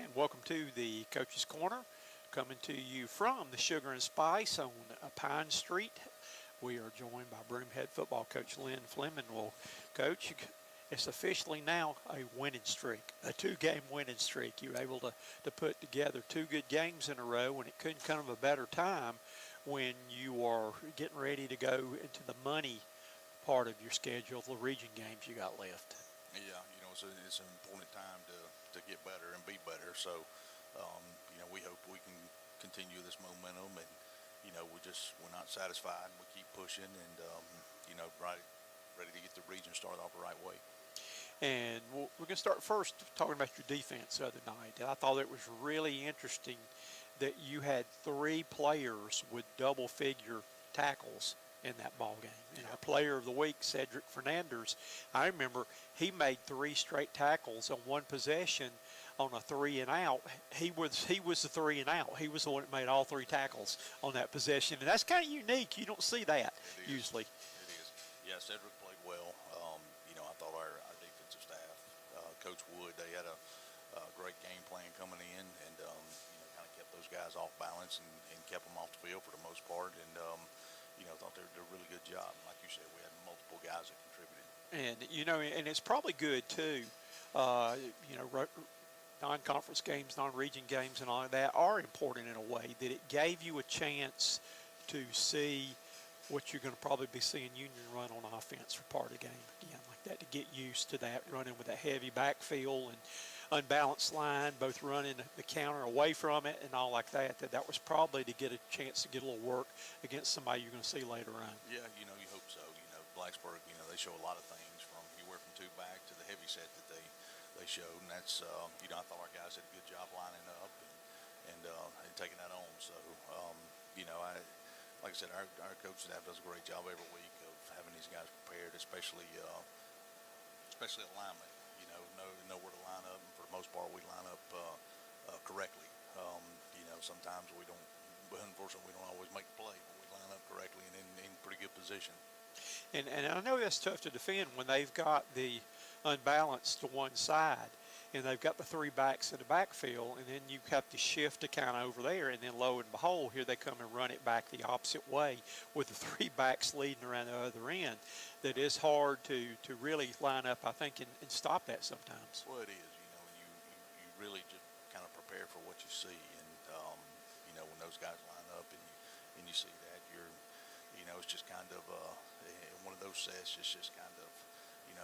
And welcome to the Coach's Corner, coming to you from the Sugar and Spice on Pine Street. We are joined by Broome head football coach Lynn Fleming. Well, Coach, it's officially now a winning streak, a two-game winning streak. You were able to put together two good games in a row, and it couldn't come at a better time when you are getting ready to go into the money part of your schedule, the region games you got left. Yeah, it's an important time to get better and be better. So, we hope we can continue this momentum, and we're not satisfied. We keep pushing, and ready to get the region started off the right way. And we're going to start first talking about your defense the other night. I thought it was really interesting that you had three players with double-figure tackles in that ball game. And our player of the week, Cedric Fernandez, I remember he made three straight tackles on one possession on a 3 and out. He was the 3 and out. He was the one that made all three tackles on that possession, and that's kind of unique. You don't see that usually. It is. Yeah, Cedric played well. I thought our defensive staff, Coach Wood, they had a great game plan coming in, and kind of kept those guys off balance and kept them off the field for the most part. And I thought they did a really good job. Like you said, we had multiple guys that contributed. And and it's probably good too. Non-conference games, non-region games, and all of that are important in a way that it gave you a chance to see what you're going to probably be seeing Union run on offense for part of the game again, like that, to get used to that, running with a heavy backfield and unbalanced line, both running the counter away from it and all like that. That was probably to get a chance to get a little work against somebody you're going to see later on. Yeah, you hope so. Blacksburg, they show a lot of things from anywhere from two back to the heavy set that they showed, and that's I thought our guys did a good job lining up and taking that on. So like I said, our coach staff does a great job every week of having these guys prepared, especially alignment. Know where to line up, and for the most part, we line up correctly. Sometimes we don't. Unfortunately, we don't always make the play, but we line up correctly and in pretty good position. And I know that's tough to defend when they've got the unbalance to one side, and they've got the three backs in the backfield, and then you have to shift to kind of over there, and then lo and behold, here they come and run it back the opposite way with the three backs leading around the other end. That is hard to really line up, I think, and stop that sometimes. Well, it is, and you really just kind of prepare for what you see, and when those guys line up and you see that, it's just kind of one of those sets. It's just kind of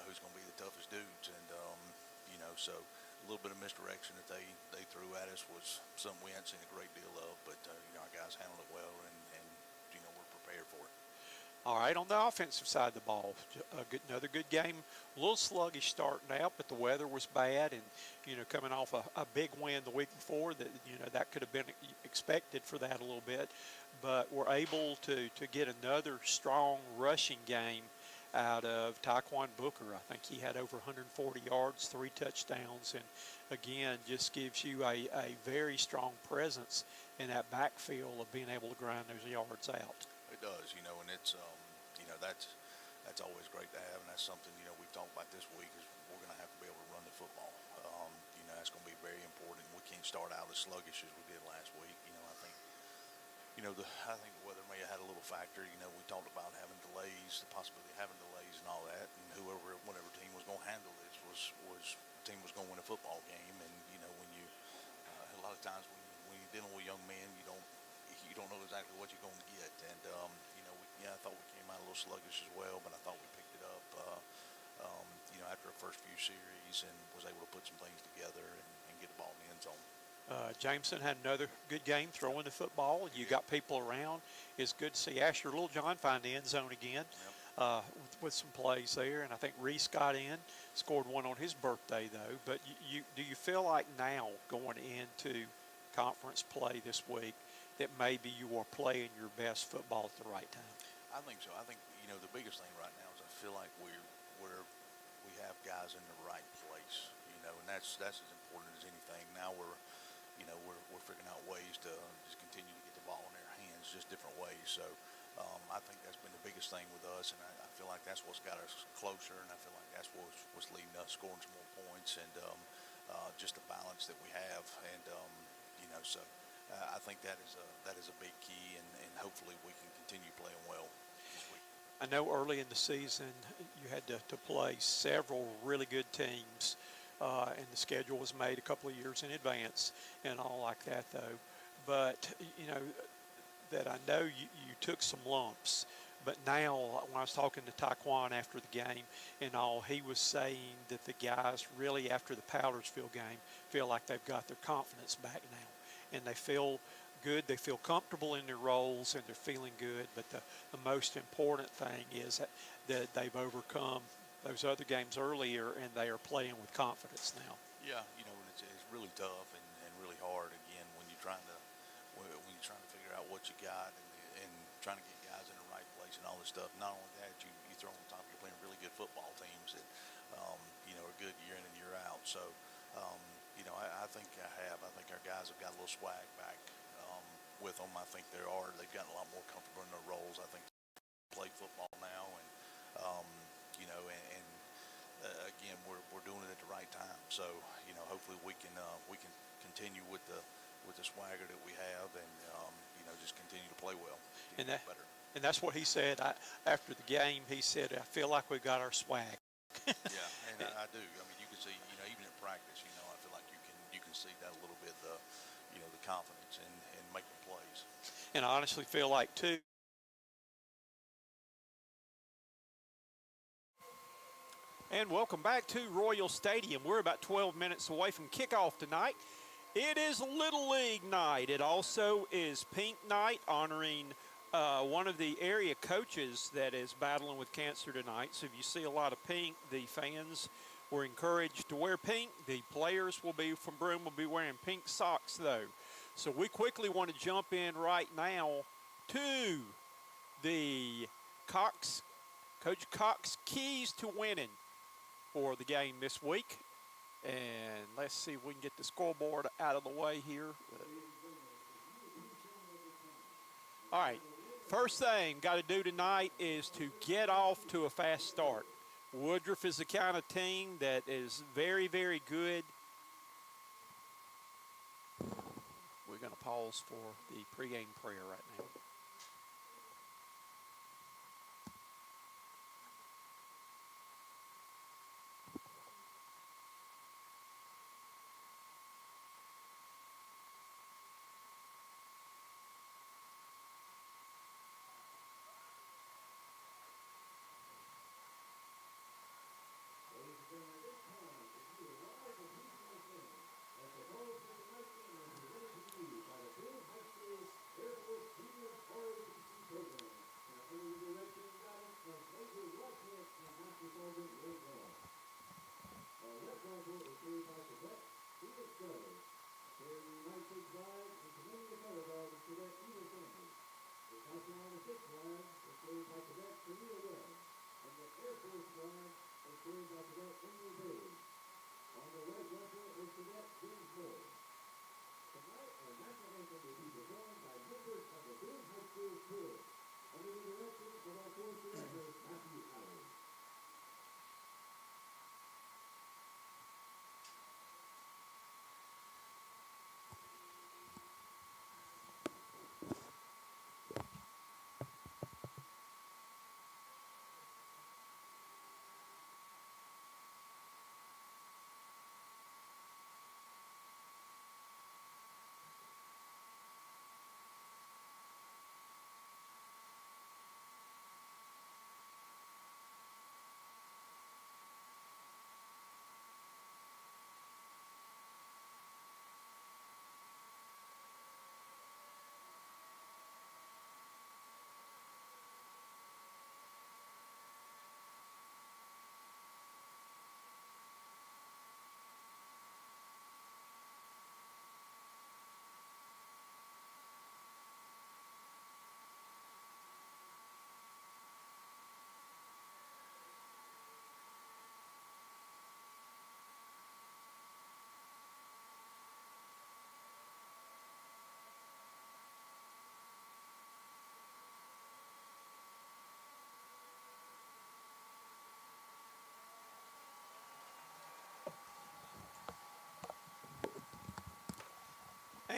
who's going to be the toughest dudes, and so a little bit of misdirection that they threw at us was something we hadn't seen a great deal of, but our guys handled it well, and we're prepared for it. All right, on the offensive side of the ball, another good game. A little sluggish starting out, but the weather was bad, and coming off a big win the week before, that could have been expected for that a little bit, but we're able to get another strong rushing game out of Taekwon Booker. I think he had over 140 yards, 3 touchdowns, and again, just gives you a very strong presence in that backfield of being able to grind those yards out. It does, and it's that's always great to have, and that's something we've talked about this week is we're going to have to be able to run the football. That's going to be very important. We can't start out as sluggish as we did last week. I think the weather may have had a little factor. We talked about having delays, the possibility of having delays and all that, and whatever team was going to handle this was the team was going to win a football game. And when you a lot of times when you're dealing with young men, you don't know exactly what you're going to get. And I thought we came out a little sluggish as well, but I thought we picked it up after the first few series and was able to put some things together and get the ball in the end zone. Jameson had another good game throwing the football. You got people around. It's good to see Asher Littlejohn find the end zone again with some plays there. And I think Reese got in, scored one on his birthday, though. But do you feel like now going into conference play this week that maybe you are playing your best football at the right time? I think so. I think, the biggest thing right now is I feel like we have guys in the right place, and that's as important as anything. Now we're figuring out ways to just continue to get the ball in their hands, just different ways. So I think that's been the biggest thing with us, and I feel like that's what's got us closer, and I feel like that's what's leading us scoring some more points. And just the balance that we have, and so I think that is a big key, and hopefully we can continue playing well this week. I know early in the season you had to play several really good teams, and the schedule was made a couple of years in advance and all like that, though. But, that I know you took some lumps. But now, when I was talking to Taekwon after the game and all, he was saying that the guys really, after the Powdersville game, feel like they've got their confidence back now. And they feel good, they feel comfortable in their roles, and they're feeling good. But the most important thing is that they've overcome those other games earlier, and they are playing with confidence now. Yeah, it's really tough and really hard again when you're trying to figure out what you got and trying to get guys in the right place and all this stuff. Not only that, you throw on top, you're playing really good football teams that are good year in and year out. So I think I think our guys have got a little swag back with them. I think they've gotten a lot more comfortable in their roles. I think they play football now, and again, we're doing it at the right time. So hopefully we can continue with the swagger that we have, and just continue to play well, And get better. and that's what he said after the game. He said, "I feel like we've got our swag." Yeah, and I do. I mean, you can see, even in practice, I feel like you can see that a little bit, the confidence in making plays. And I honestly feel like too. And welcome back to Royal Stadium. We're about 12 minutes away from kickoff tonight. It is Little League night. It also is Pink Night, honoring one of the area coaches that is battling with cancer tonight. So if you see a lot of pink, the fans were encouraged to wear pink. The players from Broome will be wearing pink socks, though. So we quickly want to jump in right now to the Coach Cox keys to winning for the game this week. And let's see if we can get the scoreboard out of the way here. All right, first thing got to do tonight is to get off to a fast start. Woodruff is the kind of team that is very, very good. We're going to pause for the pregame prayer right now.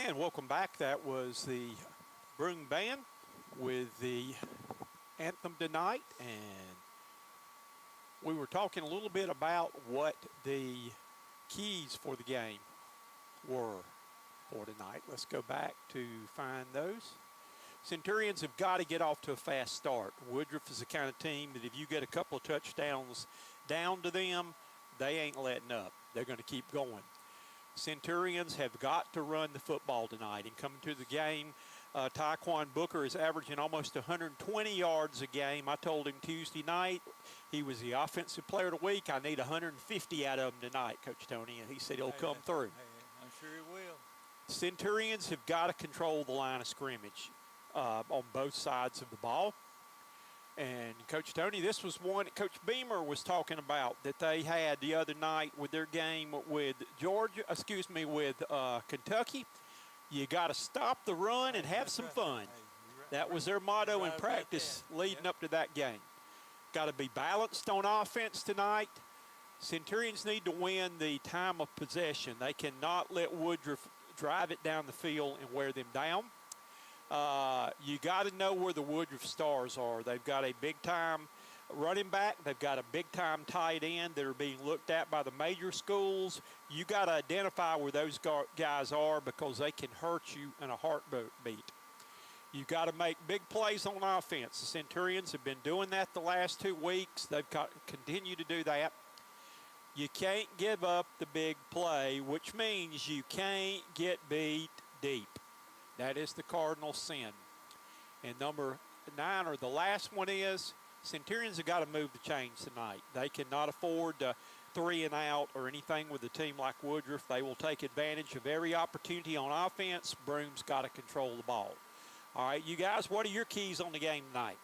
And welcome back. That was the Broome Band with the anthem tonight. And we were talking a little bit about what the keys for the game were for tonight. Let's go back to find those. Centurions have got to get off to a fast start. Woodruff is the kind of team that if you get a couple of touchdowns down to them, they ain't letting up. They're going to keep going. Centurions have got to run the football tonight. And coming to the game, Tyquan Booker is averaging almost 120 yards a game. I told him Tuesday night he was the offensive player of the week. I need 150 out of him tonight, Coach Tony, and he said he'll come through. I'm sure he will. Centurions have got to control the line of scrimmage on both sides of the ball. And Coach Tony, this was one that Coach Beamer was talking about that they had the other night with their game with Kentucky. You got to stop the run and have some fun. That was their motto in practice leading up to that game. Got to be balanced on offense tonight. Centurions need to win the time of possession. They cannot let Woodruff drive it down the field and wear them down. You got to know where the Woodruff stars are. They've got a big-time running back. They've got a big-time tight end that are being looked at by the major schools. You got to identify where those guys are because they can hurt you in a heartbeat. You've got to make big plays on offense. The Centurions have been doing that the last 2 weeks. They've continue to do that. You can't give up the big play, which means you can't get beat deep. That is the cardinal sin. And number 9, or the last one, is Centurions have got to move the chains tonight. They cannot afford to 3 and out or anything with a team like Woodruff. They will take advantage of every opportunity on offense. Broome's got to control the ball. All right, you guys, what are your keys on the game tonight?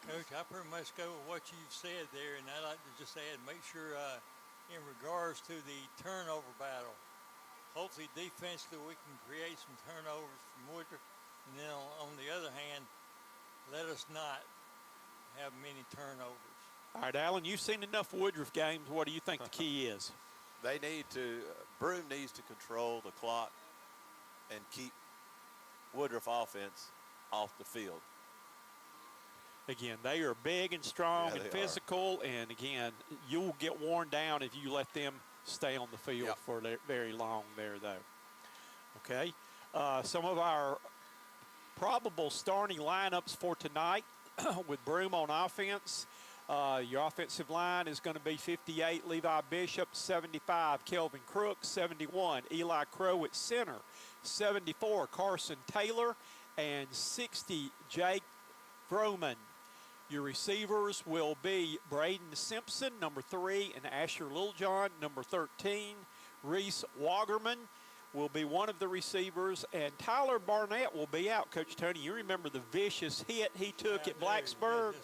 Coach, I pretty much go with what you've said there, and I'd like to just add, make sure in regards to the turnover battle, hopefully defensively we can create some turnovers from Woodruff. And then on the other hand, let us not have many turnovers. All right, Alan, you've seen enough Woodruff games. What do you think the key is? They need to, Broome needs to control the clock and keep Woodruff offense off the field. Again, they are big and strong and physical, and again, you'll get worn down if you let them stay on the field for very long there, though. Okay, some of our probable starting lineups for tonight with Broome on offense. Your offensive line is going to be 58, Levi Bishop, 75, Kelvin Crooks, 71, Eli Crow at center, 74, Carson Taylor, and 60, Jake Vroman. Your receivers will be Braden Simpson, number 3, and Asher Littlejohn, number 13. Reese Wagerman will be one of the receivers, and Tyler Barnett will be out. Coach Tony, you remember the vicious hit he took at Blacksburg?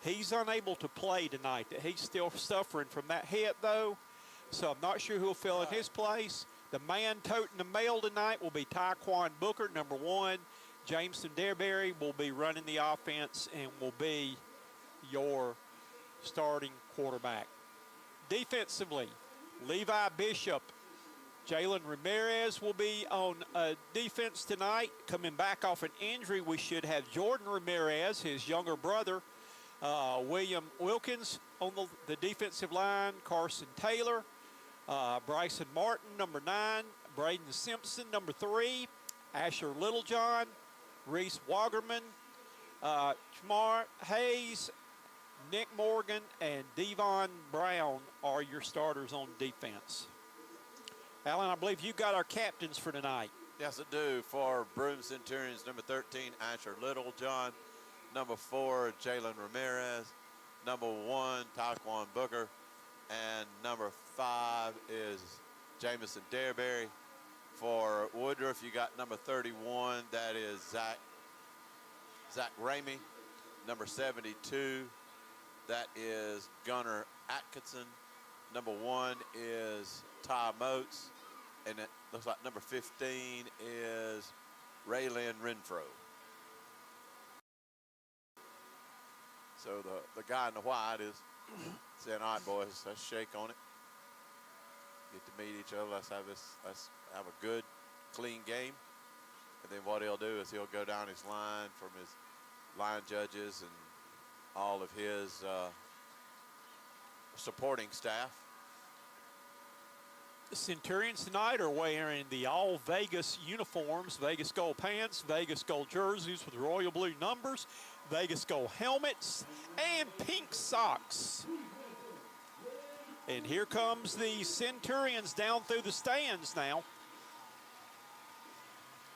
He's unable to play tonight. He's still suffering from that hit, though, so I'm not sure who'll fill in his place. The man toting the mail tonight will be Tyquan Booker, number 1. Jameson Dearberry will be running the offense and will be your starting quarterback. Defensively, Levi Bishop, Jalen Ramirez will be on defense tonight. Coming back off an injury, we should have Jordan Ramirez, his younger brother, William Wilkins on the defensive line, Carson Taylor, Bryson Martin, number 9, Braden Simpson, number 3, Asher Littlejohn, Reese Wagerman, Jamar Hayes, Nick Morgan, and Devon Brown are your starters on defense. Alan, I believe you got our captains for tonight. Yes, I do. For Broome Centurions, number 13, Asher Littlejohn. Number 4, Jalen Ramirez. Number 1, Tyquan Booker. And number 5 is Jameson Dearberry. For Woodruff, you got number 31. That is Zach Ramey. Number 72, that is Gunnar Atkinson. Number 1 is Ty Moats. And it looks like number 15 is Raylyn Renfro. So the guy in the white is saying, all right, boys, let's shake on it. Get to meet each other. Let's have a good, clean game. then what he'll do is he'll go down his line from his line judges and all of his supporting staff. The Centurions tonight are wearing the all Vegas uniforms, Vegas gold pants, Vegas gold jerseys with royal blue numbers, Vegas gold helmets, and pink socks. And here comes the Centurions down through the stands now.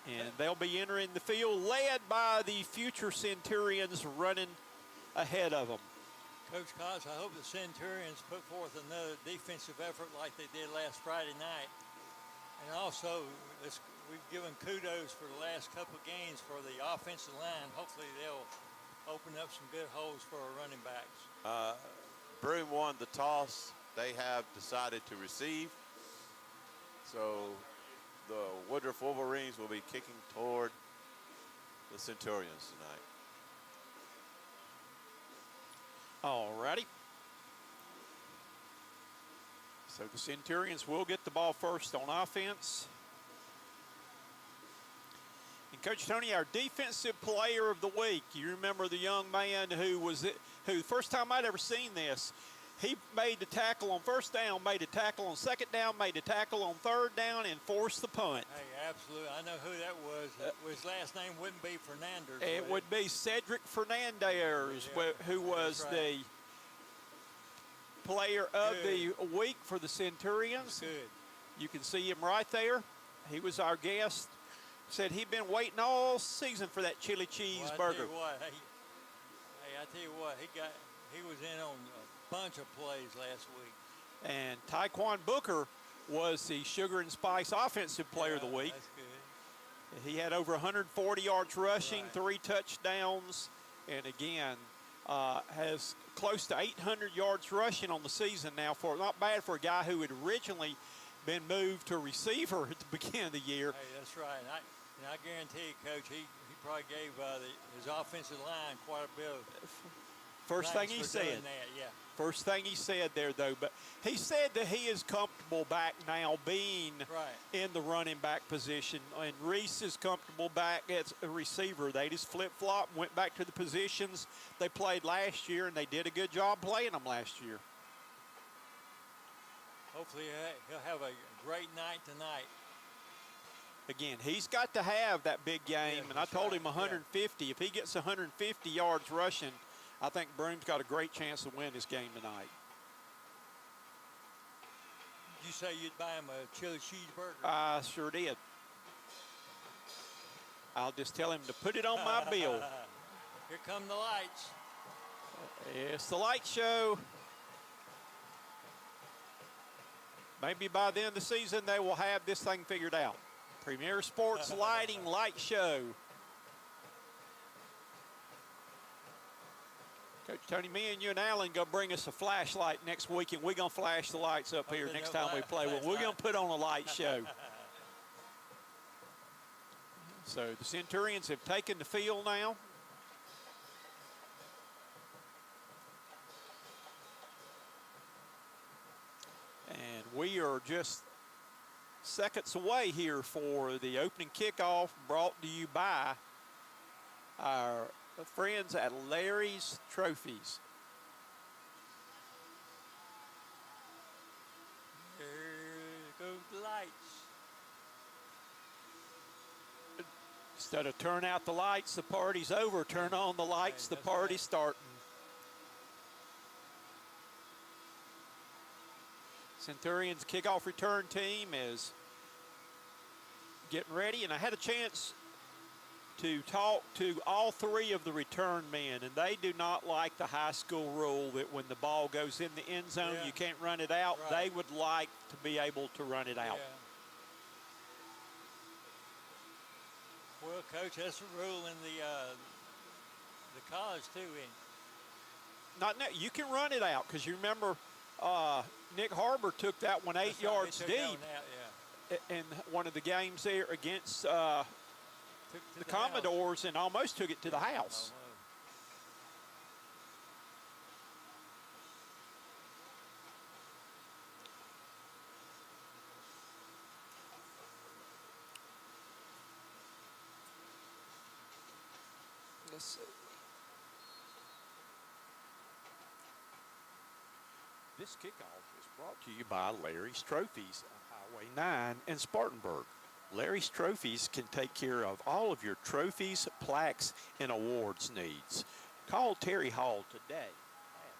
And they'll be entering the field led by the future Centurions running ahead of them. Coach Cox, I hope the Centurions put forth another defensive effort like they did last Friday night. And also, we've given kudos for the last couple of games for the offensive line. Hopefully they'll open up some good holes for our running backs. Broome won the toss. They have decided to receive. So the Woodruff Wolverines will be kicking toward the Centurions tonight. All righty. So the Centurions will get the ball first on offense. And Coach Tony, our defensive player of the week, you remember the young man who first time I'd ever seen this, he made the tackle on first down, made a tackle on second down, made a tackle on third down, and forced the punt. Hey, absolutely. I know who that was. His last name wouldn't be Fernandez. It would be Cedric Fernandez, who was the player of the week for the Centurions. Good. You can see him right there. He was our guest. Said he'd been waiting all season for that chili cheeseburger. Well, I tell you what, he was in on a bunch of plays last week. And Tyquan Booker was the Sugar and Spice Offensive Player of the Week. That's good. He had over 140 yards rushing, Right. 3 touchdowns, and again, has close to 800 yards rushing on the season now. Not bad for a guy who had originally been moved to receiver at the beginning of the year. Hey, that's right. And I guarantee you, Coach, he probably gave his offensive line quite a bit of First thing he for said. doing that, yeah. First thing he said there, though, but he said that he is comfortable back now being Right. in the running back position, and Reese is comfortable back as a receiver. They just flip-flop, went back to the positions they played last year, and they did a good job playing them last year. Hopefully he'll have a great night tonight. Again, he's got to have that big game, Yeah, and I that's told right, him 150. If he gets 150 yards rushing, I think Broome's got a great chance to win this game tonight. Did you say you'd buy him a chili cheeseburger? I sure did. I'll just tell him to put it on my bill. Here come the lights. It's the light show. Maybe by the end of the season, they will have this thing figured out. Premier Sports Lighting Light Show. Coach Tony, me and you and Alan going to bring us a flashlight next week, and we're going to flash the lights up here next time we play. Well, we're going to put on a light show. So the Centurions have taken the field now. And we are just seconds away here for the opening kickoff, brought to you by our friends at Larry's Trophies. There go the lights. Instead of turn out the lights, the party's over. Turn on the lights, the That's party's right. starting. Centurions kickoff return team is getting ready, and I had a chance to talk to all three of the return men, and they do not like the high school rule that when the ball goes in the end zone, Yeah. you can't run it out. Right. They would like to be able to run it out. Yeah. Well, Coach, that's a rule in the college too. Not now, you can run it out, because you remember Nick Harbor took that one 8 That's right, yards they took that deep one out, yeah. in one of the games there against Took to the house. Commodores, and almost took it to the house. Oh, let's see. This kickoff is brought to you by Larry's Trophies on Highway 9 in Spartanburg. Larry's Trophies can take care of all of your trophies, plaques, and awards needs. Call Terry Hall today at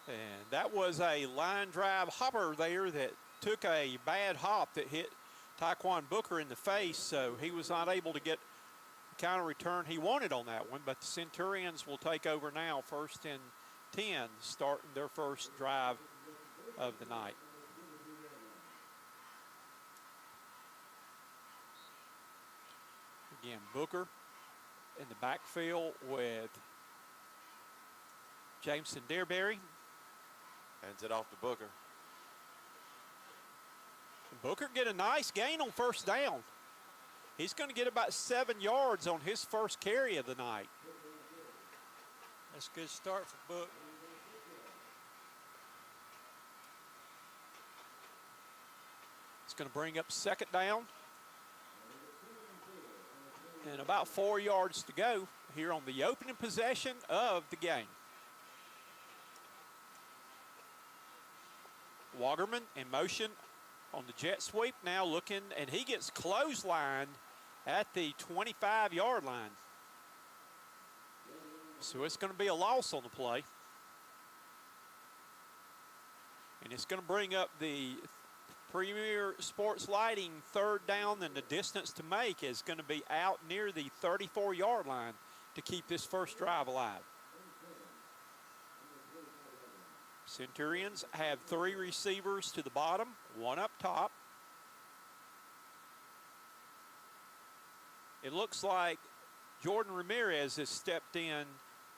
864-582-0106. And that was a line drive hopper there that took a bad hop that hit Taekwon Booker in the face, so he was not able to get the kind of return he wanted on that one. But the Centurions will take over now, 1st and 10, starting their first drive of the night. Again, Booker in the backfield with Jameson Dearberry. Hands it off to Booker. Booker get a nice gain on 1st down. He's going to get about 7 yards on his first carry of the night. That's a good start for Book. It's going to bring up 2nd down. And about 4 yards to go here on the opening possession of the game. Wagerman in motion on the jet sweep now looking, and he gets clotheslined at the 25-yard line. So it's going to be a loss on the play. And it's going to bring up the Premier Sports Lighting 3rd down, and the distance to make is going to be out near the 34-yard line to keep this first drive alive. Centurions have 3 receivers to the bottom, 1 up top. It looks like Jordan Ramirez has stepped in,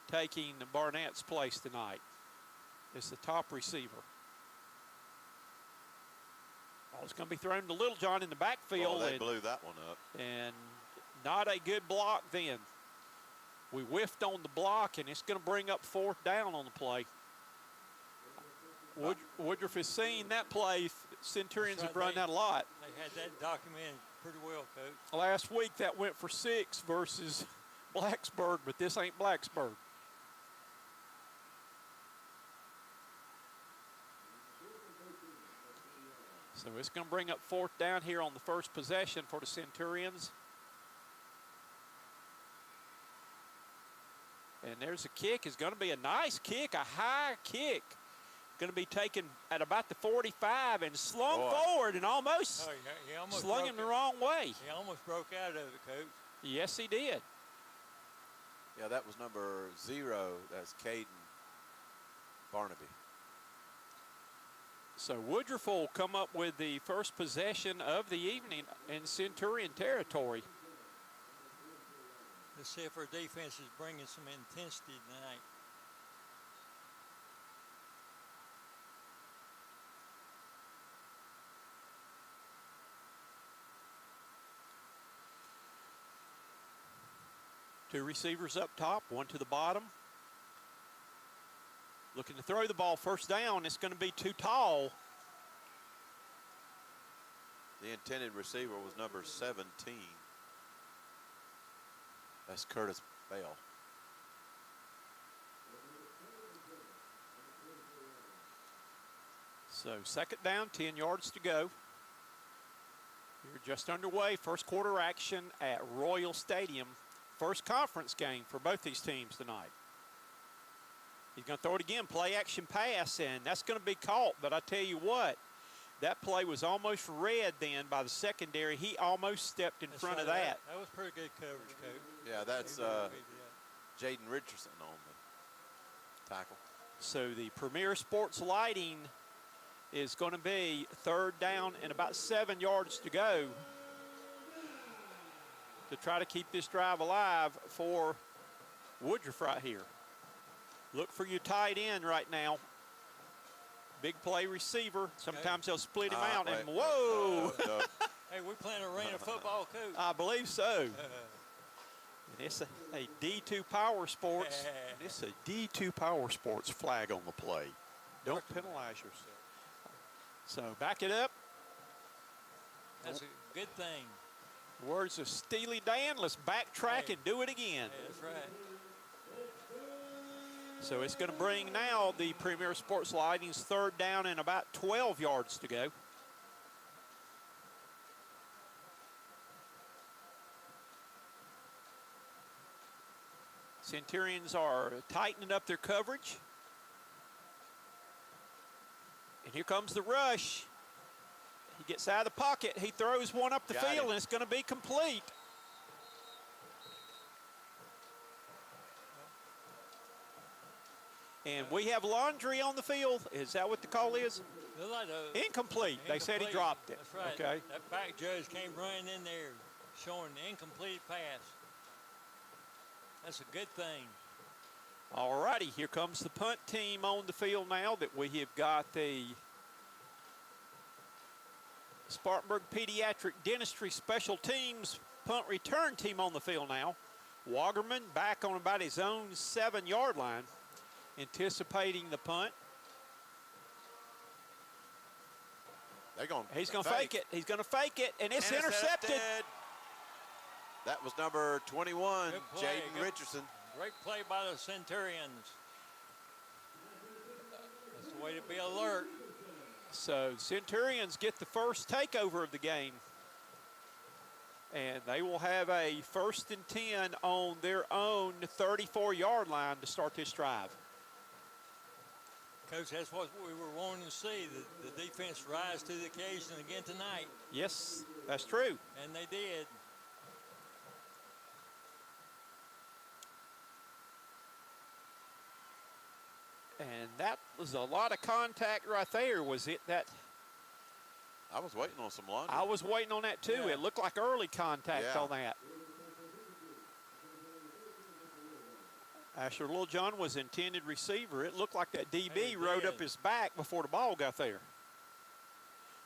taking Barnett's place tonight. It's the top receiver. Ball's going to be thrown to Little John in the backfield. Oh, they blew that one up. And not a good block then. We whiffed on the block, and it's going to bring up 4th down on the play. Woodruff has seen that play. Centurions have run that a lot. They had that documented pretty well, Coach. Last week that went for 6 versus Blacksburg, but this ain't Blacksburg. So it's going to bring up 4th down here on the first possession for the Centurions. And there's a kick. It's going to be a nice kick, a high kick. Going to be taken at about the 45 and slung forward and almost, he almost slung him the wrong way. He almost broke out of it, Coach. Yes, he did. Yeah, that was number 0. That's Caden Barnaby. So Woodruff will come up with the first possession of the evening in Centurion territory. Let's see if our defense is bringing some intensity tonight. Two receivers up top, 1 to the bottom. Looking to throw the ball, 1st down. It's going to be too tall. The intended receiver was number 17. That's Curtis Bell. So 2nd down, 10 yards to go. We're just underway. First quarter action at Royal Stadium. First conference game for both these teams tonight. He's going to throw it again, play action pass, and that's going to be caught. But I tell you what, that play was almost read then by the secondary. He almost stepped in front of that. That was pretty good coverage, Coach. Yeah, that's Jaden Richardson on the tackle. So the Premier Sports Lighting is going to be 3rd down and about 7 yards to go to try to keep this drive alive for Woodruff right here. Look for your tight end right now. Big play receiver. Sometimes they'll split him out and whoa. Hey, we're playing arena football, Coach. I believe so. And it's a D2 Power Sports. It's a D2 Power Sports flag on the play. Don't penalize yourself. So back it up. That's a good thing. Words of Steely Dan, let's backtrack Hey. and do it again. Hey, that's right. So it's going to bring now the Premier Sports Lighting's third down and about 12 yards to go. Centurions are tightening up their coverage. And here comes the rush. He gets out of the pocket. He throws one up the Got field, him. and it's going to be complete. And we have laundry on the field. Is that what the call is? Look like a Incomplete. They said he incomplete. dropped it. That's right. Okay. That back judge came running in there showing the incomplete pass. That's a good thing. All righty, here comes the punt team on the field now that we have got the Spartanburg Pediatric Dentistry Special Teams punt return team on the field now. Wagerman back on about his own 7-yard line, anticipating the punt. He's going to fake it. He's going to fake it, and it's intercepted. That was number 21, Good play. Jaden Good- Richardson. Great play by the Centurions. That's the way to be alert. So Centurions get the first takeover of the game. And they will have a 1st and 10 on their own 34-yard line to start this drive. Coach, that's what we were wanting to see, the defense rise to the occasion again tonight. Yes, that's true. And they did. And that was a lot of contact right there. Was it that? I was waiting on some laundry. I was waiting on that too. Yeah. It looked like early contact Yeah. on that. Asher Littlejohn was intended receiver. It looked like that DB Hey, it rode up did. his back before the ball got there.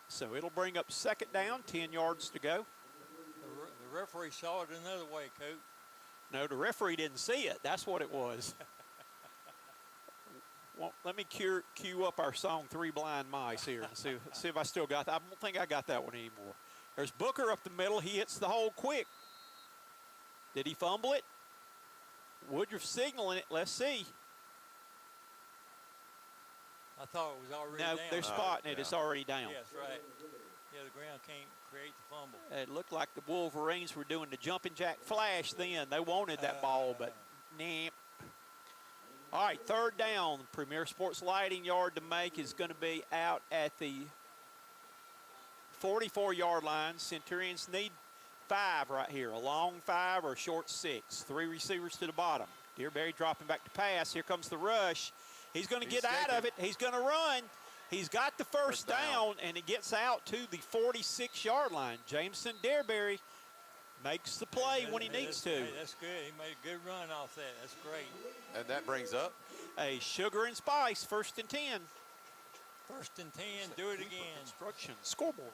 So it'll bring up 2nd down, 10 yards to go. The referee saw it another way, Coach. No, the referee didn't see it. That's what it was. Well, let me cue up our song, Three Blind Mice here. And see if I still got that. I don't think I got that one anymore. There's Booker up the middle. He hits the hole quick. Did he fumble it? Woodruff signaling it. Let's see. I thought it was already No, down. they're spotting it. yeah. It's already down. Yeah, that's right. Yeah, the ground can't create the fumble. It looked like the Wolverines were doing the jumping jack flash then. They wanted that ball, but nah. All right, 3rd down. Premier Sports Lighting yard to make is going to be out at the 44-yard line. Centurions need 5 right here, a long 5 or a short 6. 3 receivers to the bottom. Dearberry dropping back to pass. Here comes the rush. He's going to get out of it. He's going to run. He's got the first down, and it gets out to the 46-yard line. Jameson Dearberry makes the play when he needs to. Hey, that's good. He made a good run off that. That's great. And that brings up A sugar and spice, 1st and 10. 1st and 10, do it again. Instruction, scoreboard.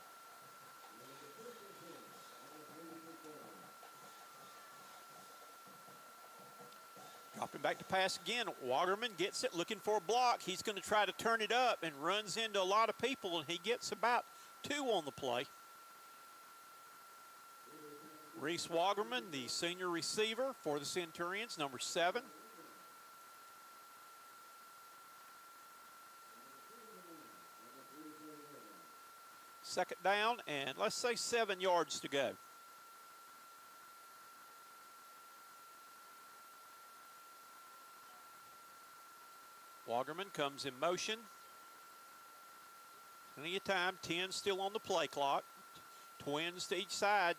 Dropping back to pass again. Wagerman gets it, looking for a block. He's going to try to turn it up and runs into a lot of people, and he gets about 2 on the play. Reese Wagerman, the senior receiver for the Centurions, number 7. Second down, and let's say 7 yards to go. Wagerman comes in motion. Plenty of time. 10 still on the play clock. Twins to each side.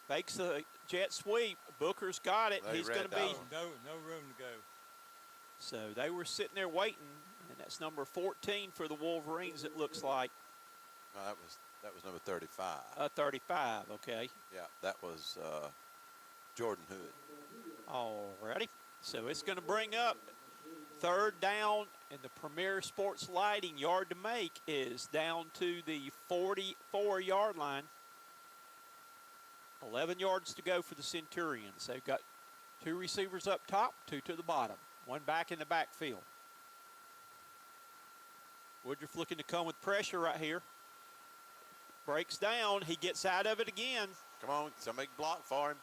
Fakes the jet sweep. Booker's got it. They He's read going to that be. one. No room to go. So they were sitting there waiting, and that's number 14 for the Wolverines, it looks like. no, that was number 35. 35, okay. Yeah, that was Jordan Hood. Alrighty. So it's going to bring up 3rd down, and the Premier Sports Lighting yard to make is down to the 44-yard line. 11 yards to go for the Centurions. They've got 2 receivers up top, 2 to the bottom. 1 back in the backfield. Woodruff looking to come with pressure right here. breaks down. He gets out of it again. Come on, somebody block for him.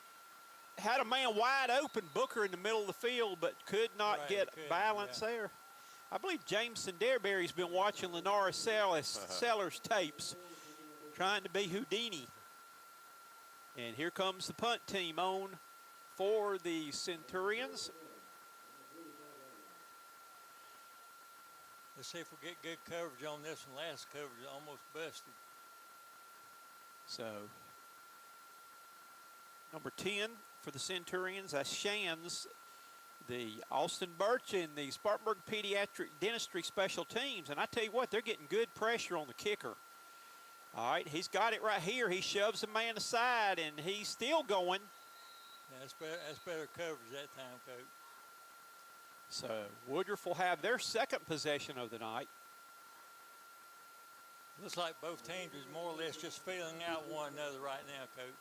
Had a man wide open, Booker in the middle of the field, but could not Right, get couldn't, balance yeah. there. I believe Jameson Dareberry's been watching Lenora Sellers tapes, trying to be Houdini. And here comes the punt team on for the Centurions. Let's see if we get good coverage on this one. Last coverage almost busted. So, number 10 for the Centurions, that's Shands, the Austin Birch and the Spartanburg Pediatric Dentistry Special Teams. And I tell you what, they're getting good pressure on the kicker. All right, he's got it right here. He shoves a man aside, and he's still going. That's better coverage that time, Coach. So Woodruff will have their second possession of the night. Looks like both teams is more or less just feeling out one another right now, Coach.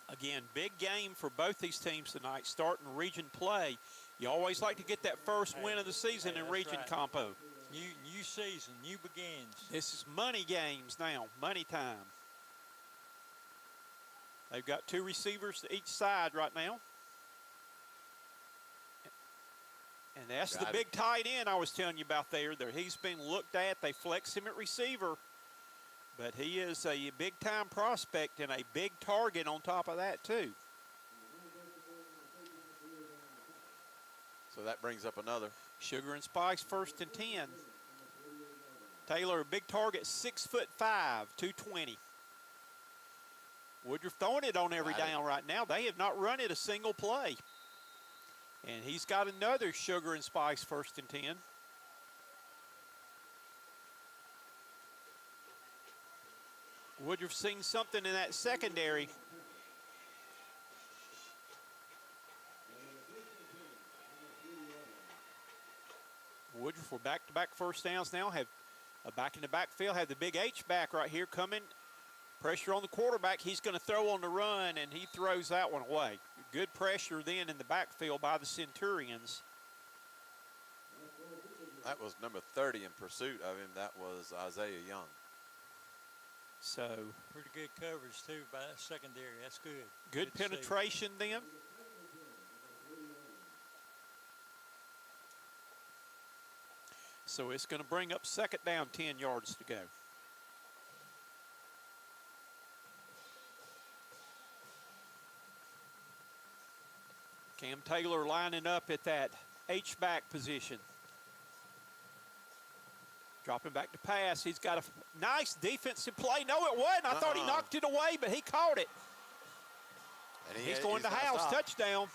Again, big game for both these teams tonight, starting region play. You always like to get that first win of the season in that's region right. compo. New season, new begins. This is money games now, money time. They've got 2 receivers to each side right now. And that's the big tight end I was telling you about there. He's been looked at. They flex him at receiver. But he is a big-time prospect and a big target on top of that, too. So that brings up another. Sugar and Spice 1st and 10. Taylor, a big target, 6'5", 220. Woodruff throwing it on every down right now. They have not run it a single play. And he's got another Sugar and Spice 1st and 10. Woodruff seen something in that secondary. Woodruff for back-to-back first downs now. Have a back in the backfield. Have the big H back right here coming. Pressure on the quarterback. He's going to throw on the run, and he throws that one away. Good pressure then in the backfield by the Centurions. That was number 30 in pursuit of him. That was Isaiah Young. So Pretty good coverage, too, by that secondary. That's good. good to see. penetration then. So it's going to bring up second down, 10 yards to go. Cam Taylor lining up at that H-back position. Dropping back to pass. He's got a nice defensive play. No, it wasn't. I thought he knocked it away, but he caught it. And He's going to house. Touchdown.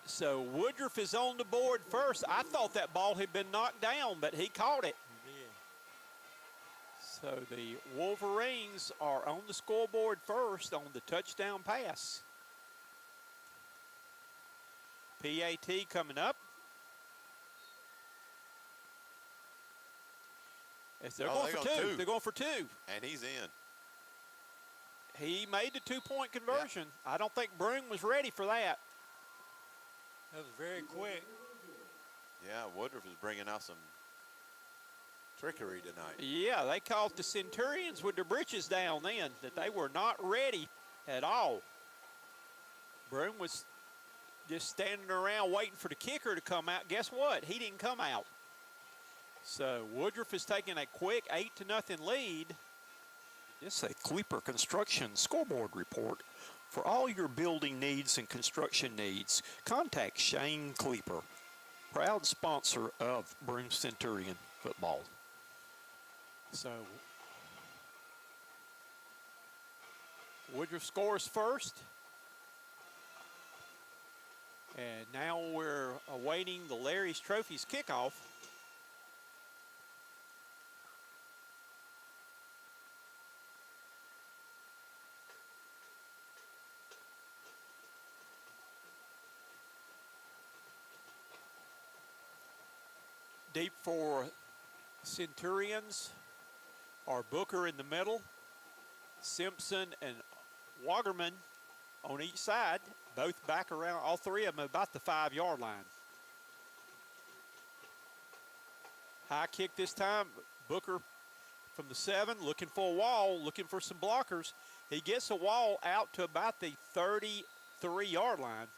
So Woodruff is on the board first. I thought that ball had been knocked down, but he caught it. Yeah. So the Wolverines are on the scoreboard first on the touchdown pass. PAT coming up. As they're going for two. They're going for 2. And he's in. He made the 2-point conversion. I don't think Broome was ready for that. That was very quick. Yeah, Woodruff is bringing out some trickery tonight. Yeah, they caught the Centurions with their britches down then, that they were not ready at all. Broome was just standing around waiting for the kicker to come out. Guess what? He didn't come out. So Woodruff is taking a quick 8-0 lead. This is a Kleeper Construction scoreboard report. For all your building needs and construction needs, contact Shane Kleeper, proud sponsor of Broome Centurion football. So Woodruff scores first. And now we're awaiting the Larry's Trophies kickoff. Deep for Centurions are Booker in the middle, Simpson and Wagerman on each side, both back around, all three of them about the 5-yard line. High kick this time. Booker from the 7, looking for a wall, looking for some blockers. He gets a wall out to about the 33-yard line,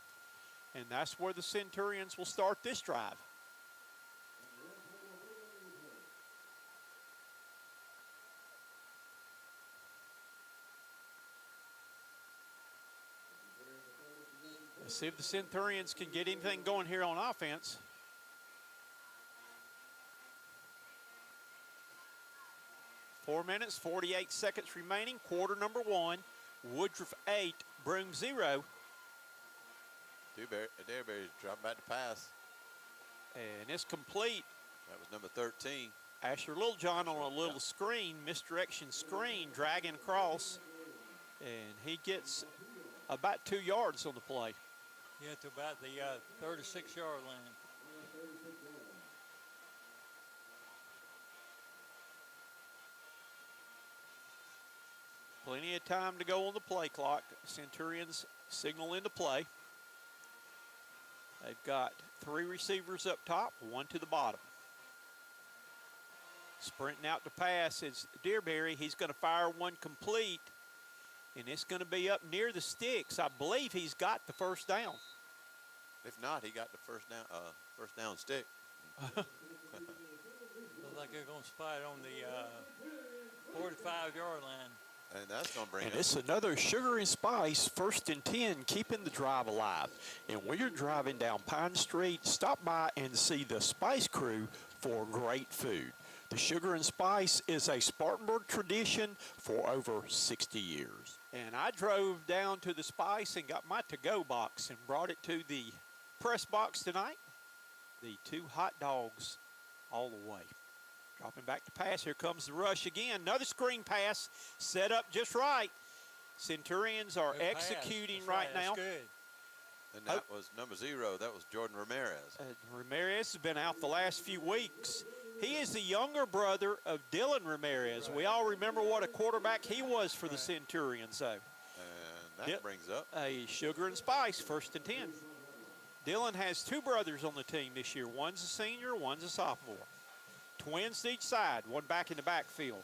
and that's where the Centurions will start this drive. Let's see if the Centurions can get anything going here on offense. Four minutes, 48 seconds remaining. Quarter number 1. Woodruff 8, Broome 0. Dearberry dropped back to pass. And it's complete. That was number 13. Asher Littlejohn on a little screen, misdirection screen, dragging across. And he gets about 2 yards on the play. Yeah, to about the 36-yard line. Plenty of time to go on the play clock. Centurions signal into play. They've got 3 receivers up top, 1 to the bottom. Sprinting out to pass is Dearberry. He's going to fire one complete, and it's going to be up near the sticks. I believe he's got the first down. If not, he got the first down stick. Looks like they're going to spot on the 45-yard line. And that's going to bring And up. it's another Sugar and Spice 1st and 10, keeping the drive alive. And when you're driving down Pine Street, stop by and see the Spice Crew for great food. The Sugar and Spice is a Spartanburg tradition for over 60 years. And I drove down to the Spice and got my to-go box and brought it to the press box tonight. The 2 hot dogs all the way. Dropping back to pass. Here comes the rush again. Another screen pass set up just right. Centurions are Good pass. executing That's right now. That's good. And that was number 0. That was Jordan Ramirez. Ramirez has been out the last few weeks. He is the younger brother of Dylan Ramirez. We all remember what a quarterback he was for the Centurions, though. And that brings up a Sugar and Spice 1st and 10. Dylan has 2 brothers on the team this year. One's a senior, one's a sophomore. Twins to each side, one back in the backfield.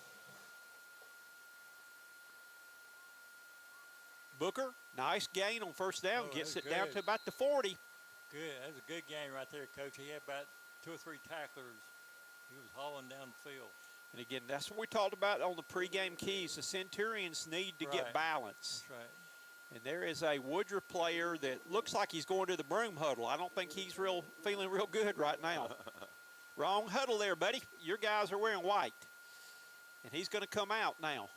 Booker, nice gain on first down, gets it down to about the 40. Good, that was a good game right there, Coach. He had about 2 or 3 tacklers. He was hauling down the field. And again, that's what we talked about on the pregame keys. The Centurions need to get balance. That's right. And there is a Woodruff player that looks like he's going to the Broome huddle. I don't think he's feeling real good right now. Wrong huddle there, buddy. Your guys are wearing white. And he's going to come out now.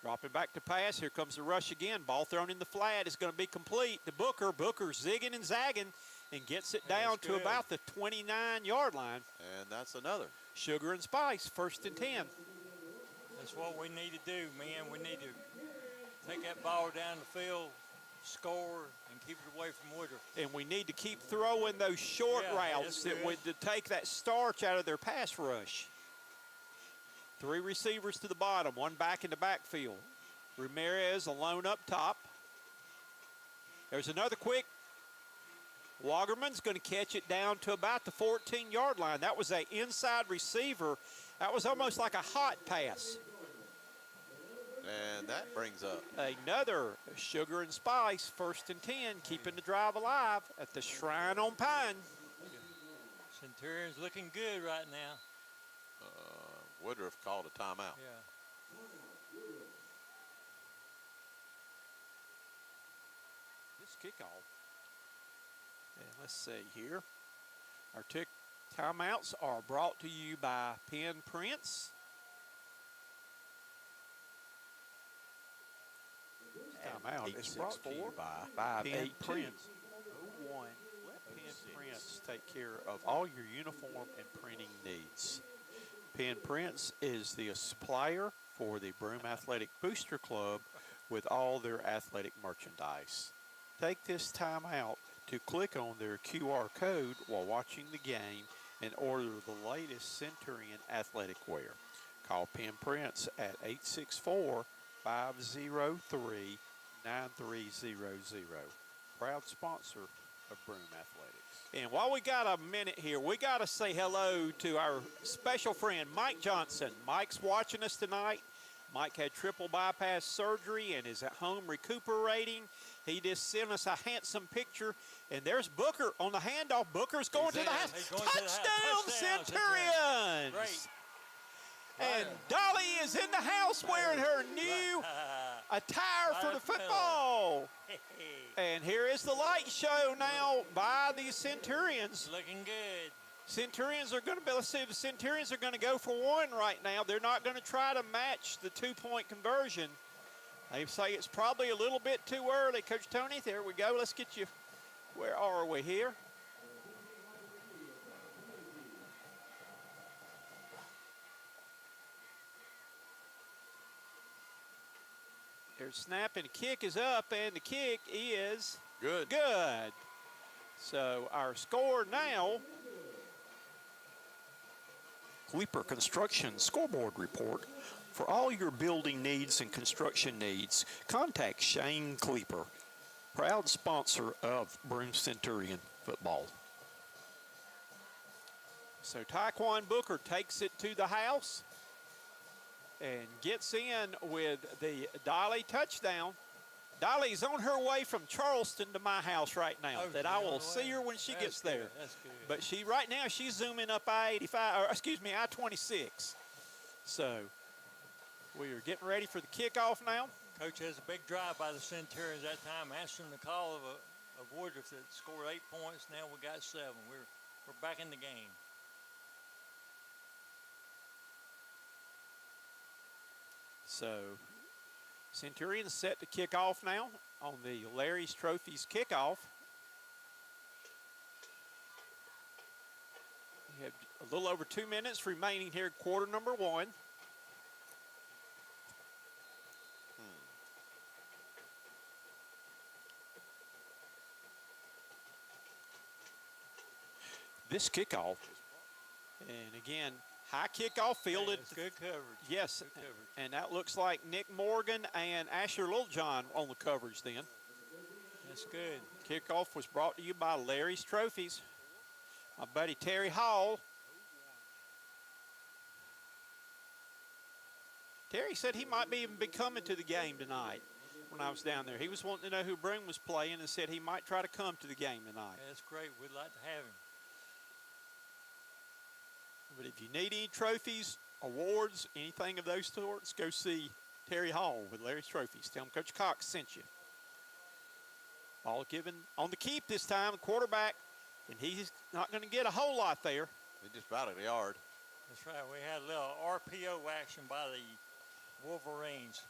Dropping back to pass. Here comes the rush again. Ball thrown in the flat. It's going to be complete to Booker. Booker zigging and zagging and gets it down to about the 29-yard line. And that's another. Sugar and Spice, 1st and 10. That's what we need to do, man. We need to take that ball down the field, score, and keep it away from Woodruff. And we need to keep throwing those short routes that would take that starch out of their pass rush. 3 receivers to the bottom, 1 back in the backfield. Ramirez alone up top. There's another quick. Wagerman's going to catch it down to about the 14-yard line. That was an inside receiver. That was almost like a hot pass. And that brings up another Sugar and Spice, 1st and 10, keeping the drive alive at the Shrine on Pine. Centurions looking good right now. Woodruff called a timeout. Yeah. This kickoff. And let's see here. Our timeouts are brought to you by Penn Prince. Timeout is brought to you by Penn Prince. 01. Let Penn Prince take care of all your uniform and printing needs. Penn Prince is the supplier for the Broome Athletic Booster Club with all their athletic merchandise. Take this time out to click on their QR code while watching the game and order the latest Centurion athletic wear. Call Penn Prince at 864-503-9300. Proud sponsor of Broome Athletics. And while we got a minute here, we got to say hello to our special friend, Mike Johnson. Mike's watching us tonight. Mike had triple bypass surgery and is at home recuperating. He just sent us a handsome picture. And there's Booker on the handoff. Booker's going to the house. Touchdown, Centurions! Great. And Dolly is in the house wearing her new attire for the football. And here is the light show now by the Centurions. Looking good. Centurions are going to be, let's see, the Centurions are going to go for one right now. They're not going to try to match the 2-point conversion. They say it's probably a little bit too early. Coach Tony, there we go. Let's get you, where are we here? There's snap and kick is up, and the kick is Good. good. So our score now, Kleeper Construction Scoreboard Report. For all your building needs and construction needs, contact Shane Kleeper, proud sponsor of Broome Centurion football. So Taekwon Booker takes it to the house and gets in with the Dolly touchdown. Dolly's on her way from Charleston to my house right now. Oh, that I will see her when she gets there. That's good. But she right now she's zooming up I-85, or excuse me, I-26. So we are getting ready for the kickoff now. Coach has a big drive by the Centurions that time, answering the call of Woodruff that scored 8 points. Now we got 7. We're back in the game. So Centurions set to kick off now on the Larry's Trophies kickoff. We have a little over 2 minutes remaining here, quarter number 1. This kickoff, and again, high kickoff fielded. It's good coverage. Yes, Good coverage. and that looks like Nick Morgan and Asher Littlejohn on the coverage then. That's good. Kickoff was brought to you by Larry's Trophies. My buddy Terry Hall. Terry said he might even be coming to the game tonight when I was down there. He was wanting to know who Broome was playing and said he might try to come to the game tonight. That's great. We'd like to have him. But if you need any trophies, awards, anything of those sorts, go see Terry Hall with Larry's Trophies. Tell him Coach Cox sent you. Ball given on the keep this time, the quarterback, and he's not going to get a whole lot there. They just about a yard. That's right. We had a little RPO action by the Wolverines.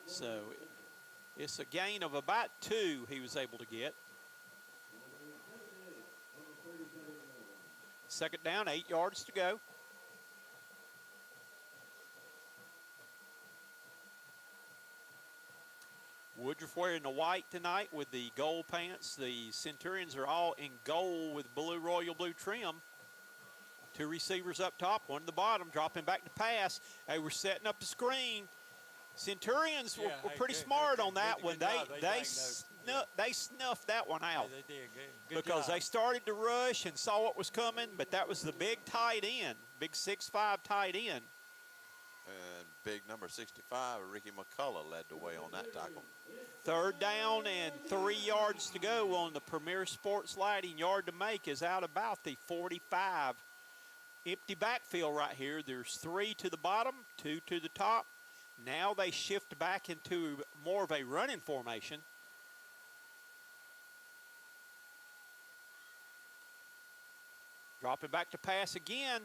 So it's a gain of about 2 he was able to get. Second down, 8 yards to go. Woodruff wearing the white tonight with the gold pants. The Centurions are all in gold with blue, royal blue trim. 2 receivers up top, 1 at the bottom, dropping back to pass. They were setting up the screen. Centurions were pretty smart on that one. They snuffed that one out. Yeah, they did. Good Because job. they started to rush and saw what was coming, but that was the big tight end, big 6'5" tight end. And big number 65, Ricky McCullough, led the way on that tackle. Third down and 3 yards to go on the Premier Sports Lighting. Yard to make is out about the 45. Empty backfield right here. There's 3 to the bottom, 2 to the top. Now they shift back into more of a running formation. Dropping back to pass again.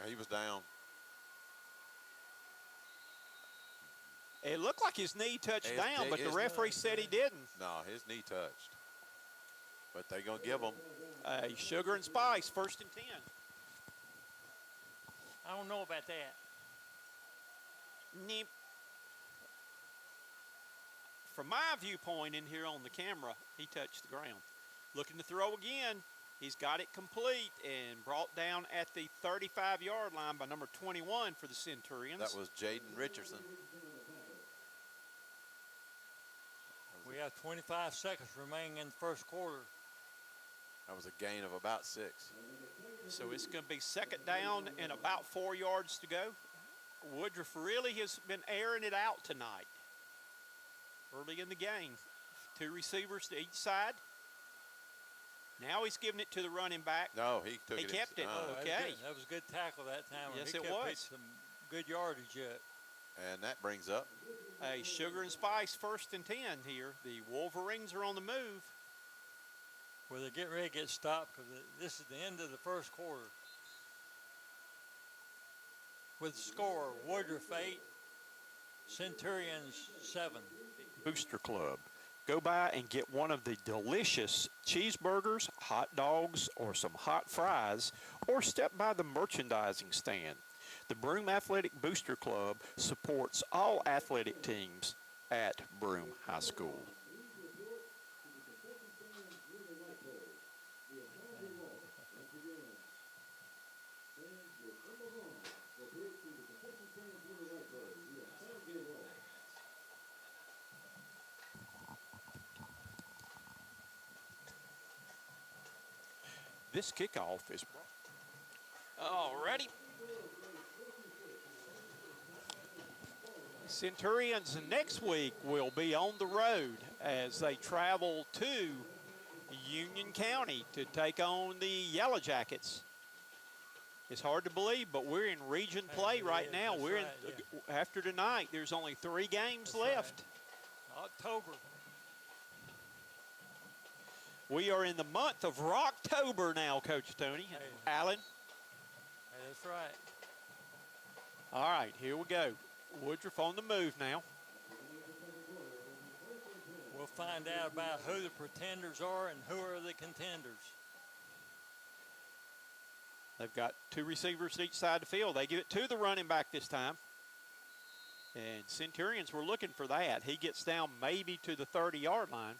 He was down. It looked like his knee touched down, but the his- referee said he didn't. No, his knee touched. But they're going to give him. Sugar and spice, 1st and 10. I don't know about that. Neep. From my viewpoint in here on the camera, he touched the ground. Looking to throw again. He's got it complete and brought down at the 35-yard line by number 21 for the Centurions. That was Jaden Richardson. We have 25 seconds remaining in the first quarter. That was a gain of about 6. So it's going to be second down and about 4 yards to go. Woodruff really has been airing it out tonight. Early in the game, 2 receivers to each side. Now he's giving it to the running back. No, he took He it. kept it. Oh, Okay. That was a good tackle that time. Yes, he it kept was. Some good yardage up. And that brings up A sugar and spice 1st and 10 here. The Wolverines are on the move. Well, they're getting ready to get stopped because this is the end of the first quarter. With the score, Woodruff 8, Centurions 7. Booster Club. Go by and get one of the delicious cheeseburgers, hot dogs, or some hot fries, or step by the merchandising stand. The Broome Athletic Booster Club supports all athletic teams at Broome High School. This kickoff is already. Centurions next week will be on the road as they travel to Union County to take on the Yellow Jackets. It's hard to believe, but we're in region play right now. We're in after tonight. There's only 3 games left. October. We are in the month of Rocktober now, Coach Tony. Allen. Hey, that's right. All right, here we go. Woodruff on the move now. We'll find out about who the pretenders are and who are the contenders. They've got 2 receivers each side of the field. They give it to the running back this time. And Centurions were looking for that. He gets down maybe to the 30-yard line.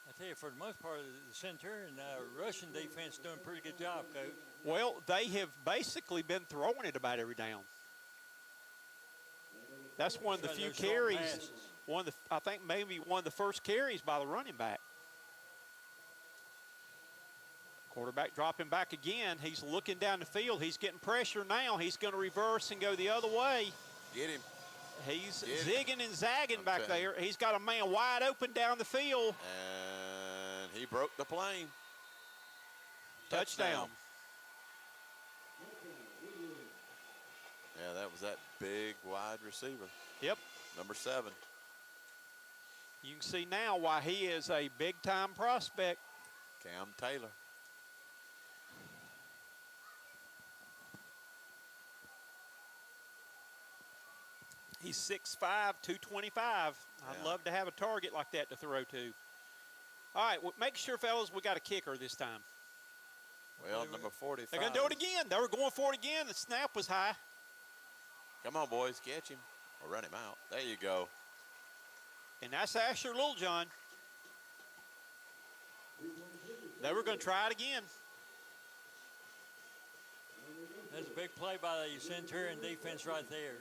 I tell you, for the most part, the Centurion Russian defense doing a pretty good job, Coach. Well, they have basically been throwing it about every down. That's one of the few carries. I think maybe one of the first carries by the running back. Quarterback dropping back again. He's looking down the field. He's getting pressure now. He's going to reverse and go the other way. Get him. He's zigging and zagging back there. He's got a man wide open down the field. And he broke the plane. Touchdown. Yeah, that was that big wide receiver. Yep. Number 7. You can see now why he is a big-time prospect. Cam Taylor. He's 6'5", 225. I'd love to have a target like that to throw to. All right, well, make sure, fellas, we got a kicker this time. Well, number 45. They're going to do it again. They were going for it again. The snap was high. Come on, boys, catch him or run him out. There you go. And that's Asher Littlejohn. They were going to try it again. There's a big play by the Centurion defense right there.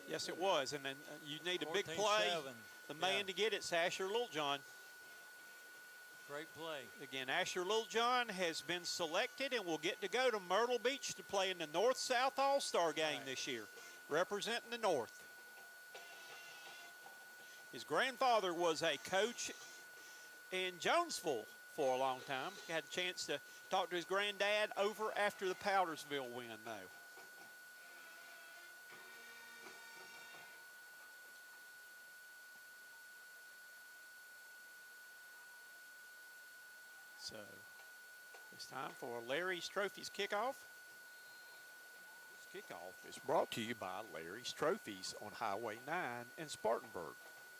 Yes, it was. And then you need a big play. The man to get it's Asher Littlejohn. Great play. Again, Asher Littlejohn has been selected and will get to go to Myrtle Beach to play in the North-South All-Star game this year, representing the North. His grandfather was a coach in Jonesville for a long time. Had a chance to talk to his granddad over after the Powdersville win, though. So it's time for Larry's Trophies kickoff. This kickoff is brought to you by Larry's Trophies on Highway 9 in Spartanburg.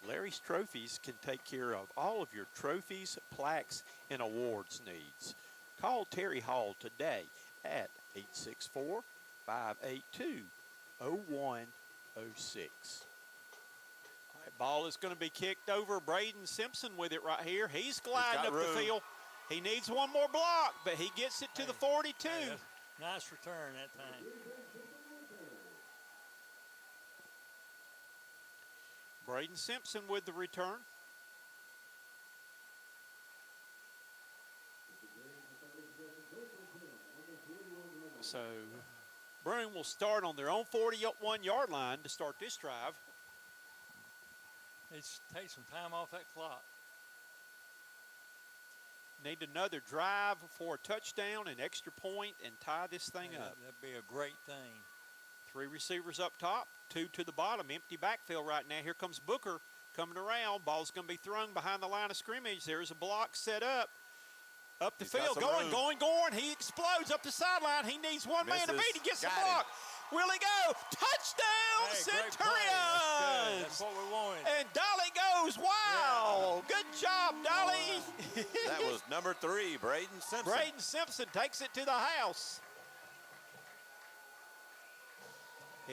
Larry's Trophies can take care of all of your trophies, plaques, and awards needs. Call Terry Hall today at 864-582-0106. Ball is going to be kicked over. Braden Simpson with it right here. He's gliding up the field. He needs one more block, but he gets it to the 42. Nice return that time. Braden Simpson with the return. So Broome will start on their own 41-yard line to start this drive. Let's take some time off that clock. Need another drive for a touchdown, an extra point, and tie this thing up. That'd be a great thing. 3 receivers up top, 2 to the bottom. Empty backfield right now. Here comes Booker coming around. Ball's going to be thrown behind the line of scrimmage. There's a block set up. Up the field, going. He explodes up the sideline. He needs one man to beat. He gets the block. Will he go? Touchdown, Centurions! That's what we wanted. And Dolly goes, wow. Yeah. Good job, Dolly. That was number 3, Braden Simpson. Braden Simpson takes it to the house.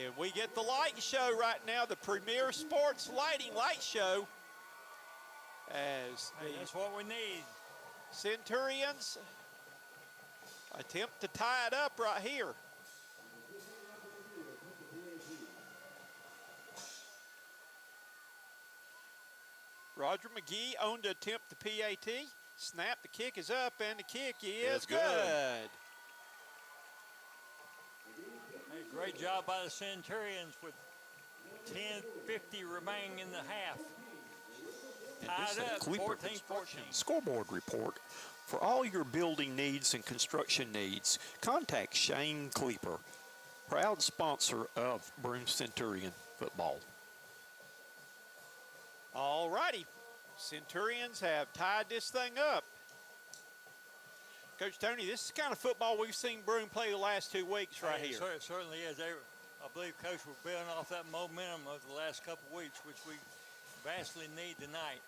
And we get the light show right now, the premier sports light show. That's what we need. Centurions attempt to tie it up right here. Roger McGee on to attempt the PAT. Snap, the kick is up, and the kick is good. Hey, great job by the Centurions with 10:50 remaining in the half. Tied up, 14-14. Scoreboard report. For all your building needs and construction needs, contact Shane Kleeper, proud sponsor of Broome Centurion football. All righty. Centurions have tied this thing up. Coach Tony, this is the kind of football we've seen Broome play the last 2 weeks here. It certainly is. I believe Coach will building off that momentum of the last couple of weeks, which we vastly need tonight.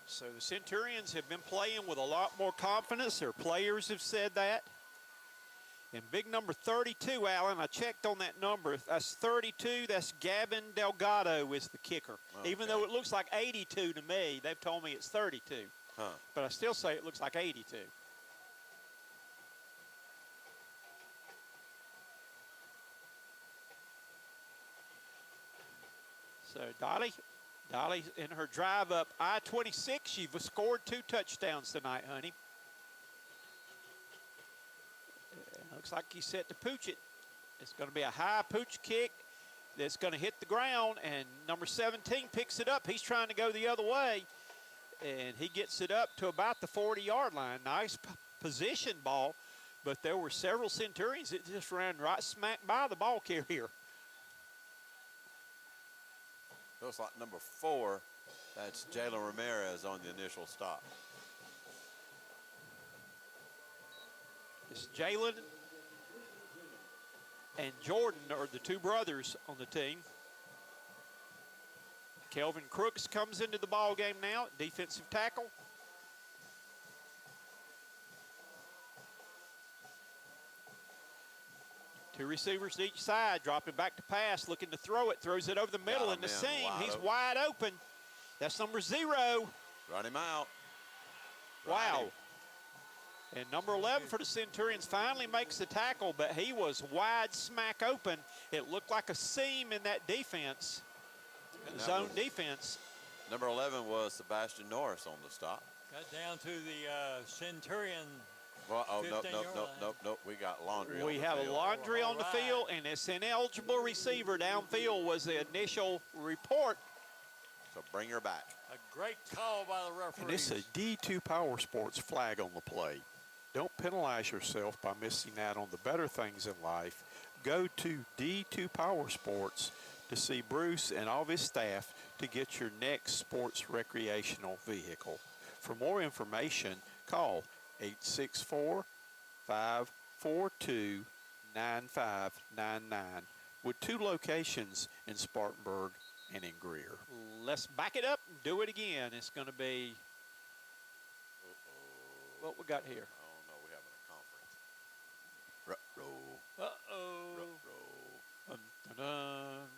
So the Centurions have been playing with a lot more confidence. Their players have said that. And big number 32, Alan, I checked on that number. That's 32. That's Gavin Delgado is the kicker. Okay. Even though it looks like 82 to me, they've told me it's 32. But I still say it looks like 82. So Dolly in her drive up I-26, she's scored 2 touchdowns tonight, honey. Looks like he's set to pooch it. It's going to be a high pooch kick that's going to hit the ground, and number 17 picks it up. He's trying to go the other way, and he gets it up to about the 40-yard line. Nice position ball, but there were several Centurions that just ran right smack by the ball carrier. Looks like number 4, that's Jalen Ramirez on the initial stop. It's Jalen and Jordan are the 2 brothers on the team. Kelvin Crooks comes into the ball game now, defensive tackle. Two receivers to each side, dropping back to pass, looking to throw it, throws it over the middle in the seam. He's wide open. That's number 0. Run him out. Wow. And number 11 for the Centurions finally makes the tackle, but he was wide smack open. It looked like a seam in that defense, zone defense. Number 11 was Sebastian Norris on the stop. Got down to the Centurion. Well, oh, no. We got Laundry on the field. We have a Laundry on the field, and it's ineligible receiver downfield was the initial report. So bring her back. A great call by the referee. And it's a D2 Power Sports flag on the play. Don't penalize yourself by missing out on the better things in life. Go to D2 Power Sports to see Bruce and all of his staff to get your next sports recreational vehicle. For more information, call 864-542-9599 with 2 locations in Spartanburg and in Greer. Let's back it up and do it again. It's going to be what we got here. Oh, no, we're having a conference. Dun-dun-dun.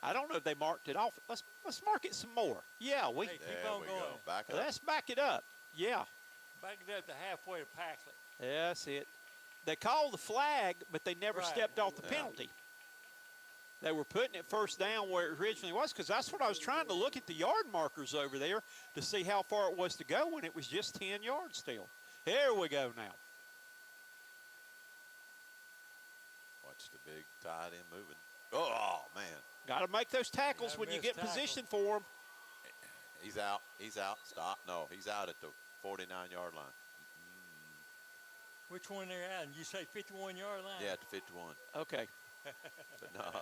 I don't know if they marked it off. Let's mark it some more. Yeah, keep on going. Back up. Let's back it up. Yeah. Back it up to halfway to Packlet. Yeah, that's it. They called the flag, but they never stepped off the penalty. They were putting it first down where it originally was, because that's what I was trying to look at the yard markers over there to see how far it was to go when it was just 10 yards still. Here we go now. Watch the big tight end moving. Oh, man. Got to make those tackles when you get position for them. He's out. He's out. Stop. No, he's out at the 49-yard line. Which one they're at? You say 51-yard line? Yeah, at the 51. Okay. But no.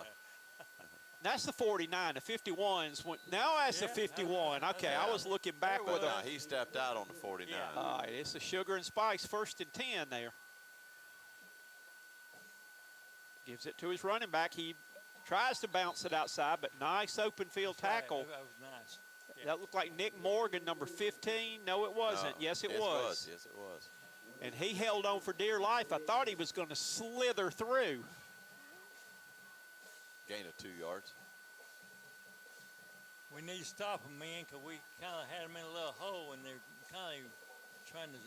That's the 49. The 51s. Now that's the 51. Okay, I was looking back with No, a. he stepped out on the 49. Yeah. All right, it's the Sugar and Spice 1st and 10 there. Gives it to his running back. He tries to bounce it outside, but nice open field tackle. That was nice. Yeah. That looked like Nick Morgan, number 15. No, it wasn't. Yes, it was. Yes, it was. And he held on for dear life. I thought he was going to slither through. Gain of 2 yards. We need to stop them, man, because we kind of had them in a little hole, and they're kind of trying to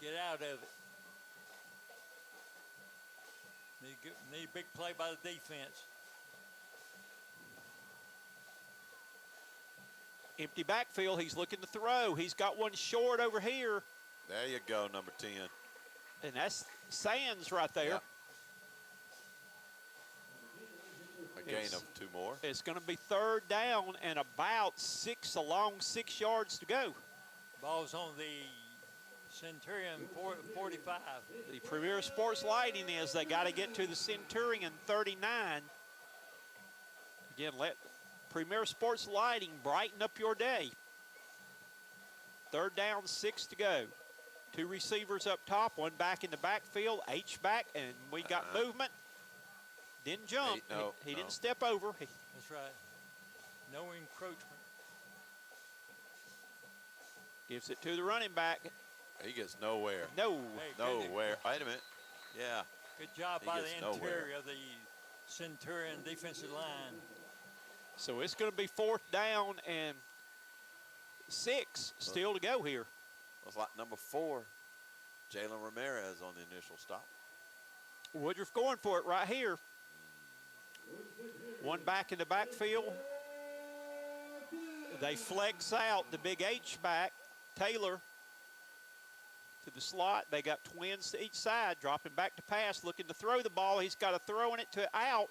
get out of it. Need a big play by the defense. Empty backfield. He's looking to throw. He's got one short over here. There you go, number 10. And that's Sands right there. Yep. A gain of 2 more. It's going to be 3rd down and about 6 yards to go. Ball's on the Centurion 45. The Premier Sports Lighting is they got to get to the Centurion 39. Again, let Premier Sports Lighting brighten up your day. 3rd down, 6 to go. 2 receivers up top, 1 back in the backfield, H-back, and we got movement. Didn't jump. He didn't step over. That's right. No encroachment. Gives it to the running back. He gets nowhere. No. Hey, Nowhere. Wait a minute. Yeah. Good job He by the gets interior nowhere. of the Centurion defensive line. So it's going to be 4th down and 6 still to go here. Looks like number 4, Jalen Ramirez on the initial stop. Woodruff going for it right here. 1 back in the backfield. They flex out the big H-back, Taylor, to the slot. They got twins to each side, dropping back to pass, looking to throw the ball. He's got to throw it to out.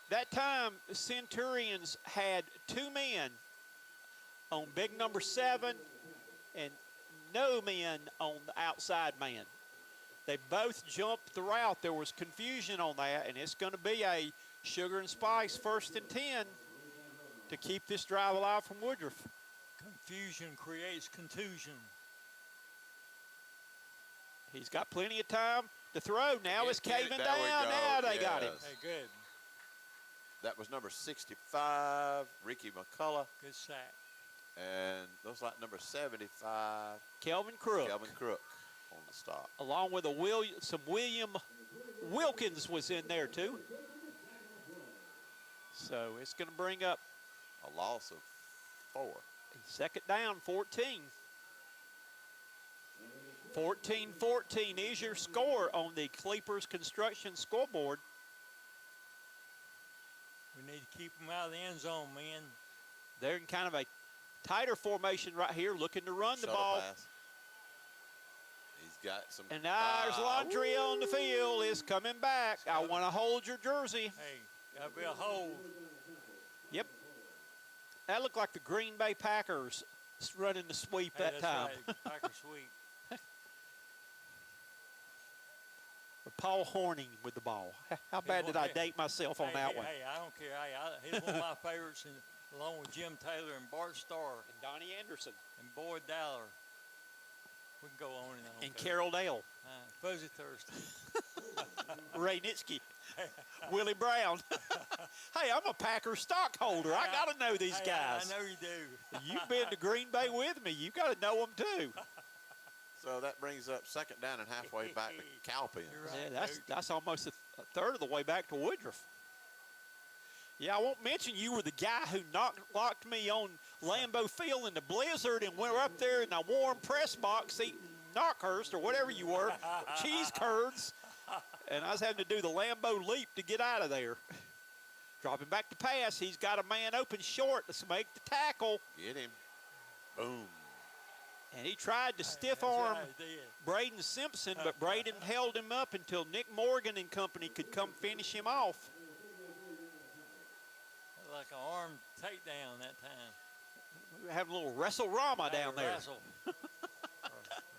That time, the Centurions had 2 men on big number 7 and no men on the outside man. They both jumped the route. There was confusion on that, and it's going to be a Sugar and Spice 1st and 10 to keep this drive alive from Woodruff. Confusion creates contusion. He's got plenty of time to throw. Now it's Get it. caving There down. we go. Now they got him. Yes. Hey, good. That was number 65, Ricky McCullough. Good sack. And looks like number 75, Kelvin Crook. Kelvin Crook on the stop. Along with some William Wilkins was in there too. So it's going to bring up A loss of 4. 2nd down, 14. 14-14 is your score on the Cleepers Construction scoreboard. We need to keep them out of the end zone, man. They're in kind of a tighter formation right here, looking to run the Shuttle ball. pass. He's got some. And now there's Laundry on the field is coming back. I want to hold your jersey. Hey, gotta be a hold. Yep. That looked like the Green Bay Packers running the sweep Hey, that that's time. right. Packer sweep. Or Paul Horning with the ball. How bad did I date myself on Hey, that hey, one? Hey, I don't care. He's one of my favorites, along with Jim Taylor and Bart Starr And Donnie Anderson. and Boyd Dowler. We can go on and on. And Carol Dale. Fuzzy Thurston. Ray Nitsky. Willie Brown. Hey, I'm a Packers stockholder. I got to know these Hey, guys. I know you do. You've been to Green Bay with me. You got to know them too. So that brings up 2nd down and halfway back to Cowpens. You're right. Yeah, that's almost a third of the way back to Woodruff. Yeah, I won't mention you were the guy who locked me on Lambeau Field in the blizzard, and we were up there in a warm press box eating Knockhurst or whatever you were, cheese curds. and I was having to do the Lambo leap to get out of there. Dropping back to pass. He's got a man open short. Let's make the tackle. Get him. Boom. And he tried to stiff That's arm right, he did. Braden Simpson, but Braden held him up until Nick Morgan and company could come finish him off. Like an arm takedown that time. We were having a little wrestle-rama down there. Wrestle.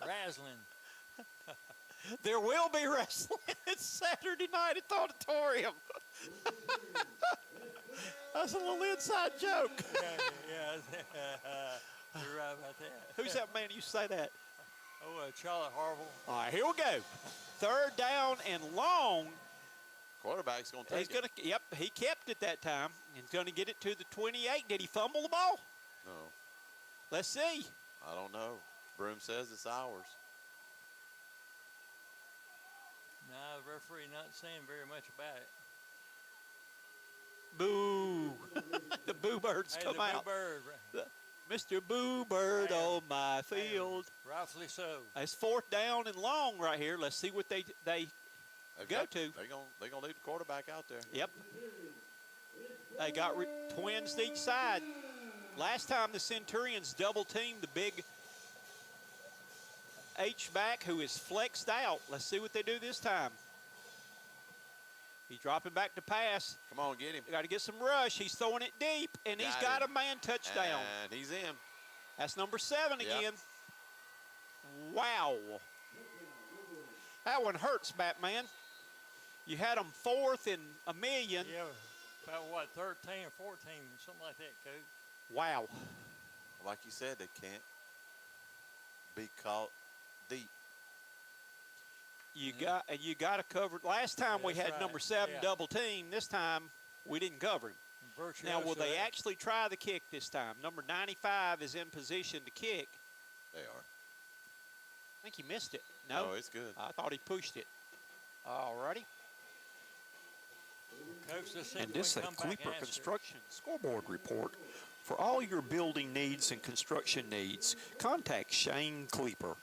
Razzling. There will be wrestling. It's Saturday night at the auditorium. That's a little inside joke. Yeah. You're right about that. Who's that man you say that? Oh, Charlie Harville. All right, here we go. Third down and long. Quarterback's going to He's take going to, yep, he kept it that time. He's going to get it to the 28. Did he fumble the ball? No, Let's see. I don't know. Broome says it's ours. No, the referee not saying very much about it. Boo. The Boo Birds Hey, come the out. Boo Bird. Mr. Boo Bird Hey, on my hey, field. Rightfully so. It's fourth down and long right here. Let's see what they They've go got- to. They're gonna leave the quarterback out there. Yep. They got twins to each side. Last time the Centurions double teamed the big H-back who is flexed out. Let's see what they do this time. He's dropping back to pass. Come on, get him. Got to get some rush. He's throwing it deep, and he's got Got him. a man touchdown. And he's in. That's number 7 Yep. again. Wow. That one hurts, Batman. You had them fourth and a million. Yeah, about what, 13 or 14, something like that, Coach. Wow. Like you said, they can't be caught deep. You got to cover. Last time we That's had right. number 7 Yeah. double team. This time we didn't cover him. Now, will they actually try the kick this time? Number 95 is in position to kick. They are. I think he missed it. No, Oh, it's good. I thought he pushed it. All righty. Coach, let's see And if this we is a can come back Kleeper and answer. Construction scoreboard report. For all your building needs and construction needs, contact Shane Kleeper,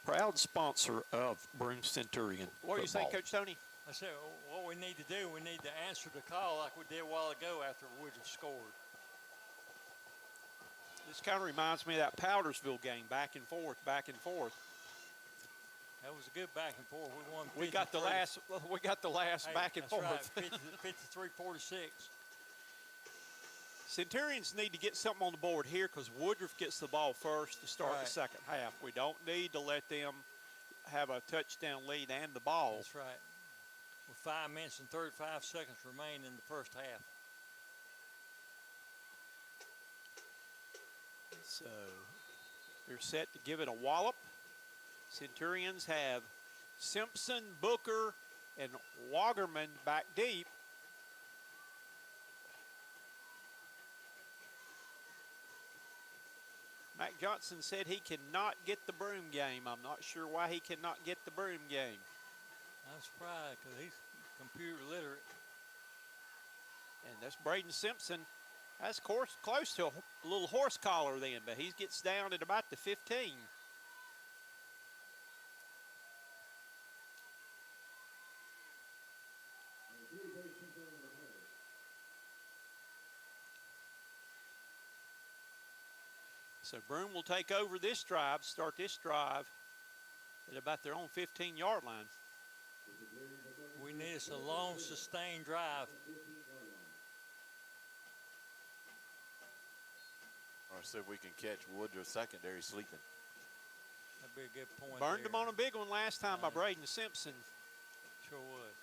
proud sponsor of Broome Centurion What do you think, football. Coach Tony? I said, what we need to do, we need to answer the call like we did a while ago after Woodruff scored. This kind of reminds me of that Powdersville game, back and forth, back and forth. That was a good back and forth. We won. We got the 53. last Hey, back and that's forth. Right, 53-46. Centurions need to get something on the board here because Woodruff gets the ball first to start Right. the second half. We don't need to let them have a touchdown lead and the ball. That's right. With 5 minutes and 35 seconds remain in the first half. So they're set to give it a wallop. Centurions have Simpson, Booker, and Wagerman back deep. Mac Johnson said he cannot get the Broome game. I'm not sure why he cannot get the Broome game. I'm surprised because he's computer literate. And that's Braden Simpson. That's close to a little horse collar then, but he gets down at about the 15. So Broome will take over this drive, start this drive at about their own 15-yard line. We need us a long, sustained drive. Or see if we can catch Woodruff secondary sleeping. That'd be a good point. Burned there. them on a big one last time by Braden Simpson. Sure was.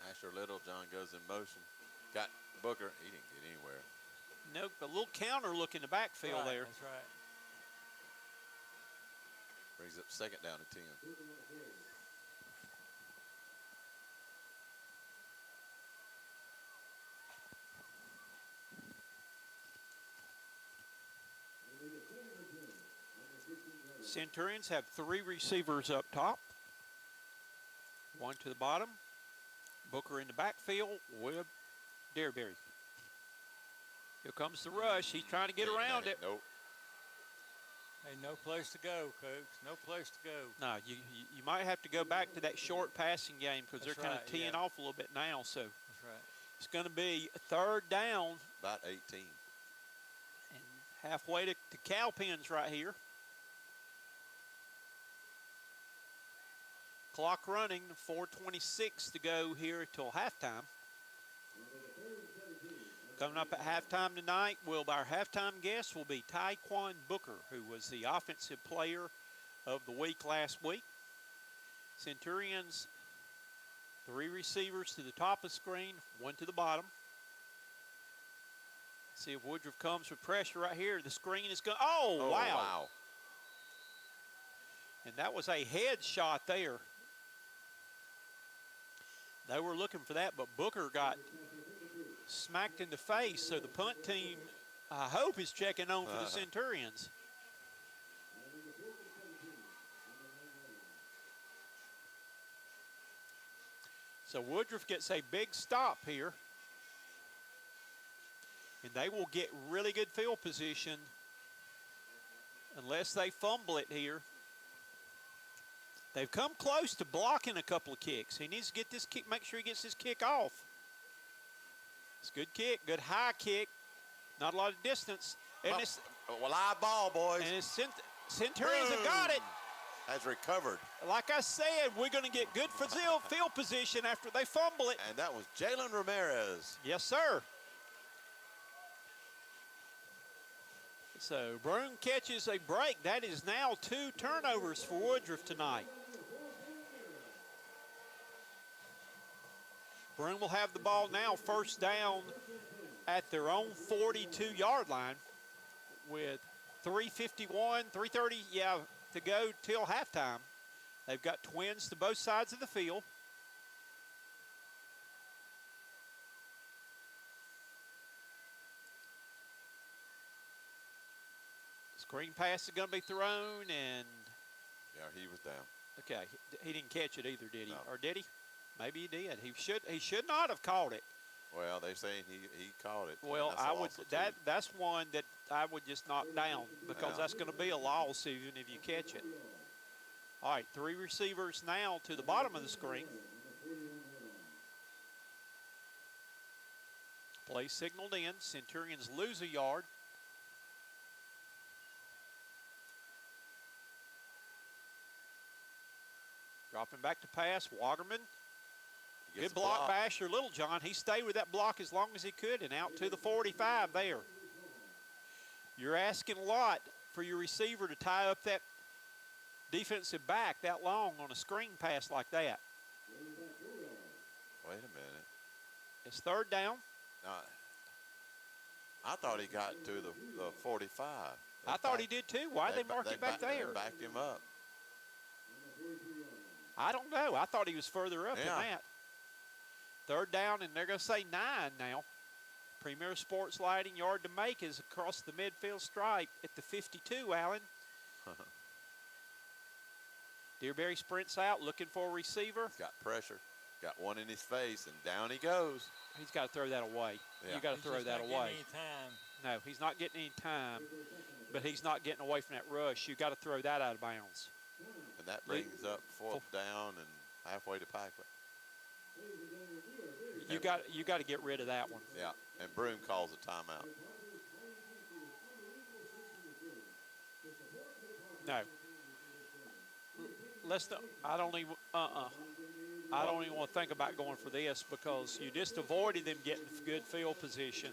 Asher Littlejohn goes in motion. Got Booker. He didn't get anywhere. Nope, a little counter look in the backfield Right, there. That's right. Brings up second down to 10. Centurions have 3 receivers up top. 1 to the bottom. Booker in the backfield with Dearberry. Here comes the rush. He's trying to get around it. Nope. Hey, no place to go, Coach. No place to go. No, you might have to go back to that short passing game because they're That's kind of right, teeing yeah. off a little bit now. So That's right. it's going to be a 3rd down About 18. and halfway to cow pens right here. Clock running, 4:26 to go here till halftime. Coming up at halftime tonight, our halftime guest will be Tyquan Booker, who was the offensive player of the week last week. Centurions, 3 receivers to the top of the screen, 1 to the bottom. See if Woodruff comes with pressure right here. The screen is going. Oh, wow. And that was a head shot there. They were looking for that, but Booker got smacked in the face. So the punt team, I hope, is checking on for the Centurions. So Woodruff gets a big stop here. And they will get really good field position unless they fumble it here. They've come close to blocking a couple of kicks. He needs to get this kick, make sure he gets this kick off. It's a good kick, good high kick. Not a lot of distance. And Live ball, boys. And Centurions have got it. Has recovered. Like I said, we're going to get good field position after they fumble it. And that was Jalen Ramirez. Yes, sir. So Broome catches a break. That is now 2 turnovers for Woodruff tonight. Broome will have the ball now, 1st down at their own 42-yard line with 3:30 to go till halftime. They've got twins to both sides of the field. Screen pass is going to be thrown, and Yeah, he was down. okay, he didn't catch it either, did he? No. Or did he? Maybe he did. He should not have caught it. Well, they saying he caught it. Well, That's a I would loss of 2. that's one that I would just knock down because Yeah. that's going to be a loss even if you catch it. All right, 3 receivers now to the bottom of the screen. Play signaled in. Centurions lose a yard. Dropping back to pass, Waterman. He gets Good a block by Asher Littlejohn. He stayed with that block as long as he could and out to the 45 there. You're asking a lot for your receiver to tie up that defensive back that long on a screen pass like that. Wait a minute. It's 3rd down. Now, I thought he got to the 45. I thought he did too. Why'd they mark it back there? They backed him up. I don't know. I thought he was further up than Yeah. that. 3rd down, and they're going to say 9 now. Premier Sports Lighting yard to make is across the midfield stripe at the 52, Allen. Dearberry sprints out looking for a receiver. He's got pressure. Got one in his face, and down he goes. He's got to throw that away. Yeah. You got to He's throw just that not getting away. any time. No, he's not getting any time, but he's not getting away from that rush. You got to throw that out of bounds. And that brings up 4th down and halfway to Pikelet. You got to get rid of that one. Yeah, and Broome calls a timeout. No. Let's not, I don't even want to think about going for this because you just avoided them getting good field position.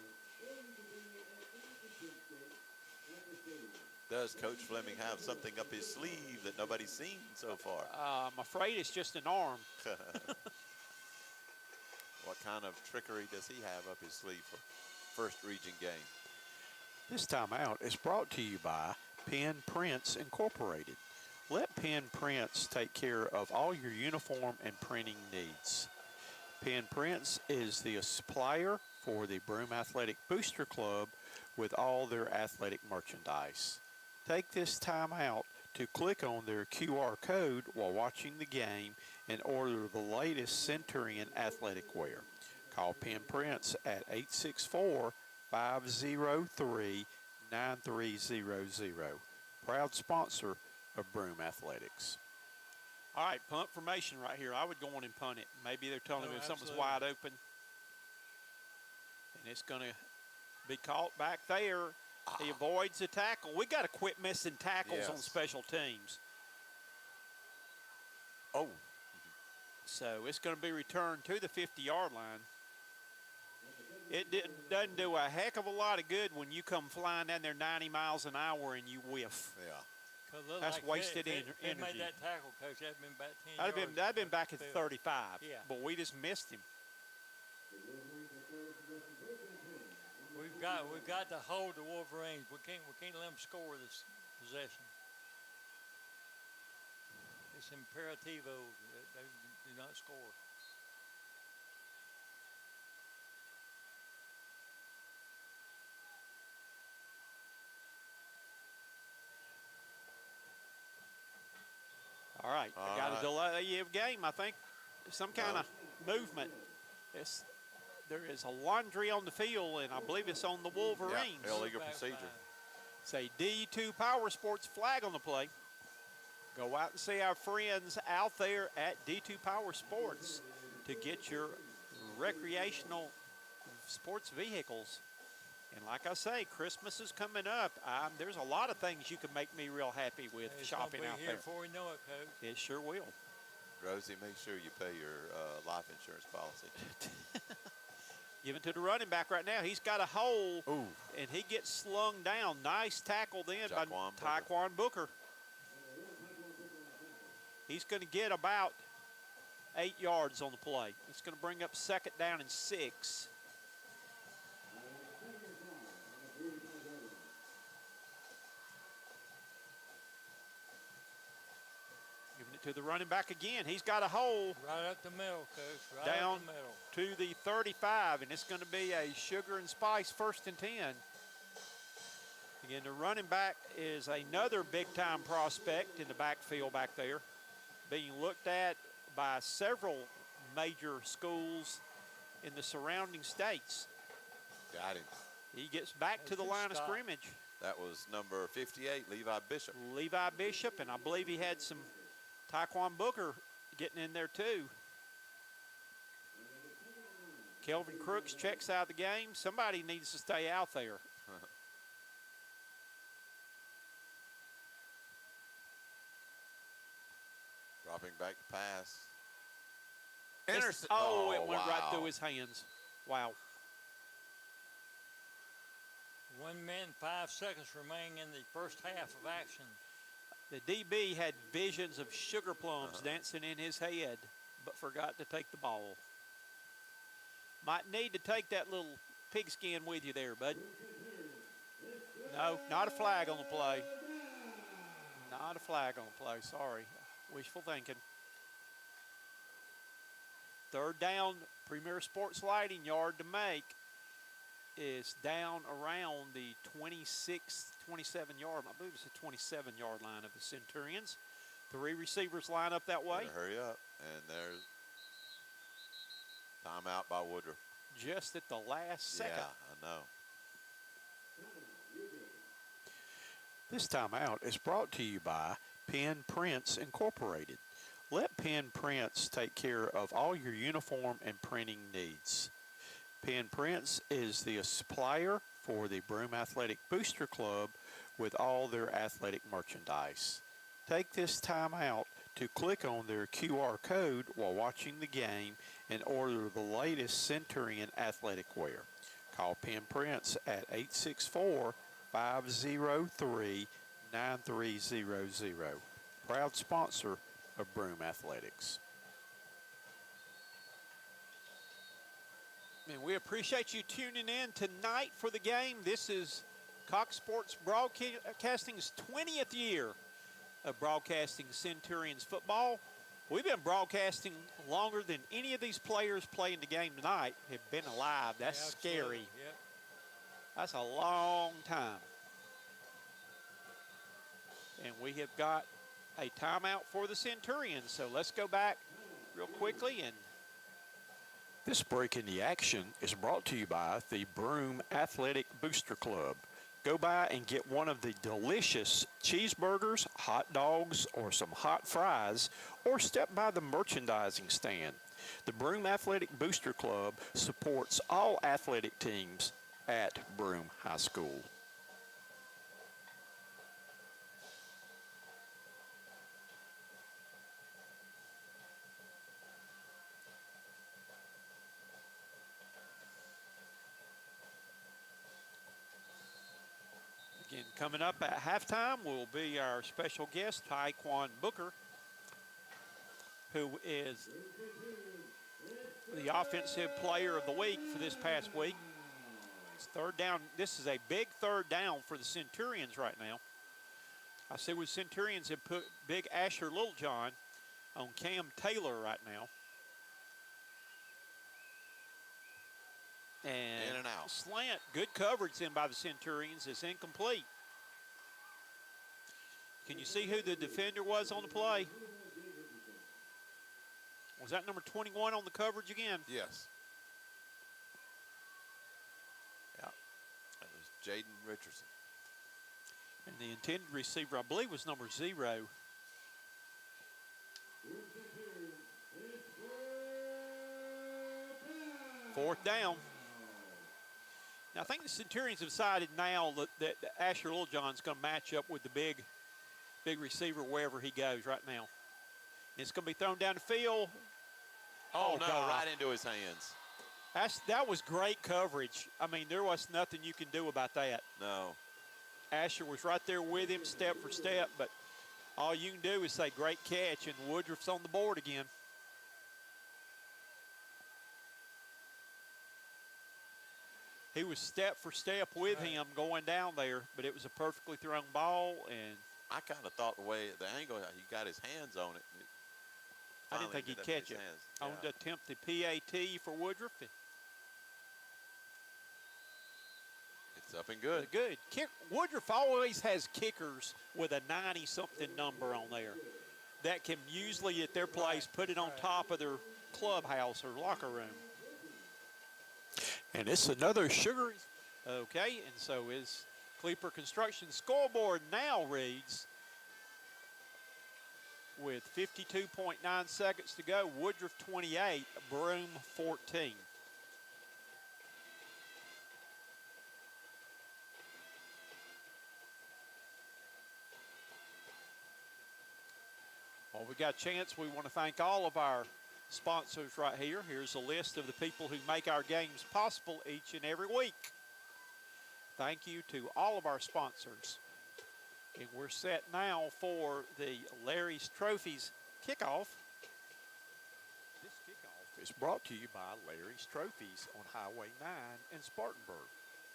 Does Coach Fleming have something up his sleeve that nobody's seen so far? I'm afraid it's just an arm. What kind of trickery does he have up his sleeve for first region game? This timeout is brought to you by Pen Prints Incorporated. Let Pen Prints take care of all your uniform and printing needs. Pen Prints is the supplier for the Broome Athletic Booster Club with all their athletic merchandise. Take this time out to click on their QR code while watching the game and order the latest Centurion athletic wear. Call Pen Prints at 503-9300. Proud sponsor of Broome Athletics. All right, punt formation right here. I would go on and punt it. Maybe they're telling Oh, me if something's absolutely. wide open. And it's going to be caught back there. He avoids the tackle. We got to quit missing tackles on Yes. special teams. Oh, So it's going to be returned to the 50-yard line. Doesn't do a heck of a lot of good when you come flying down there 90 miles an hour and you whiff. yeah. 'Cause look That's like wasted if they energy. made that tackle, Coach. That'd been about 10 That'd yards. have been back at Field. 35. Yeah. But we just missed him. We've got to hold the Wolverines. We can't let them score this possession. It's imperativo that they do not score. All right. All Got right. a delay of game, I think. Some kind of movement. There is a laundry on the field, and I believe it's on the Wolverines. Yeah, illegal Back procedure. five. It's a D2 Power Sports flag on the play. Go out and see our friends out there at D2 Power Sports to get your recreational sports vehicles. And like I say, Christmas is coming up. There's a lot of things you can make me real happy with It's shopping gonna out be here there. before we know it, Coach. It sure will. Rosie, make sure you pay your life insurance policy. Given to the running back right now. He's got a hole, Ooh. and he gets slung down. Nice tackle then by Jaquan Booker. Taquan Booker. He's going to get about 8 yards on the play. It's going to bring up 2nd down and 6. Giving it to the running back again. He's got a hole Right up the middle, Coach. Right down up the middle. to the 35, and it's going to be a sugar and spice 1st and 10. Again, the running back is another big-time prospect in the backfield back there, being looked at by several major schools in the surrounding states. Got him. He gets back to the Good line of stop. scrimmage. That was number 58, Levi Bishop. Levi Bishop, and I believe he had some Taquan Booker getting in there too. Kelvin Crooks checks out the game. Somebody needs to stay out there. Dropping back to pass. Oh, it went right wow. through his hands. Wow. 1 minute, 5 seconds remaining in the first half of action. The DB had visions of sugar plums dancing in his head, but forgot to take the ball. Might need to take that little pigskin with you there, bud. No, not a flag on the play. Not a flag on the play, sorry. Wishful thinking. 3rd down, Premier Sports Lighting yard to make is down around the 26, 27-yard, I believe it's the 27-yard line of the Centurions. 3 receivers line up that way. Better hurry up. And there's timeout by Woodruff. Just at the last second. Yeah, I know. This timeout is brought to you by Penn Prints Incorporated. Let Penn Prints take care of all your uniform and printing needs. Penn Prints is the supplier for the Broome Athletic Booster Club with all their athletic merchandise. Take this time out to click on their QR code while watching the game and order the latest Centurion athletic wear. Call Penn Prints at 864-503-9300. Proud sponsor of Broome Athletics. And we appreciate you tuning in tonight for the game. This is Cox Sports Broadcasting's 20th year of broadcasting Centurions football. We've been broadcasting longer than any of these players playing the game tonight have been alive. That's Absolutely. scary. Yep. That's a long time. And we have got a timeout for the Centurions. So let's go back real quickly. And This break in the action is brought to you by the Broome Athletic Booster Club. Go by and get one of the delicious cheeseburgers, hot dogs, or some hot fries, or step by the merchandising stand. The Broome Athletic Booster Club supports all athletic teams at Broome High School. Again, coming up at halftime will be our special guest, Taekwon Booker, who is the offensive player of the week for this past week. It's third down. This is a big third down for the Centurions right now. I see the Centurions have put big Asher Littlejohn on Cam Taylor right now. And in and out. Slant, good coverage in by the Centurions, is incomplete. Can you see who the defender was on the play? Was that number 21 on the coverage again? Yes. Yeah. That was Jaden Richardson. And the intended receiver, I believe, was number 0. Fourth down. Now, I think the Centurions have decided now that Asher Littlejohn's going to match up with the big receiver wherever he goes right now. And it's going to be thrown down the field. Oh, no, God. right into his hands. That was great coverage. I mean, there was nothing you can do about that. No. Asher was right there with him step for step, but all you can do is say great catch, and Woodruff's on the board again. He was step for step with him going down there, but it was a perfectly thrown ball, and I kind of thought the angle he got his hands on it. I didn't think he'd catch it. On the attempt the PAT for Woodruff. It's up and good. Good. Woodruff always has kickers with a 90-something number on there that can usually at their place put it on top of their clubhouse or locker room. And it's another sugary. Okay, and so is Cleeper Construction scoreboard now reads with 52.9 seconds to go, Woodruff 28, Broome 14. Well, we got a chance. We want to thank all of our sponsors right here. Here's a list of the people who make our games possible each and every week. Thank you to all of our sponsors. And we're set now for the Larry's Trophies kickoff. This kickoff is brought to you by Larry's Trophies on Highway 9 in Spartanburg.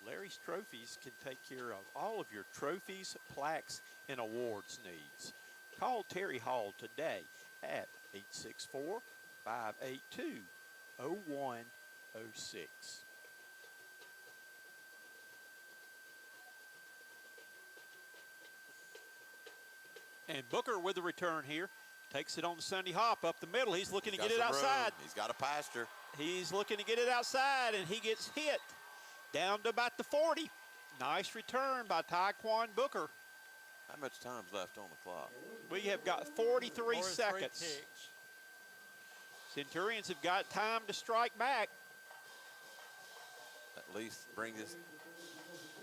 Larry's Trophies can take care of all of your trophies, plaques, and awards needs. Call Terry Hall today at 864-582-0106. And Booker with the return here. Takes it on the Sunday hop up the middle. He's looking to get it outside. He's got a pasture. He's looking to get it outside, and he gets hit down to about the 40. Nice return by Taekwon Booker. How much time's left on the clock? We have got 43 seconds. Ticks. Centurions have got time to strike back. At least bring this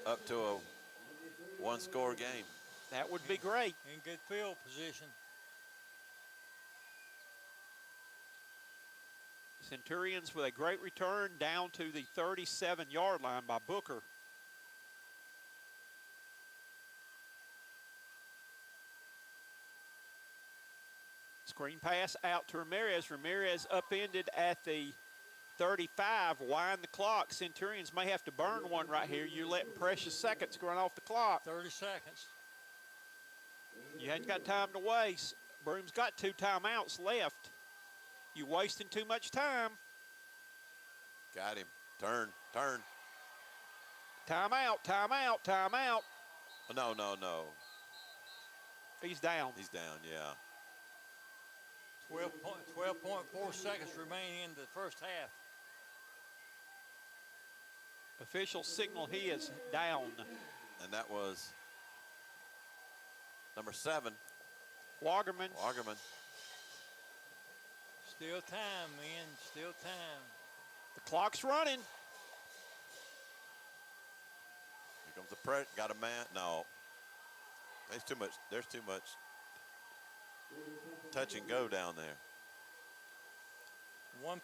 up to a one-score game. That would be great. In good field position. Centurions with a great return down to the 37-yard line by Booker. Screen pass out to Ramirez. Ramirez upended at the 35. Wind the clock. Centurions may have to burn one right here. You're letting precious seconds run off the clock. 30 seconds. You hadn't got time to waste. Broome's got 2 timeouts left. You're wasting too much time. Got him. Turn. Timeout, timeout, timeout. No. He's down. He's down, yeah. 12.4 seconds remaining in the first half. Official signal he is down. And that was number 7, Wagerman. Wagerman. Still time, man. Still time. The clock's running. Here comes the press. Got a man. No. There's too much. There's too much touch and go down there. 1.5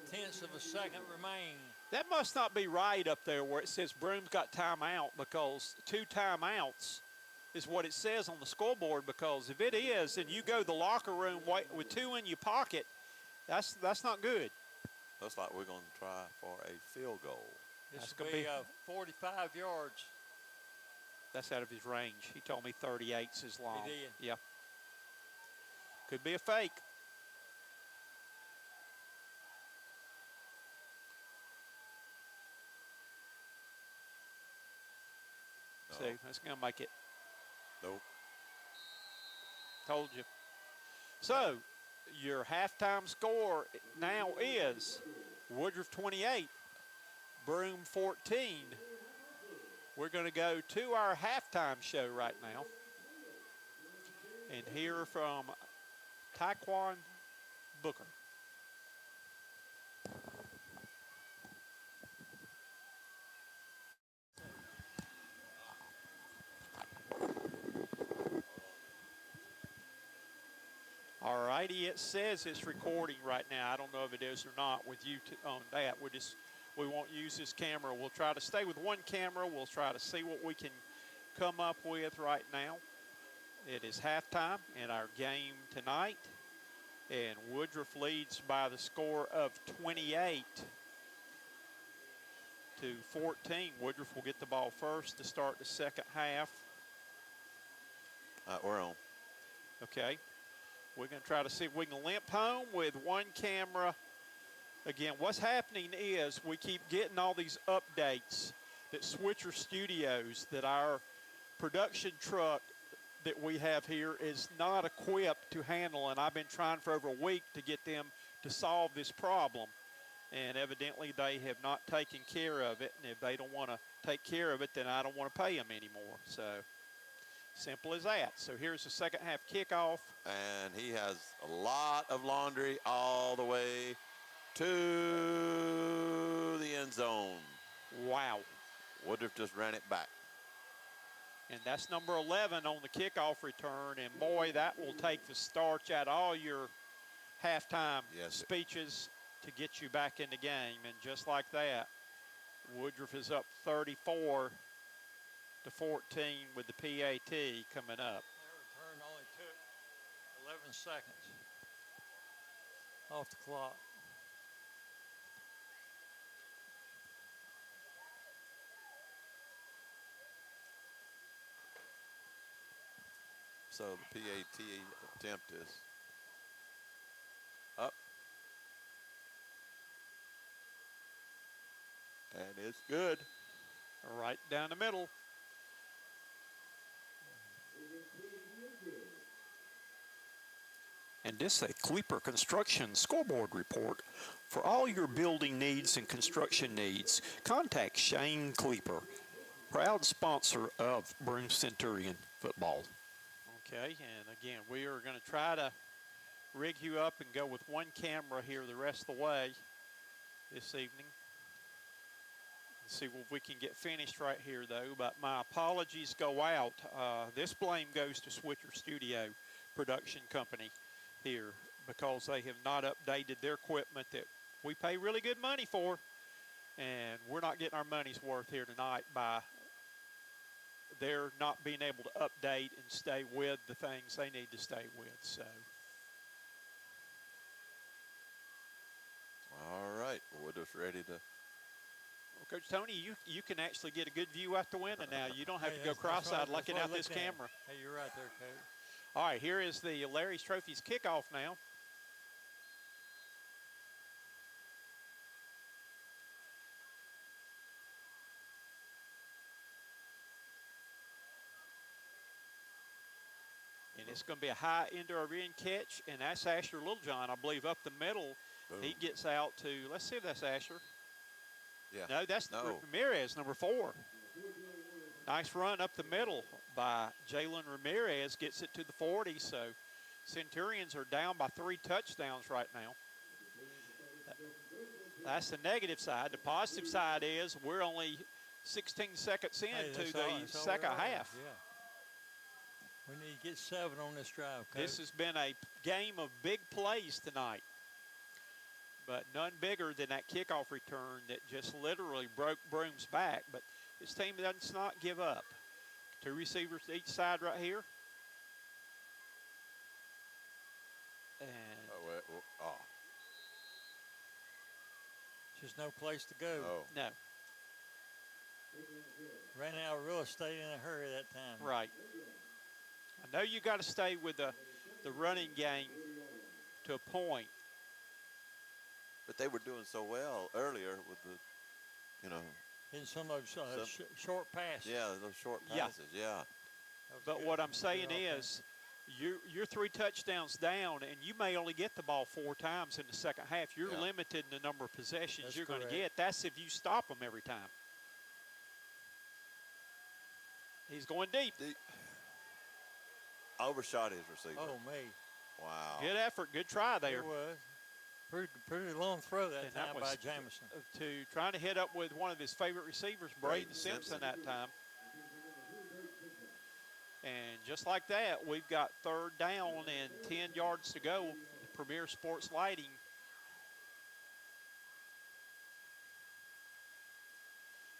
tenths of a second remain. That must not be right up there where it says Broome's got timeout, because 2 timeouts is what it says on the scoreboard, because if it is and you go to the locker room with 2 in your pocket, that's not good. Looks like we're going to try for a field goal. This That's will gonna be be- 45 yards. That's out of his range. He told me 38's is long. He did. Yeah. Could be a fake. No. See, that's going to make it. Nope. Told you. So, your halftime score now is Woodruff 28, Broome 14. We're going to go to our halftime show right now and hear from Taekwon Booker. All righty, it says it's recording right now. I don't know if it is or not with you on that. We won't use this camera. We'll try to stay with one camera. We'll try to see what we can come up with right now. It is halftime in our game tonight, and Woodruff leads by the score of 28 to 14. Woodruff will get the ball first to start the second half. We're on. Okay. We're going to try to see if we can limp home with one camera. Again, what's happening is we keep getting all these updates that Switcher Studios, that our production truck that we have here is not equipped to handle, and I've been trying for over a week to get them to solve this problem. And evidently they have not taken care of it, and if they don't want to take care of it, then I don't want to pay them anymore. So simple as that. So here's the second half kickoff. And he has a lot of laundry all the way to the end zone. Wow. Woodruff just ran it back. And that's number 11 on the kickoff return. And boy, that will take the starch out of all your halftime speeches to get you back in the game. And just like that, Woodruff is up 34 to 14 with the PAT coming up. That return only took 11 seconds off the clock. So the PAT attempt is up. And it's good. Right down the middle. And this is a Kleeper Construction scoreboard report. For all your building needs and construction needs, contact Shane Kleeper, proud sponsor of Broome Centurion football. Okay, and again, we are going to try to rig you up and go with one camera here the rest of the way this evening. See what we can get finished right here, though. But my apologies go out. This blame goes to Switcher Studio Production Company here, because they have not updated their equipment that we pay really good money for, and we're not getting our money's worth here tonight by their not being able to update and stay with the things they need to stay with. So, All right, we're just ready to. well, Coach Tony, you can actually get a good view out the window now. You don't have to go That's cross-eyed right, looking that's out what I this looked at. camera. Hey, you're right there, Coach. All right, here is the Larry's Trophies kickoff now. And it's going to be a high end-to-end catch, and that's Asher Littlejohn, I believe, up the middle. Boom. He gets out to, let's see if that's Asher. Yeah. No, that's No. Ramirez, number 4. Nice run up the middle by Jalen Ramirez. Gets it to the 40. So Centurions are down by 3 touchdowns right now. That's the negative side. The positive side is we're only 16 seconds into the second half. Yeah. We need to get 7 on this drive, Coach. This has been a game of big plays tonight, but none bigger than that kickoff return that just literally broke Broome's back. But this team does not give up. 2 receivers to each side right here. And Just no place to go. Oh. no, Ran out of real estate in a hurry that time. right. I know you got to stay with the running game to a point. But they were doing so well earlier with the, you know. In some of those short passes. Yeah, those short Yeah. passes. Yeah. But what I'm saying is, you're 3 touchdowns down, and you may only get the ball 4 times in the second half. You're limited in the number of possessions That's you're going to correct. get. That's if you stop them every time. He's going deep. Overshot his receiver. Oh, me. Wow. Good effort. Good try there. It was. Pretty long throw that And time that by was Jamison. to trying to hit up with one of his favorite receivers, Braden Simpson, that time. And just like that, we've got 3rd down and 10 yards to go. Premier Sports Lighting.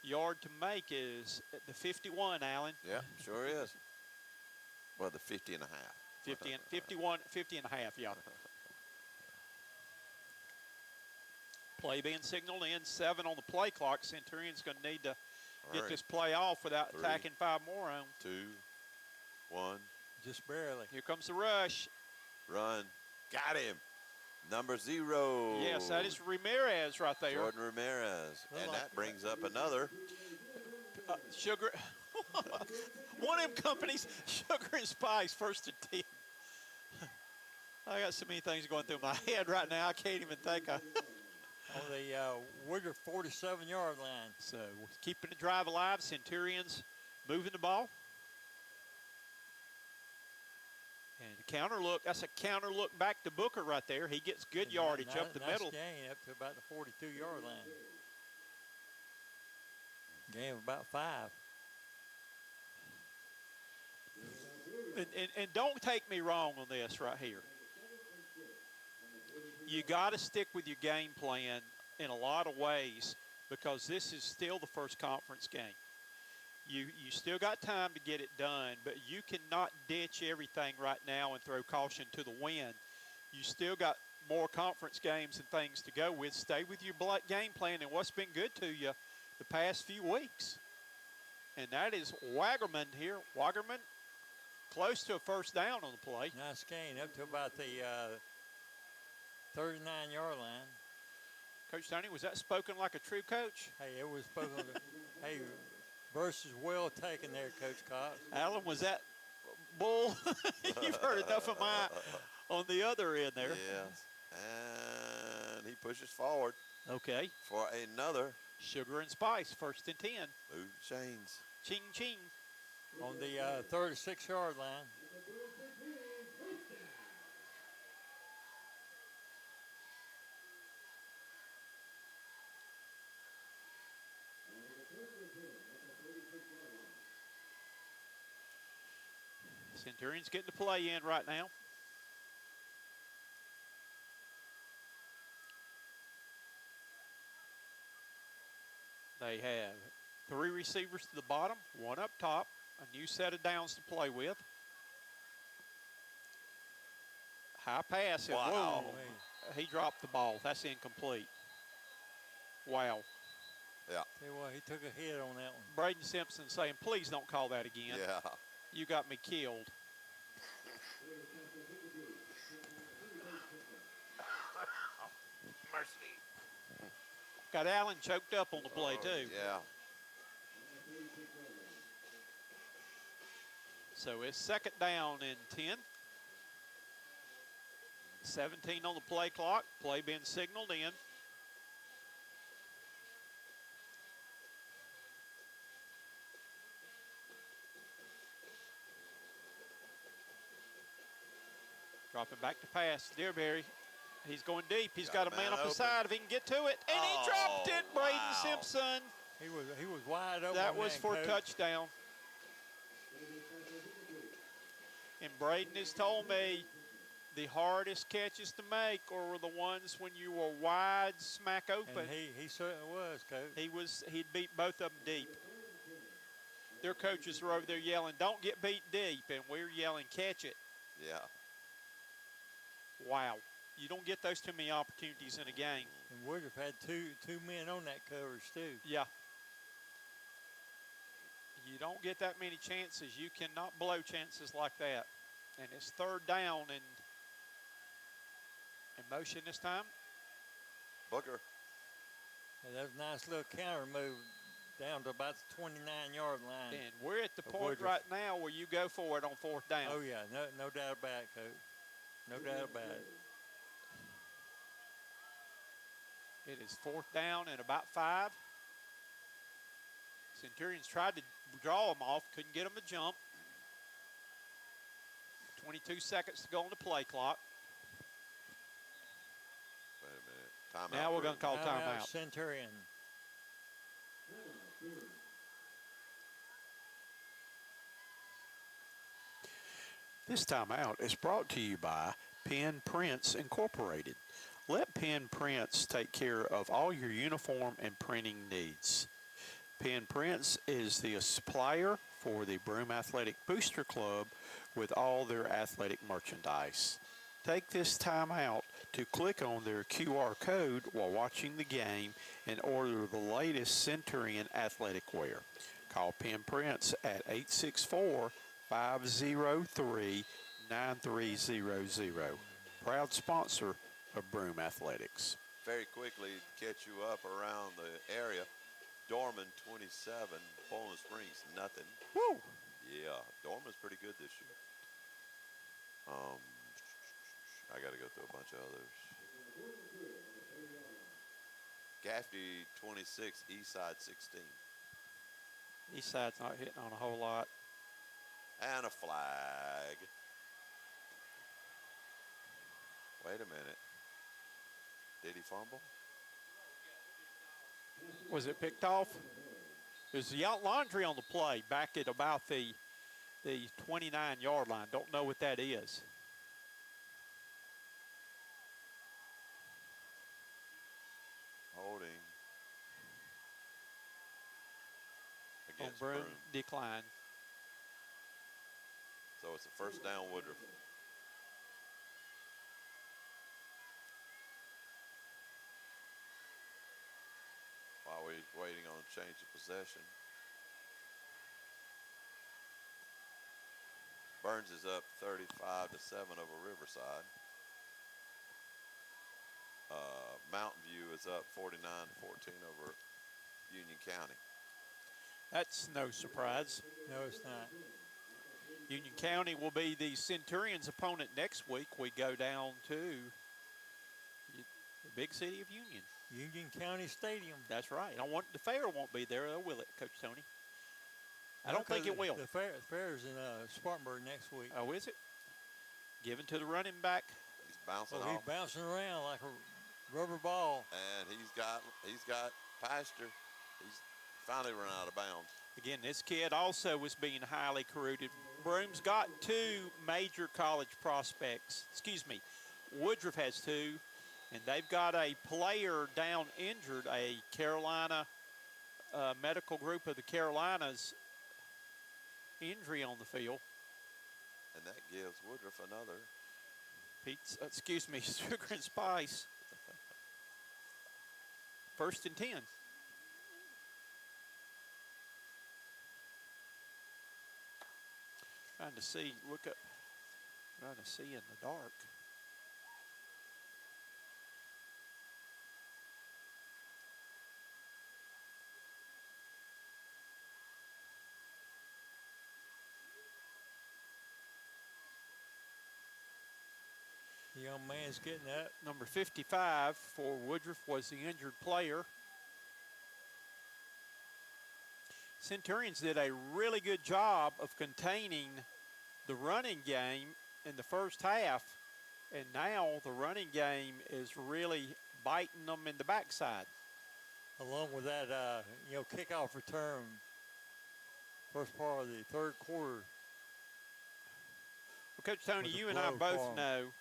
Yard to make is at the 51, Allen. Yeah, sure is. Well, the 50 and a half. 50 and 51, 50 and a half, yeah. Play being signaled in, 7 on the play clock. Centurion's going to need to get Hurry. this play off without 3, attacking 5 more on. 2, 1, Just barely. Here comes the rush. run. Got him. Number 0. Yes, that is Ramirez right there. Jordan Ramirez. And that brings up another. Sugar. One of them companies, Sugar and Spice, 1st and 10. I got so many things going through my head right now, I can't even think of. On the Woodruff 47-yard line. So we're keeping the drive alive. Centurions moving the ball. And the counter look, that's a counter look back to Booker right there. He gets good yardage up the nice middle. Gain up to about the 42-yard line. Gain of about 5. And don't take me wrong on this right here. You got to stick with your game plan in a lot of ways because this is still the first conference game. You still got time to get it done, but you cannot ditch everything right now and throw caution to the wind. You still got more conference games and things to go with. Stay with your game plan and what's been good to you the past few weeks. And that is Wagerman here. Wagerman close to a 1st down on the play. Nice gain up to about the 39-yard line. Coach Tony, was that spoken like a true coach? Hey, it was spoken to, hey, versus well taken there, Coach Cox. Alan, was that bull? You've heard enough of mine on the other end there. Yes. And he pushes forward Okay. for another. Sugar and Spice, 1st and 10. Move chains. Ching, ching. On the 36-yard line. Centurions getting the play in right now. They have 3 receivers to the bottom, 1 up top, a new set of downs to play with. High pass. And Wow. whoa, he dropped the ball. That's incomplete. Wow. Yeah. Tell you what, he took a hit on that one. Braden Simpson saying, please don't call that again. Yeah. You got me killed. Mercy. Got Allen choked up on the play, too. Yeah. So it's 2nd down and 10. 17 on the play clock. Play being signaled in. Dropping back to pass. Dearberry. He's going deep. He's Got got a a man man up the open. side if he can get to it. And he dropped it, Braden wow. Simpson. He was wide open. That on was for Coach. touchdown. And Braden has told me the hardest catches to make are the ones when you were wide smack open. And he certainly was, Coach. He'd beat both of them deep. Their coaches were over there yelling, "Don't get beat deep," and we're yelling, "Catch it." Yeah. Wow. You don't get those too many opportunities in a game. And Woodruff had two men on that coverage too. Yeah. You don't get that many chances. You cannot blow chances like that. And it's third down and in motion this time. Booker. And that was a nice little counter move down to about the 29-yard line. And we're at the point Woodruff. right now where you go for it on fourth down. Oh yeah, no doubt about it, Coach. No doubt about it. It is fourth down and about 5. Centurions tried to draw them off, couldn't get them to jump. 22 seconds to go on the play clock. Wait a minute. Timeout. Now we're going to call Timeout, timeout. Centurion. This timeout is brought to you by Pen Prints Incorporated. Let Pen Prints take care of all your uniform and printing needs. Pen Prints is the supplier for the Broome Athletic Booster Club with all their athletic merchandise. Take this time out to click on their QR code while watching the game and order the latest Centurion athletic wear. Call Pen Prints at 864-503-9300. Proud sponsor of Broome Athletics. Very quickly to catch you up around the area. Dorman 27, Bowling Springs nothing. Woo! Yeah, Dorman's pretty good this year. I got to go through a bunch of others. Gaffney 26, Eastside 16. East side's not hitting on a whole lot. And a flag. Wait a minute. Did he fumble? Was it picked off? There's the out laundry on the play back at about the 29-yard line. Don't know what that is. Holding. On Against Broome, Broome. decline. So it's a first down Woodruff. While we're waiting on change of possession. Burns is up 35-7 over Riverside. Mountain View is up 49-14 over Union County. That's no surprise. No, it's not. Union County will be the Centurions' opponent next week. We go down to the big city of Union. Union County Stadium. That's right. The fair won't be there, though, will it, Coach Tony? I don't think it will. The fair's in Spartanburg next week. Oh, is it? Given to the running back. He's bouncing Well, he's off, bouncing around like a rubber ball. and he's got pasture. He's finally run out of bounds. Again, this kid also was being highly recruited. Broome's got 2 major college prospects. Excuse me. Woodruff has 2, and they've got a player down injured, a Carolina medical group of the Carolinas injury on the field. And that gives Woodruff another. Sugar and Spice. First and 10. Trying to see in the dark. The young man's getting up. Number 55 for Woodruff was the injured player. Centurions did a really good job of containing the running game in the first half. And now the running game is really biting them in the backside. Along with that, kickoff return, first part of the third quarter. Well, Coach Tony, Was a you and I blow both for 'em. know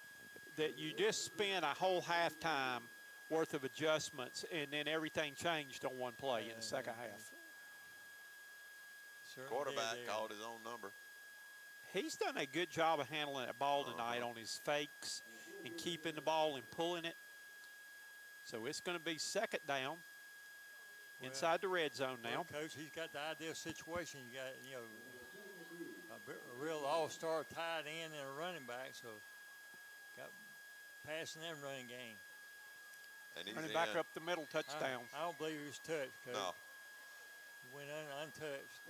that you just spent a whole halftime worth of adjustments, and then everything changed on one play in the second half. Certainly Quarterback did. called his own number. He's done a good job of handling that ball tonight on his fakes and keeping the ball and pulling it. So it's going to be second down inside the red zone now. Well, Coach, he's got the ideal situation. You got, a real all-star tight end and a running back, so got passing and running game. And he's Running back in. up the middle, touchdown. I don't believe he was touched, Coach. No. He went untouched.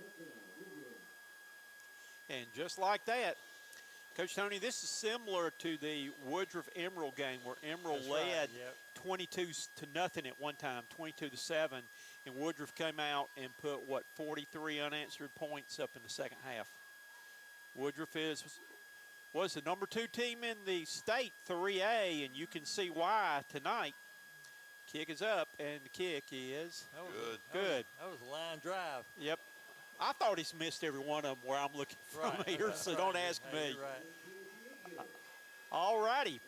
And just like that, Coach Tony, this is similar to the Woodruff Emerald game where Emerald That's led right, yep. 22-0 at one time, 22-7, and Woodruff came out and put 43 unanswered points up in the second half. Woodruff was the number 2 team in the state 3A, and you can see why tonight. Kick is up, and the kick is Good. good. That was a line drive. Yep. I thought he's missed every one of them where I'm looking from Right. here, That's so right. don't ask Hey, me. you're right. All righty.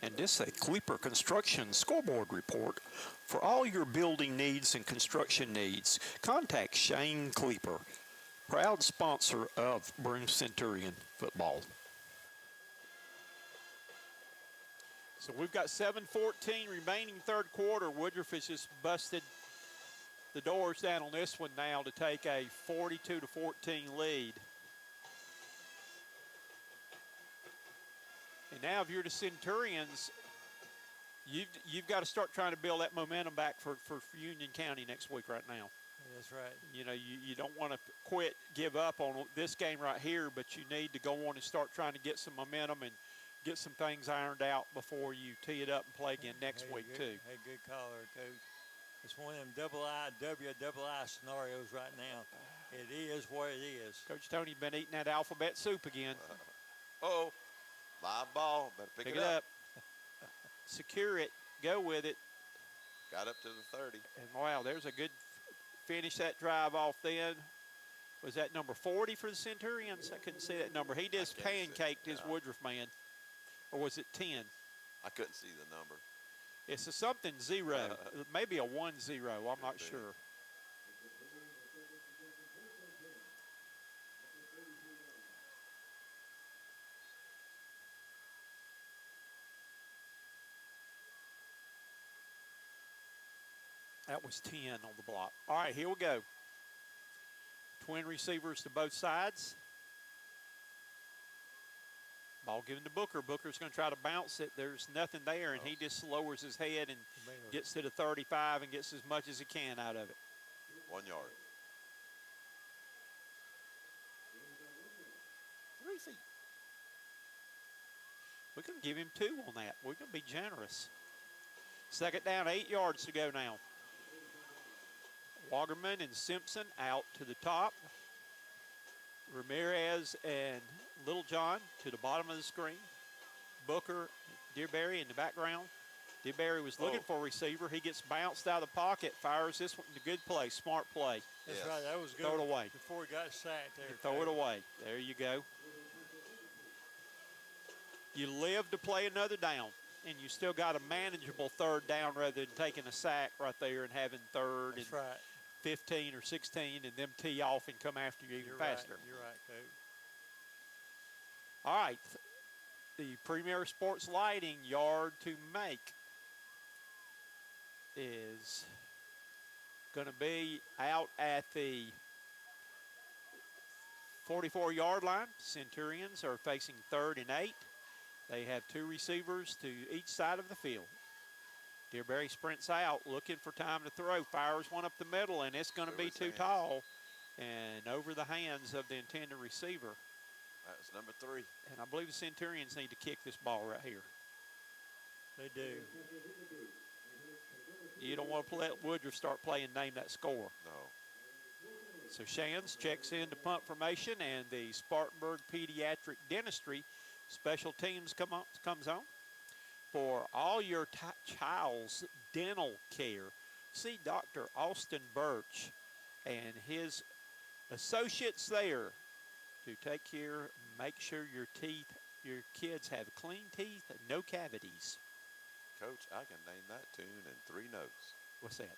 And this is a Kleeper Construction scoreboard report. For all your building needs and construction needs, contact Shane Kleeper, proud sponsor of Broome Centurion football. So we've got 7:14 remaining third quarter. Woodruff has just busted the doors down on this one now to take a 42-14 lead. And now if you're the Centurions, you've got to start trying to build that momentum back for Union County next week right now. That's right. You know, you don't want to give up on this game right here, but you need to go on and start trying to get some momentum and get some things ironed out before you tee it up and play again next week, too. Hey, good call there, Coach. It's one of them double I scenarios right now. It is what it is. Coach Tony been eating that alphabet soup again. Oh, live ball. Better pick Pick it up. Secure it. Go with it. Got up to the 30. And, wow, there's a good finish that drive off then. Was that number 40 for the Centurions? I couldn't see that number. He just I can't see. pancaked his Yeah. Woodruff man. Or was it 10? I couldn't see the number. It's a something 0. Maybe a 1-0. I'm not be. sure. That was 10 on the block. All right, here we go. Twin receivers to both sides. Ball given to Booker. Booker's going to try to bounce it. There's nothing there, and he just lowers his head and gets to the 35 and gets as much as he can out of it. 1 yard. 3 feet. We can give him 2 on that. We're going to be generous. Second down, 8 yards to go now. Wagerman and Simpson out to the top. Ramirez and Littlejohn to the bottom of the screen. Booker, Dearberry in the background. Dearberry was looking for a receiver. He gets bounced out of the pocket, fires this one. A good play, smart play. That's Yes. right. That was good. Throw it away. Before he got sacked there. Throw it Coach. away. There you go. You live to play another down, and you still got a manageable third down rather than taking a sack right there and having third That's and right. 15 or 16 and them tee off and come after you even You're faster. right. You're right, Coach. All right. The Premier Sports Lighting yard to make is going to be out at the 44-yard line. Centurions are facing 3rd and 8. They have 2 receivers to each side of the field. Dearberry sprints out, looking for time to throw, fires one up the middle, and it's going to Over be his too hands. tall and over the hands of the intended receiver. That's number 3. And I believe the Centurions need to kick this ball right here. They do. You don't want to let Woodruff start playing name that score. No. So Shands checks into punt formation, and the Spartanburg Pediatric Dentistry Special teams comes on. For all your child's dental care, see Dr. Austin Birch and his associates there to take care, make sure your kids have clean teeth and no cavities. Coach, I can name that tune in 3 notes. What's that?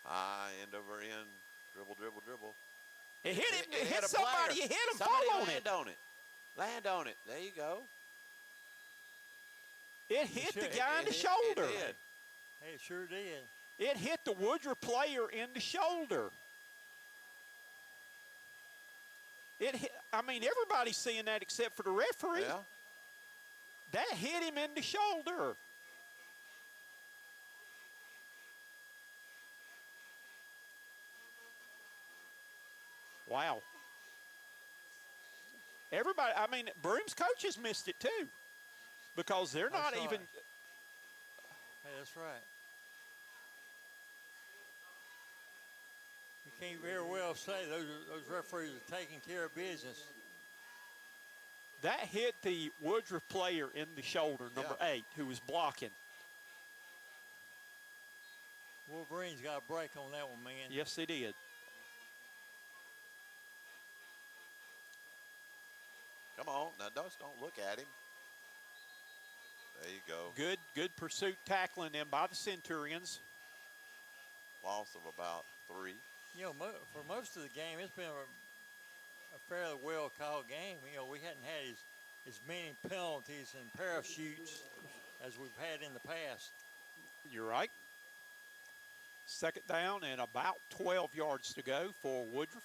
High end over end, dribble, dribble, dribble. It hit him. It hit hit a somebody. player. It hit him. Somebody Fall on land it. on it. Land on it. There you go. It hit the It guy in the It shoulder. did. Hey, it sure did. It hit the Woodruff player in the shoulder. It hit, I mean, everybody's seeing that except for the referee. Yeah. That hit him in the shoulder. Wow. Everybody, I mean, Broome's coaches missed it too because they're not That's even. right. Hey, that's right. You can't very well say those referees are taking care of business. That hit the Woodruff player in the shoulder, number 8, who was blocking. Wolverines got a break on that one, man. Yes, they did. Come on. Now, don't look at him. There you go. Good pursuit tackling them by the Centurions. Loss of about 3. You know, for most of the game, it's been a fairly well-called game. You know, we hadn't had as many penalties and parachutes as we've had in the past. You're right. Second down and about 12 yards to go for Woodruff.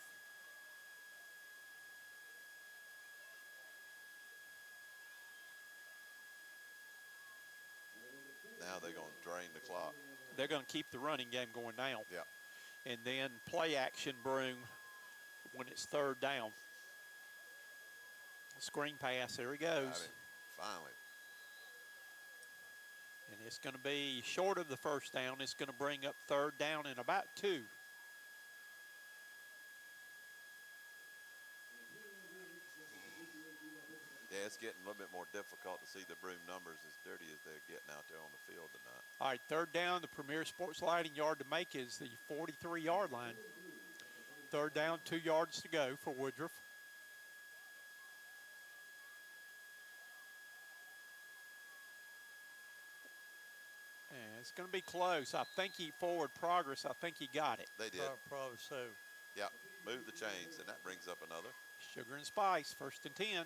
Now they're going to drain the clock. They're going to keep the running game going down. Yeah. And then play action Broome when it's third down. Screen pass, there he Got goes. it. Finally. And it's going to be short of the first down. It's going to bring up third down and about 2. Yeah, it's getting a little bit more difficult to see the Broome numbers as dirty as they're getting out there on the field tonight. All right, third down, the Premier Sports Lighting yard to make is the 43-yard line. Third down, 2 yards to go for Woodruff. And it's going to be close. I think forward progress. I think he got it. They did. Probably so. Yeah. Move the chains, and that brings up another. Sugar and Spice, first and 10.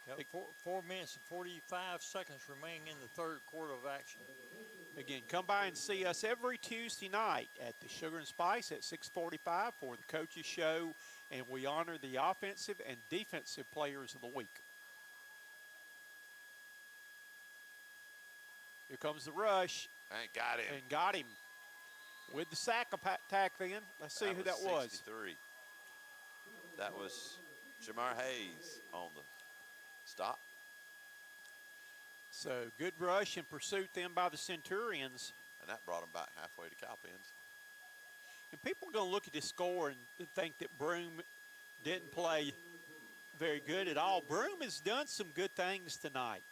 Yep, 4 minutes and 45 seconds remaining in the third quarter of action. Again, come by and see us every Tuesday night at the Sugar and Spice at 6:45 for the coaches show, and we honor the offensive and defensive players of the week. Here comes the rush, And got him. and got him with the sack attack then. Let's see who that was. 63. That was Jamar Hayes on the stop. So good rush and pursuit then by the Centurions. And that brought him back halfway to Cowpens. And people are going to look at this score and think that Broome didn't play very good at all. Broome has done some good things tonight.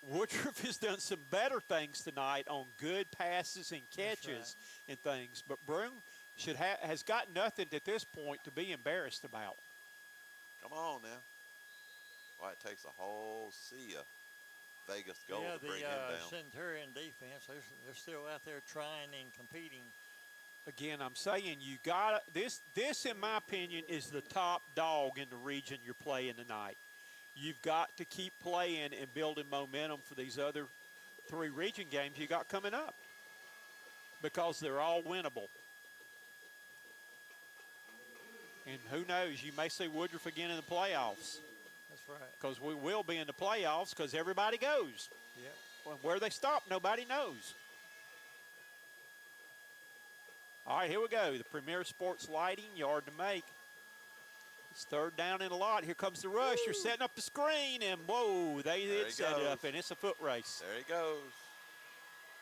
Woodruff has done some better things tonight on good passes and catches and things. But Broome has got nothing at this point to be embarrassed about. Come on now. Well, it takes a whole sea of Vegas goal Yeah, to bring him the down. Centurion defense, they're still out there trying and competing. Again, I'm saying you got this. This, in my opinion, is the top dog in the region you're playing tonight. You've got to keep playing and building momentum for these other 3 region games you got coming up because they're all winnable. And who knows, you may see Woodruff again in the playoffs That's right. because we will be in the playoffs because everybody goes. Yep. Well, where they stop, nobody knows. All right, here we go. The Premier Sports Lighting, yard to make. It's third down and a lot. Here comes the rush. You're setting up the screen, and whoa, they did set it up, and it's a foot race. There he goes.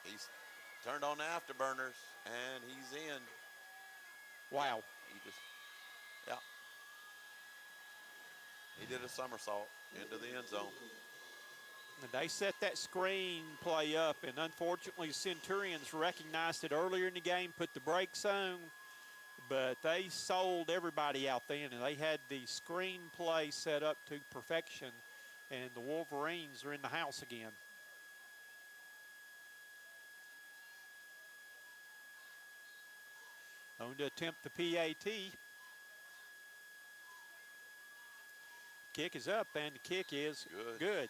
He's turned on the afterburners, and he's in. Wow. He just, yeah. He did a somersault into the end zone. And they set that screen play up, and unfortunately, Centurions recognized it earlier in the game, put the brakes on, but they sold everybody out then, and they had the screen play set up to perfection, and the Wolverines are in the house again. On to attempt the PAT. Kick is up, and the kick is good.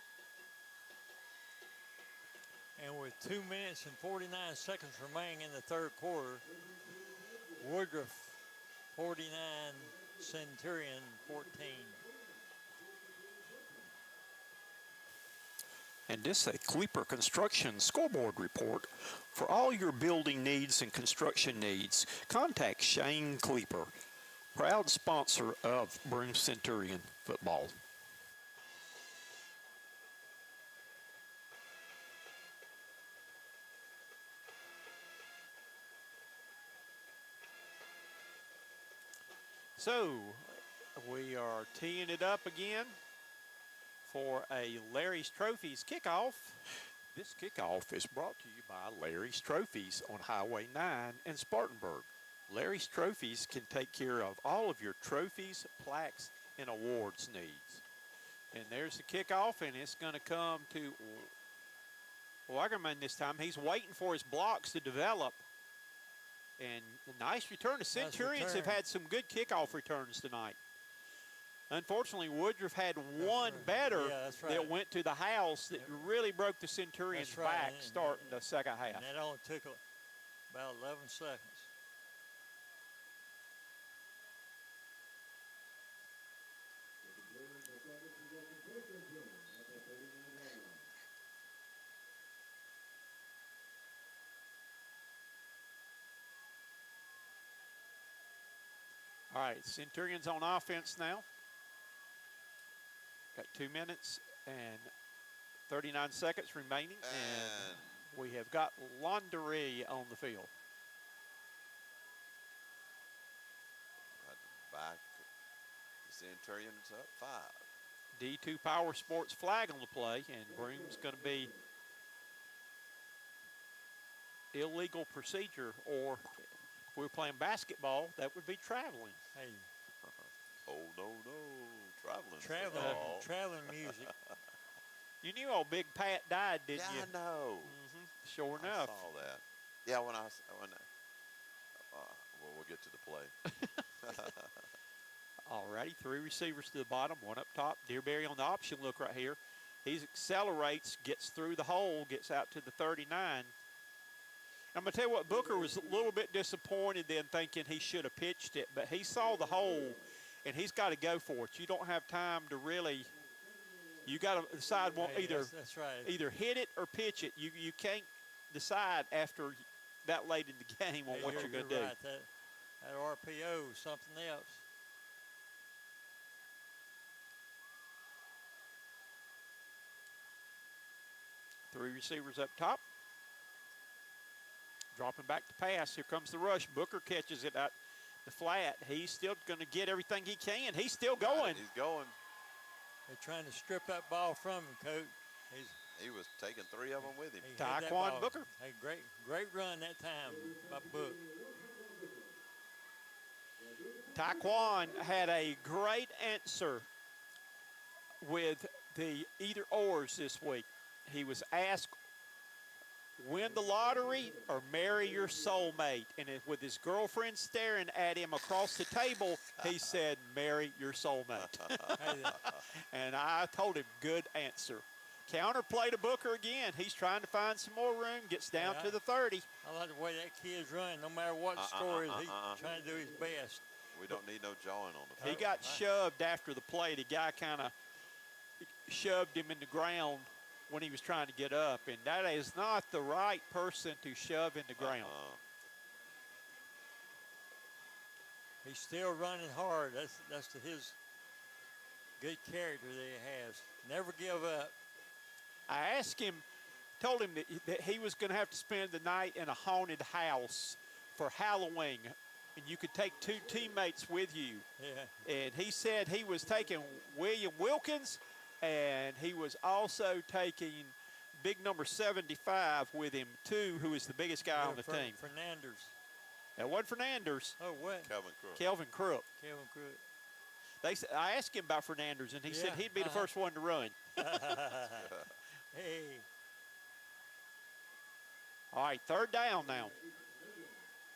And with 2 minutes and 49 seconds remaining in the third quarter, Woodruff 49, Centurion 14. And this is a Kleeper Construction scoreboard report. For all your building needs and construction needs, contact Shane Kleeper, proud sponsor of Broome Centurion football. So we are teeing it up again for a Larry's Trophies kickoff. This kickoff is brought to you by Larry's Trophies on Highway 9 in Spartanburg. Larry's Trophies can take care of all of your trophies, plaques, and awards needs. And there's the kickoff, and it's going to come to Wagerman this time. He's waiting for his blocks to develop. And a nice return. The Centurions have had some good kickoff returns tonight. Unfortunately, Woodruff had one better that went to the house that really broke the Centurions back starting the second half. And that only took about 11 seconds. All right, Centurions on offense now. Got 2 minutes and 39 seconds remaining, and we have got Laundry on the field. Back, the Centurions up 5. D2 Power Sports flag on the play, and Broome's going to be illegal procedure, or if we were playing basketball, that would be traveling. Hey. Oh, no, Traveling music. You knew old Big Pat died, didn't you? Yeah, I know. Sure enough. I saw that. Yeah, well, we'll get to the play. All righty, 3 receivers to the bottom, 1 up top. Dearberry on the option look right here. He accelerates, gets through the hole, gets out to the 39. I'm going to tell you what, Booker was a little bit disappointed then, thinking he should have pitched it, but he saw the hole, and he's got to go for it. You don't have time to really, you got to decide either hit it or pitch it. You can't decide after that late in the game on what you're going to do. Right. That RPO is something else. Three receivers up top. Dropping back to pass. Here comes the rush. Booker catches it at the flat. He's still going to get everything he can. He's still going. He's going. They're trying to strip that ball from him, Coach. He was taking 3 of them with him. Taquan Booker. Hey, great run that time by Book. Taquan had a great answer with the either ors this week. He was asked, win the lottery or marry your soulmate. And with his girlfriend staring at him across the table, he said, marry your soulmate. And I told him, good answer. Counter play to Booker again. He's trying to find some more room, gets down to the 30. I like the way that kid's running. No matter what the score is, he's trying to do his best. We don't need no jawing on the field. He got shoved after the play. The guy kind of shoved him in the ground when he was trying to get up, and that is not the right person to shove in the ground. He's still running hard. That's his good character that he has. Never give up. I asked him, told him that he was going to have to spend the night in a haunted house for Halloween. and you could take 2 teammates with you. Yeah. And he said he was taking William Wilkins, and he was also taking big number 75 with him too, who is the biggest guy on the team. Fernandez. That wasn't Fernandez. Oh, what? Kelvin Crook. Kelvin Crook. Kelvin Crook. I asked him about Fernandez, and he said Yeah, he'd be the first one to run. Hey. All right, 3rd down now.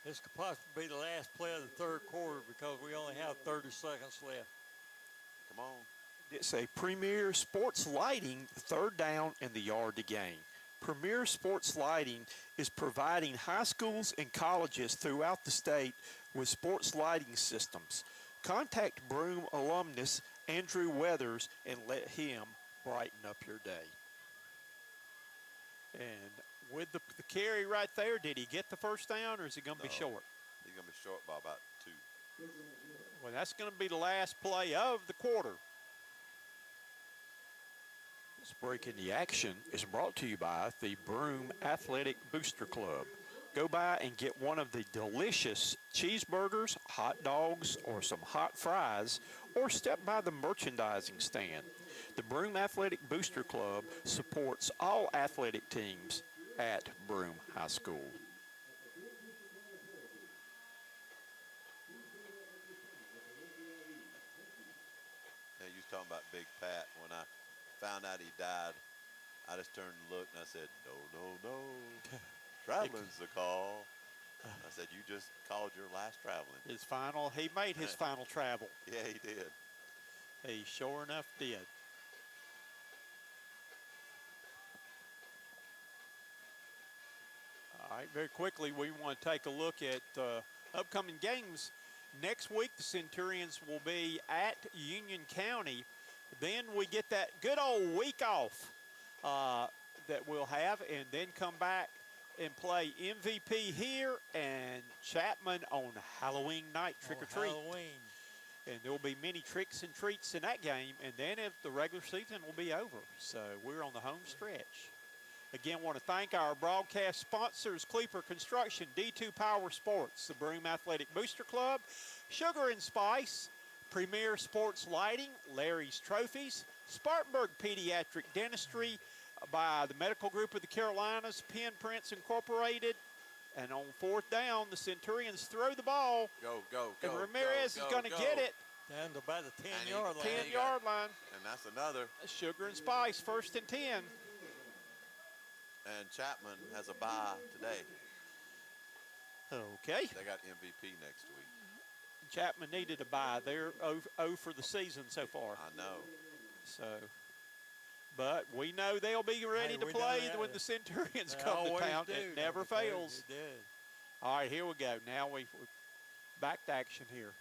This could possibly be the last play of the 3rd quarter because we only have 30 seconds left. Come on. It's a Premier Sports Lighting 3rd down and the yard to gain. Premier Sports Lighting is providing high schools and colleges throughout the state with sports lighting systems. Contact Broome alumnus Andrew Weathers and let him brighten up your day. And with the carry right there, did he get the 1st down, or is he going to be short? He's going to be short by about 2. Well, that's going to be the last play of the quarter. This break in the action is brought to you by the Broome Athletic Booster Club. Go by and get one of the delicious cheeseburgers, hot dogs, or some hot fries, or step by the merchandising stand. The Broome Athletic Booster Club supports all athletic teams at Broome High School. Yeah, you was talking about Big Pat. When I found out he died, I just turned and looked and I said, no. Traveling's the call. I said, you just called your last traveling. He made his final travel. Yeah, he did. He sure enough did. All right, very quickly, we want to take a look at upcoming games. Next week, the Centurions will be at Union County. Then we get that good old week off that we'll have, and then come back and play MVP here and Chapman on Halloween night, trick or treat. Halloween. And there will be many tricks and treats in that game, and then the regular season will be over. So we're on the home stretch. Again, want to thank our broadcast sponsors, Cleeper Construction, D2 Power Sports, the Broome Athletic Booster Club, Sugar and Spice, Premier Sports Lighting, Larry's Trophies, Spartanburg Pediatric Dentistry by the Medical Group of the Carolinas, Pen Prints Incorporated, and on 4th down, the Centurions throw the ball. Go. And Ramirez is going to get it. Down to about the 10 And he- yard line. 10-yard line. And that's another. Sugar and Spice, 1st and 10. And Chapman has a bye today. Okay. They got MVP next week. Chapman needed a bye. They're 0 for the season so far. I know. So, but we know they'll be ready to we play know that. when the Centurions They come to always town. do. It never They fails. do. All right, here we go. Now we're back to action here.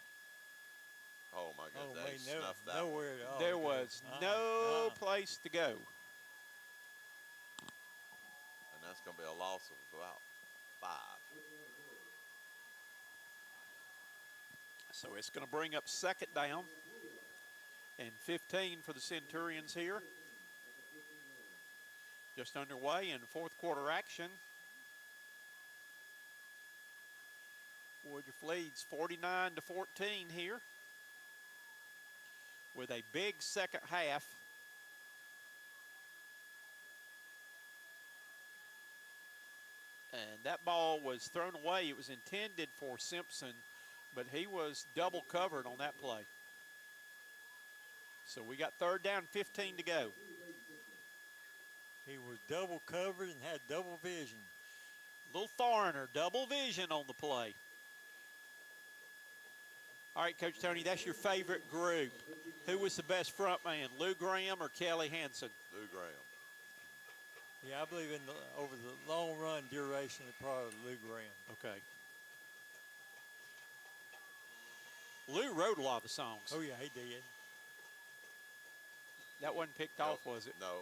Oh, my Oh, goodness. They wait, snuffed that one. nowhere at all. There to go. was no place to go. And that's going to be a loss of about 5. So it's going to bring up 2nd down and 15 for the Centurions here. Just underway in 4th quarter action. Woodruff leads 49-14 here with a big second half. And that ball was thrown away. It was intended for Simpson, but he was double covered on that play. So we got 3rd down, 15 to go. He was double covered and had double vision. Little foreigner, double vision on the play. All right, Coach Tony, that's your favorite group. Who was the best front man, Lou Graham or Kelly Hansen? Lou Graham. Yeah, I believe over the long run duration, it probably Lou Graham. Okay. Lou wrote a lot of the songs. Oh, yeah, he did. That wasn't picked Nope. off, was it? No.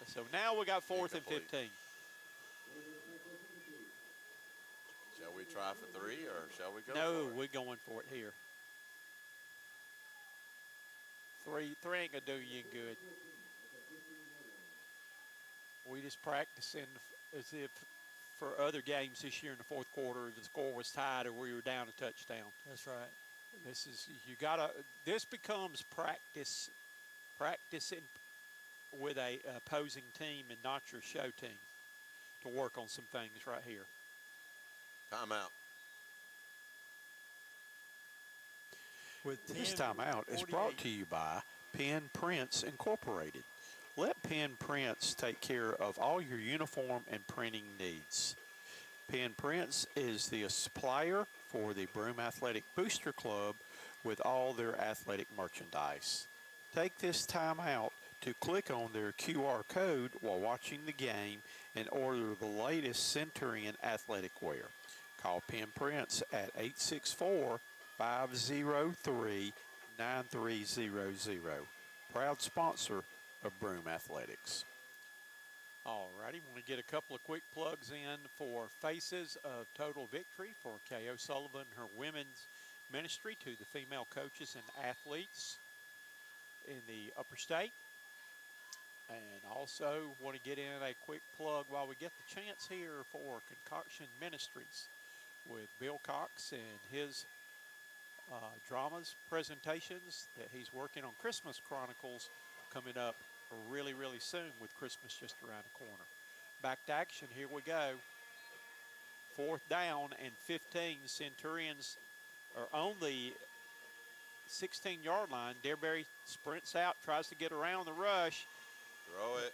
So now we got 4th and Incomplete. 15. Shall we try for 3 or shall we go No, for it? we're going for it here. Three ain't gonna do you any good. We just practicing as if for other games this year in the fourth quarter, the score was tied or we were down a touchdown. That's right. This becomes practicing with a opposing team and not your show team to work on some things right here. Timeout. With This timeout is brought to you by Penn Prints Incorporated. Let Penn Prints take care of all your uniform and printing needs. Penn Prints is the supplier for the Broome Athletic Booster Club with all their athletic merchandise. Take this time out to click on their QR code while watching the game and order the latest Centurion athletic wear. Call Penn Prints at 864-503-9300. Proud sponsor of Broome Athletics. All righty, want to get a couple of quick plugs in for Faces of Total Victory for K.O. Sullivan and her women's ministry to the female coaches and athletes in the upper state. And also want to get in a quick plug while we get the chance here for Concoction Ministries with Bill Cox and his dramas presentations that he's working on. Christmas Chronicles coming up really, really soon with Christmas just around the corner. Back to action, here we go. 4th down and 15. Centurions are on the 16-yard line. Dearberry sprints out, tries to get around the rush. Throw it.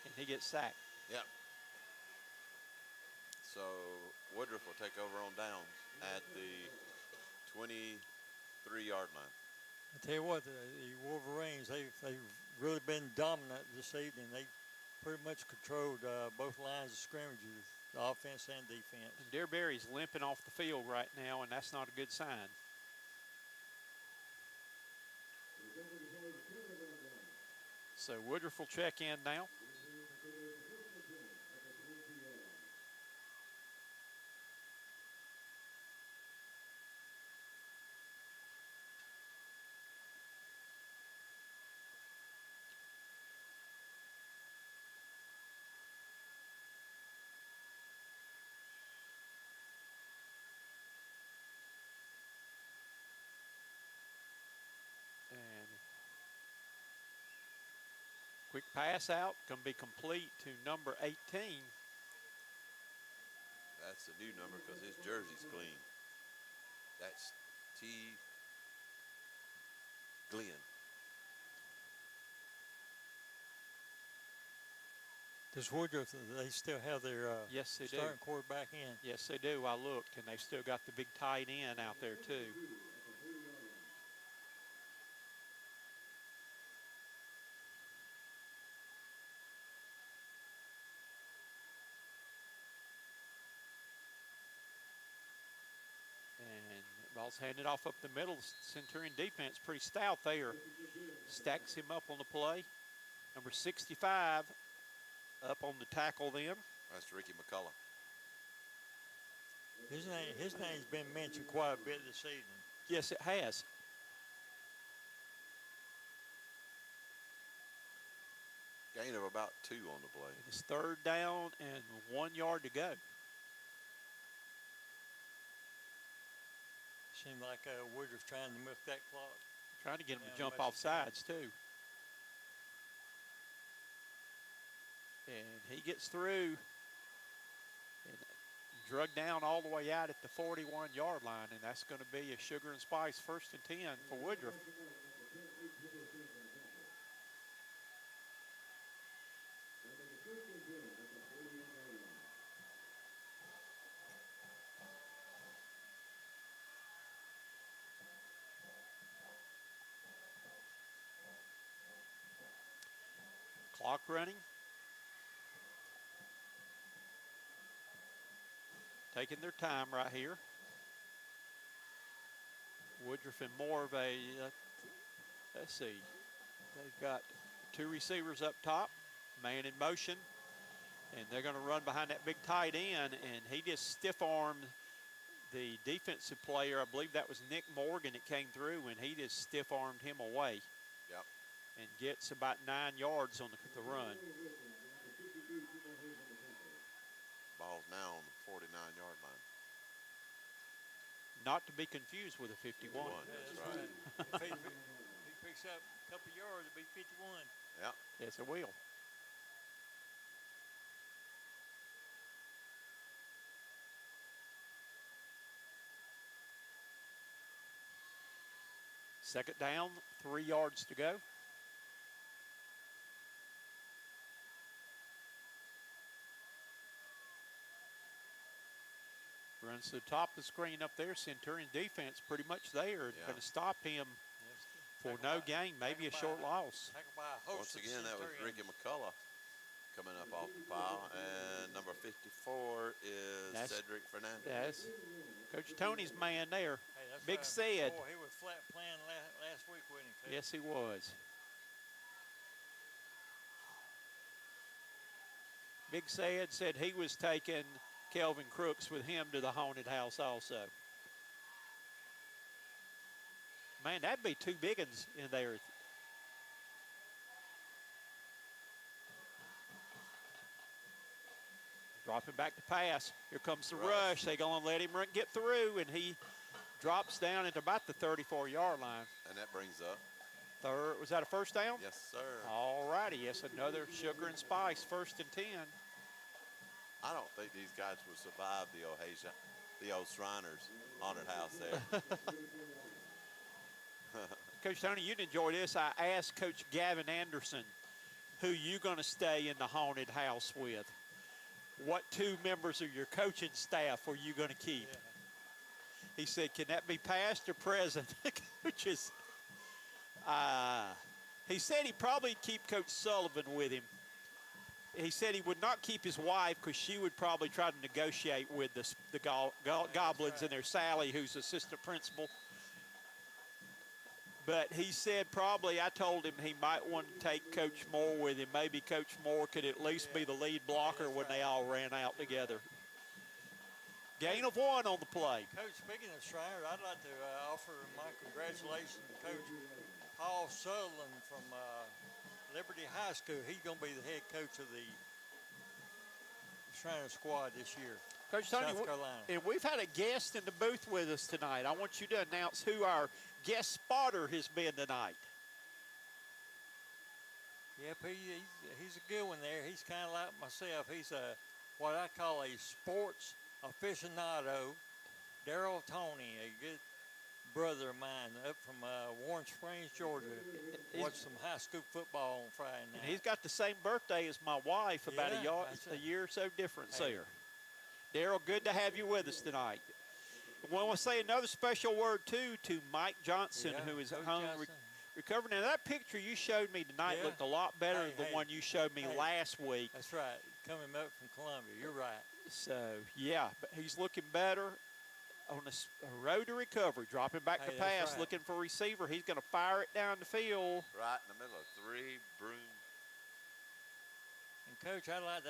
And he gets sacked. Yep. So Woodruff will take over on downs at the 23-yard line. I tell you what, the Wolverines, they've really been dominant this evening. They pretty much controlled both lines of scrimmages, the offense and defense. And Dearberry's limping off the field right now, and that's not a good sign. So Woodruff will check in now. Quick pass out, going to be complete to number 18. That's a new number because his jersey's clean. That's T. Glenn. Does Woodruff, they still have their Yes, they do. starting quarterback in? Yes, they do. I looked, and they've still got the big tight end out there, too. And ball's handed off up the middle. Centurion defense pretty stout there. Stacks him up on the play. Number 65 up on the tackle then. That's Ricky McCullough. His name's been mentioned quite a bit this evening. Yes, it has. Gain of about 2 on the play. It's 3rd down and 1 yard to go. Seemed like Woodruff trying to milk that clock. Trying to get him Yeah, to jump much off as he can. sides, too. And he gets through and drug down all the way out at the 41-yard line, and that's going to be a sugar and spice 1st and 10 for Woodruff. Clock running. Taking their time right here. Woodruff and more of a, let's see, they've got 2 receivers up top, man in motion, and they're going to run behind that big tight end, and he just stiff-armed the defensive player. I believe that was Nick Morgan that came through, and he just stiff-armed him away. Yep. and gets about 9 yards on the run. Ball's now on the 49-yard line. Not to be confused with a 51. That's right. If he picks up a couple yards, it'll be 51. Yeah. Yes, it will. Second down, 3 yards to go. Runs to the top of the screen up there. Centurion defense pretty much there. Yeah. Going to stop him for no gain, maybe a short loss. Once again, that was Ricky McCullough coming up off the pile. And number 54 is Cedric Fernandez. Yes. Coach Tony's man there. Hey, that's Big right. Sid. Boy, he was flat playing last week, wasn't he, Coach? Yes, he was. Big Sad said he was taking Kelvin Crooks with him to the haunted house also. Man, that'd be two big ones in there. Dropping back to pass. Here comes the rush. They're going to let him get through, and he drops down at about the 34-yard line. And that brings up. Third, was that a first down? Yes, sir. All righty. Yes, another sugar and spice, 1st and 10. I don't think these guys will survive the old Shriners haunted house there. Coach Tony, you'd enjoy this. I asked Coach Gavin Anderson who you going to stay in the haunted house with. What 2 members of your coaching staff are you going to keep? Yeah. He said, can that be past or present? Coaches. He said he'd probably keep Coach Sullivan with him. He said he would not keep his wife because she would probably try to negotiate with the Goblins in there. Sally, who's assistant principal. But he said probably, I told him he might want to take Coach Moore with him. Maybe Coach Moore could at least be the lead blocker when they all ran out together. Gain of 1 on the play. Coach, speaking of Shriners, I'd like to offer my congratulations to Coach Paul Sutherland from Liberty High School. He's going to be the head coach of the Shriner squad this year. Coach Tony, South Carolina. And we've had a guest in the booth with us tonight. I want you to announce who our guest spotter has been tonight. Yep, he's a good one there. He's kind of like myself. He's what I call a sports aficionado. Daryl Tony, a good brother of mine up from Warren Springs, Georgia. Watched some high school football on Friday night. And he's got the same birthday as my wife, about a year or so difference there. Daryl, good to have you with us tonight. I want to say another special word, too, to Mike Johnson, who is at home recovering. Now, that picture you showed me tonight looked a lot better than the one you showed me last week. That's right, coming up from Columbia. You're right. So, yeah, but he's looking better on a road to recovery, dropping back to pass, looking for a receiver. He's going to fire it down the field. Right in the middle of 3, Broome. And, Coach, I'd like to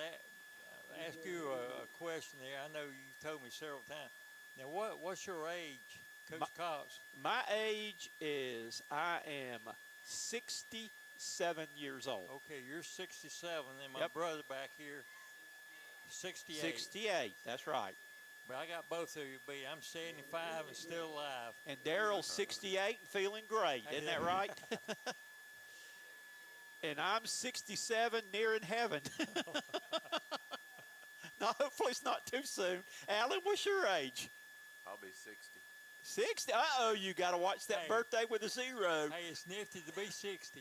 ask you a question there. I know you've told me several times. Now, what's your age, Coach Cox? My age is, I am 67 years old. Okay, you're 67, and my brother back here, 68. 68, that's right. But I got both of you beat. I'm 75 and still alive. And Daryl's 68 and feeling great. Isn't that right? And I'm 67, near in heaven. No, hopefully it's not too soon. Alan, what's your age? I'll be 60. 60? Uh-oh, you got to watch that birthday with a 0. Hey, it's nifty to be 60.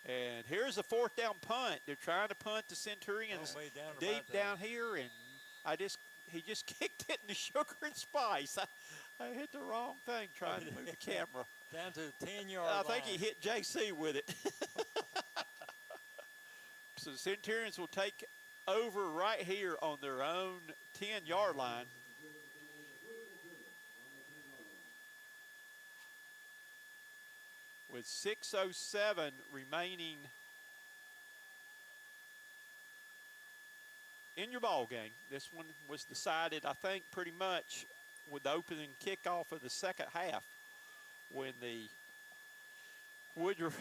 And here's a 4th down punt. They're trying to punt the Centurions deep down here, and he just kicked it in the sugar and spice. I hit the wrong thing trying to move the camera. Down to the 10-yard line. I think he hit JC with it. So the Centurions will take over right here on their own 10-yard line. With 6:07 remaining in your ball game. This one was decided, I think, pretty much with the opening kickoff of the second half when the Woodruff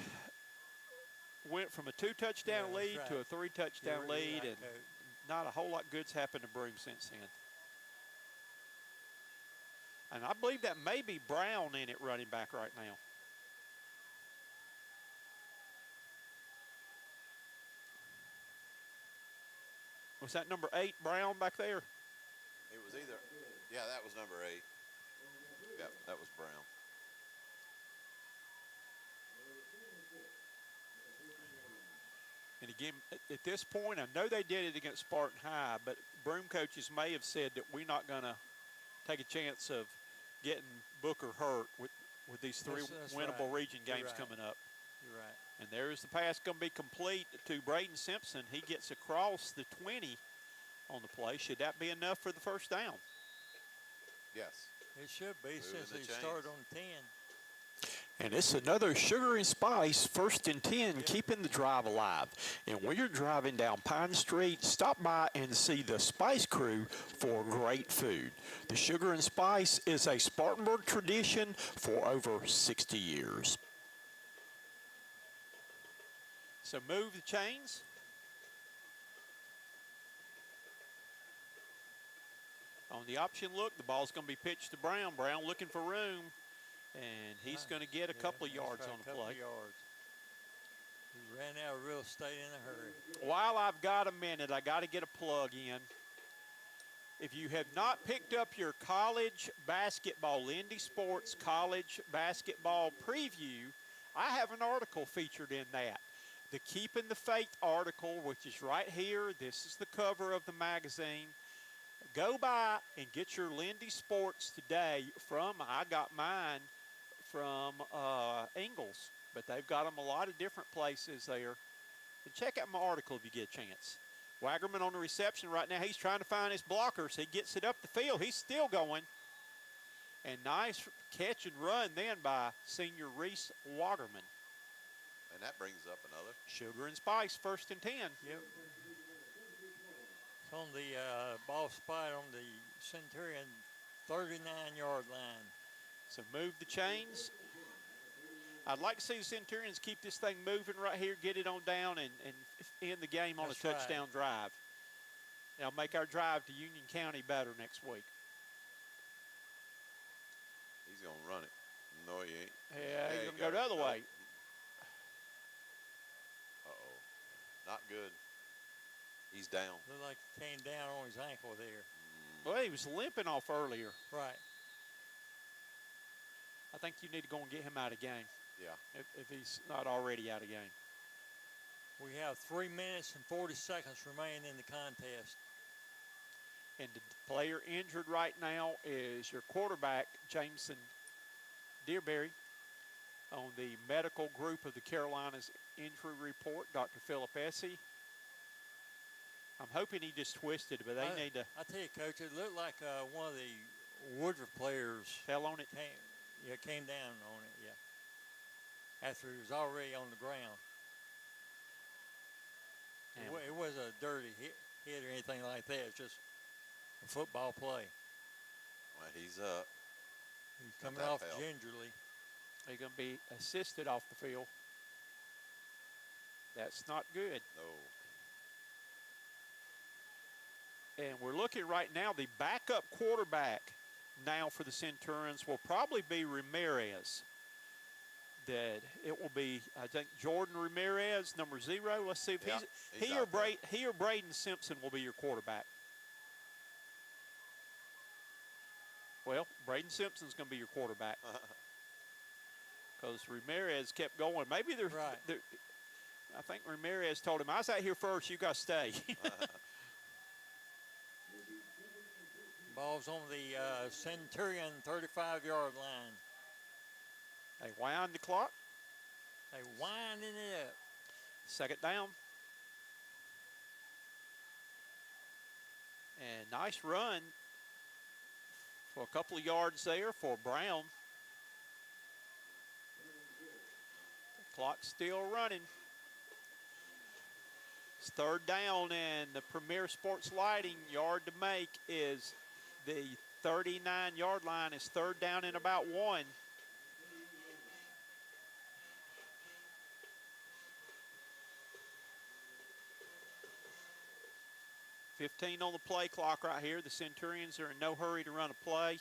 went from a 2-touchdown Yeah, lead that's to a right. 3-touchdown You're really lead, right, and Coach. not a whole lot good's happened to Broome since then. And I believe that may be Brown in it running back right now. Was that number 8, Brown, back there? It was either, yeah, that was number 8. Yeah, that was Brown. And again, at this point, I know they did it against Spartan High, but Broome coaches may have said that we're not going to take a chance of getting Booker hurt with these 3 That's winnable right. region You're games right. coming up. You're right. And there's the pass going to be complete to Braden Simpson. He gets across the 20 on the play. Should that be enough for the first down? Yes. It should be since the they chains. started on 10. And it's another Sugar and Spice 1st and 10, keeping the drive alive. And when you're driving down Pine Street, stop by and see the Spice Crew for great food. The Sugar and Spice is a Spartanburg tradition for over 60 years. So move the chains. On the option look, the ball's going to be pitched to Brown. Brown looking for room, and he's going to get a couple of yards on the couple play. of yards. He ran out of real estate in a hurry. While I've got a minute, I got to get a plug in. If you have not picked up your college basketball, Lindy Sports College Basketball Preview, I have an article featured in that. The Keeping the Faith article, which is right here. This is the cover of the magazine. Go by and get your Lindy Sports today I got mine from Ingalls, but they've got them a lot of different places there. And check out my article if you get a chance. Wagerman on the reception right now. He's trying to find his blockers. He gets it up the field. He's still going. And nice catch and run then by senior Reese Wagerman. And that brings up another. Sugar and Spice, 1st and 10. Yep. It's on the ball spot on the Centurion 39-yard line. So move the chains. I'd like to see the Centurions keep this thing moving right here, get it on down, and end the game on That's a right. touchdown drive. That'll make our drive to Union County better next week. He's going to run it. No, he ain't. Yeah, he he's going to got go the it. other Nope. way. Uh-oh. Not good. He's down. Looked like he came down on his ankle there. Well, he was limping off earlier. Right. I think you need to go and get him out of game Yeah. if he's not already out of game. We have 3 minutes and 40 seconds remaining in the contest. And the player injured right now is your quarterback, Jameson Dearberry. On the medical group of the Carolinas injury report, Dr. Philip Essie. I'm hoping he just twisted, but they need to I tell you, Coach, it looked like one of the Woodruff players tell on it. came down on it, yeah. After he was already on the ground. And It wasn't a dirty hit or anything like that. It's just a football play. Well, he's up. He's Got coming that off help. gingerly. they're going to be assisted off the field. That's not good. No. And we're looking right now, the backup quarterback now for the Centurions will probably be Ramirez. That it will be, I think, Jordan Ramirez, number 0. Let's see if Yeah, he's he or out there. he or Braden Simpson will be your quarterback. Well, Braden Simpson's going to be your quarterback because Ramirez kept going. Maybe they're, Right. I think Ramirez told him, I was out here first, you got to stay. Ball's on the Centurion 35-yard line. They wind the clock. They winding it up. 2nd down. And nice run for a couple of yards there for Brown. The clock's still running. It's 3rd down, and the Premier Sports Lighting yard to make is the 39-yard line. Is 3rd down and about 1. 15 on the play clock right here. The Centurions are in no hurry to run a play.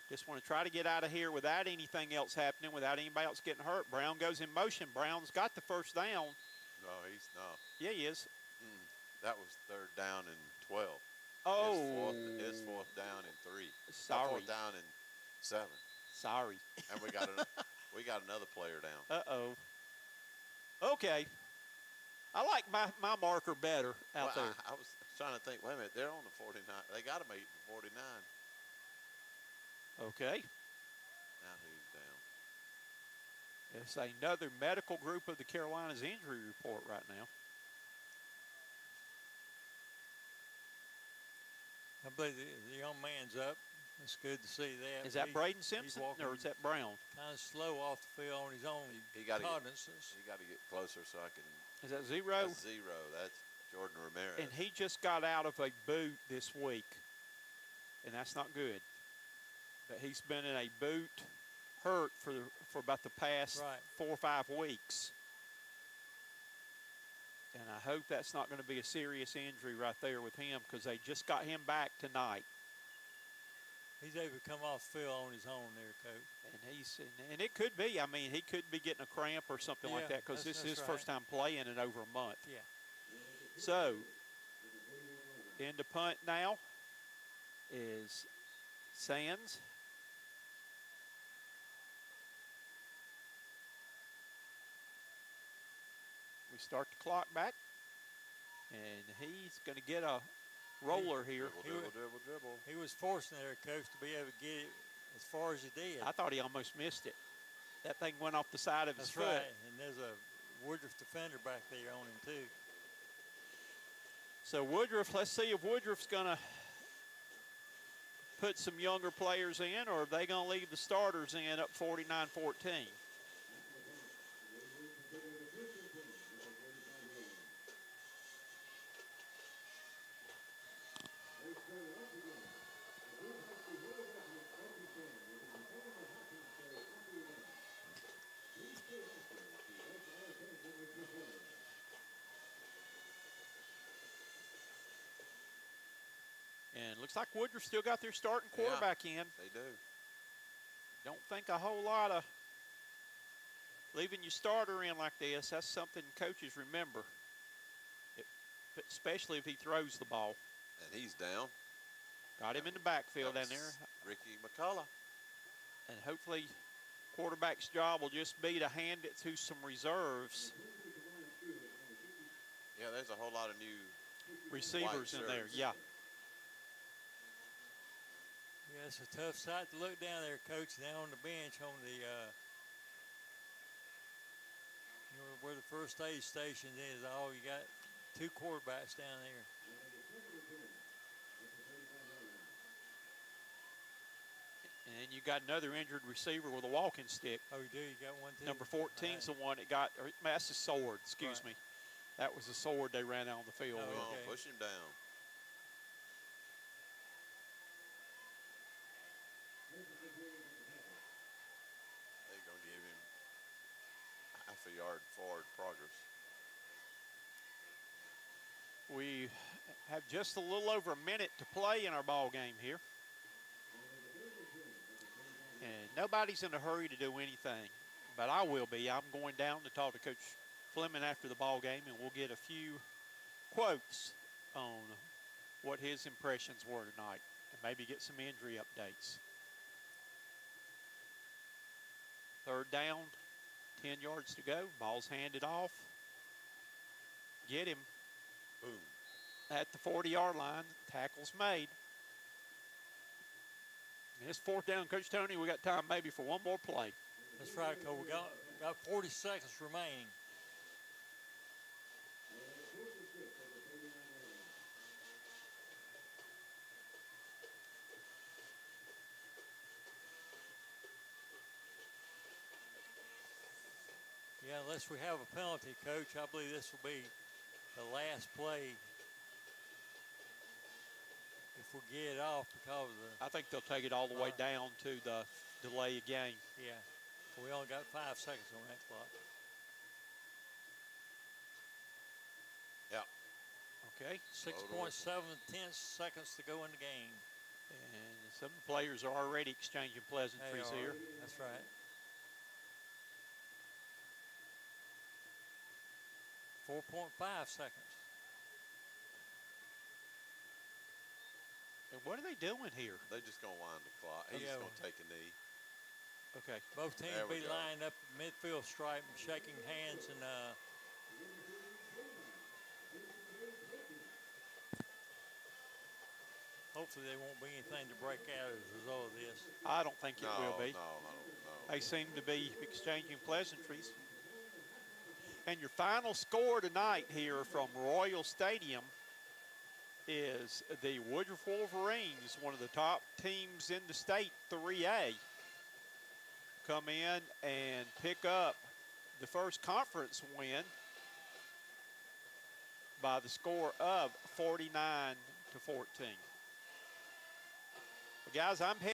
Just want to try to get out of here without anything else happening, without anybody else getting hurt. Brown goes in motion. Brown's got the first down. No, he's not. Yeah, he is. That was 3rd down and 12. Oh. His fourth down and 3. Sorry. Fourth down and 7. Sorry. And we got another player down. Uh-oh. Okay. I like my marker better out there. I was trying to think, wait a minute, they're on the 49. They got him 8 and 49. Okay. Now who's down? It's another medical group of the Carolinas injury report right now. I believe the young man's up. It's good to see that. Is that Braden Simpson or is that Brown? Kind of slow off the field on his own He got to get closer so I can. Is that Zero? That's 0. That's Jordan Ramirez. And he just got out of a boot this week, and that's not good. But he's been in a boot hurt for about the past 4 or 5 weeks. And I hope that's not going to be a serious injury right there with him because they just got him back tonight. He's able to come off the field on his own there, Coach. And it could be. I mean, he could be getting a cramp or something like that because this is his first time playing in over a month. Yeah. So, into punt now is Sands. We start the clock back, and he's going to get a roller here. Dribble. He was forcing there, Coach, to be able to get it as far as he did. I thought he almost missed it. That thing went off the side of his foot. That's right, and there's a Woodruff defender back there on him, too. So Woodruff, let's see if Woodruff's going to put some younger players in, or are they going to leave the starters in up 49-14? And looks like Woodruff still got their starting quarterback in. They do. Don't think a whole lot of leaving your starter in like this. That's something coaches remember, especially if he throws the ball. And he's down. Got him in the backfield down there. Ricky McCullough. And hopefully quarterback's job will just be to hand it to some reserves. Yeah, there's a whole lot of new receivers in there. shirts. Yeah. Yeah, it's a tough sight to look down there, Coach, down on the bench on the, where the first aid station is. You got 2 quarterbacks down there. And you got another injured receiver with a walking stick. Oh, you do? You got one, too? Number 14's the one that got, that's a sword, excuse me. That was the sword they ran out on the field with. Oh, push him down. They're going to give him half a yard forward progress. We have just a little over a minute to play in our ball game here. And nobody's in a hurry to do anything, but I will be. I'm going down to talk to Coach Fleming after the ball game, and we'll get a few quotes on what his impressions were tonight and maybe get some injury updates. 3rd down, 10 yards to go. Ball's handed off. Get him. Boom. At the 40-yard line. Tackle's made. And it's 4th down, Coach Tony. We got time maybe for one more play. That's right, Coach. We got 40 seconds remaining. Yeah, unless we have a penalty, Coach, I believe this will be the last play if we get it off because of the... I think they'll take it all the way down to the delay of game. Yeah, we only got 5 seconds on that clock. Yeah. Okay. 6.7 seconds to go in the game. And some of the players are already exchanging pleasantries They are. here. That's right. 4.5 seconds. And what are they doing here? They just gonna wind the clock. He's Yeah. just gonna take a knee. Okay. Both teams There we be go. lined up at midfield stripe and shaking hands, and hopefully there won't be anything to break out as a result of this. I don't think it will be. No, I don't know. They seem to be exchanging pleasantries. And your final score tonight here from Royal Stadium is the Woodruff Wolverines, one of the top teams in the state, 3A, come in and pick up the first conference win by the score of 49-14. Well, guys, I'm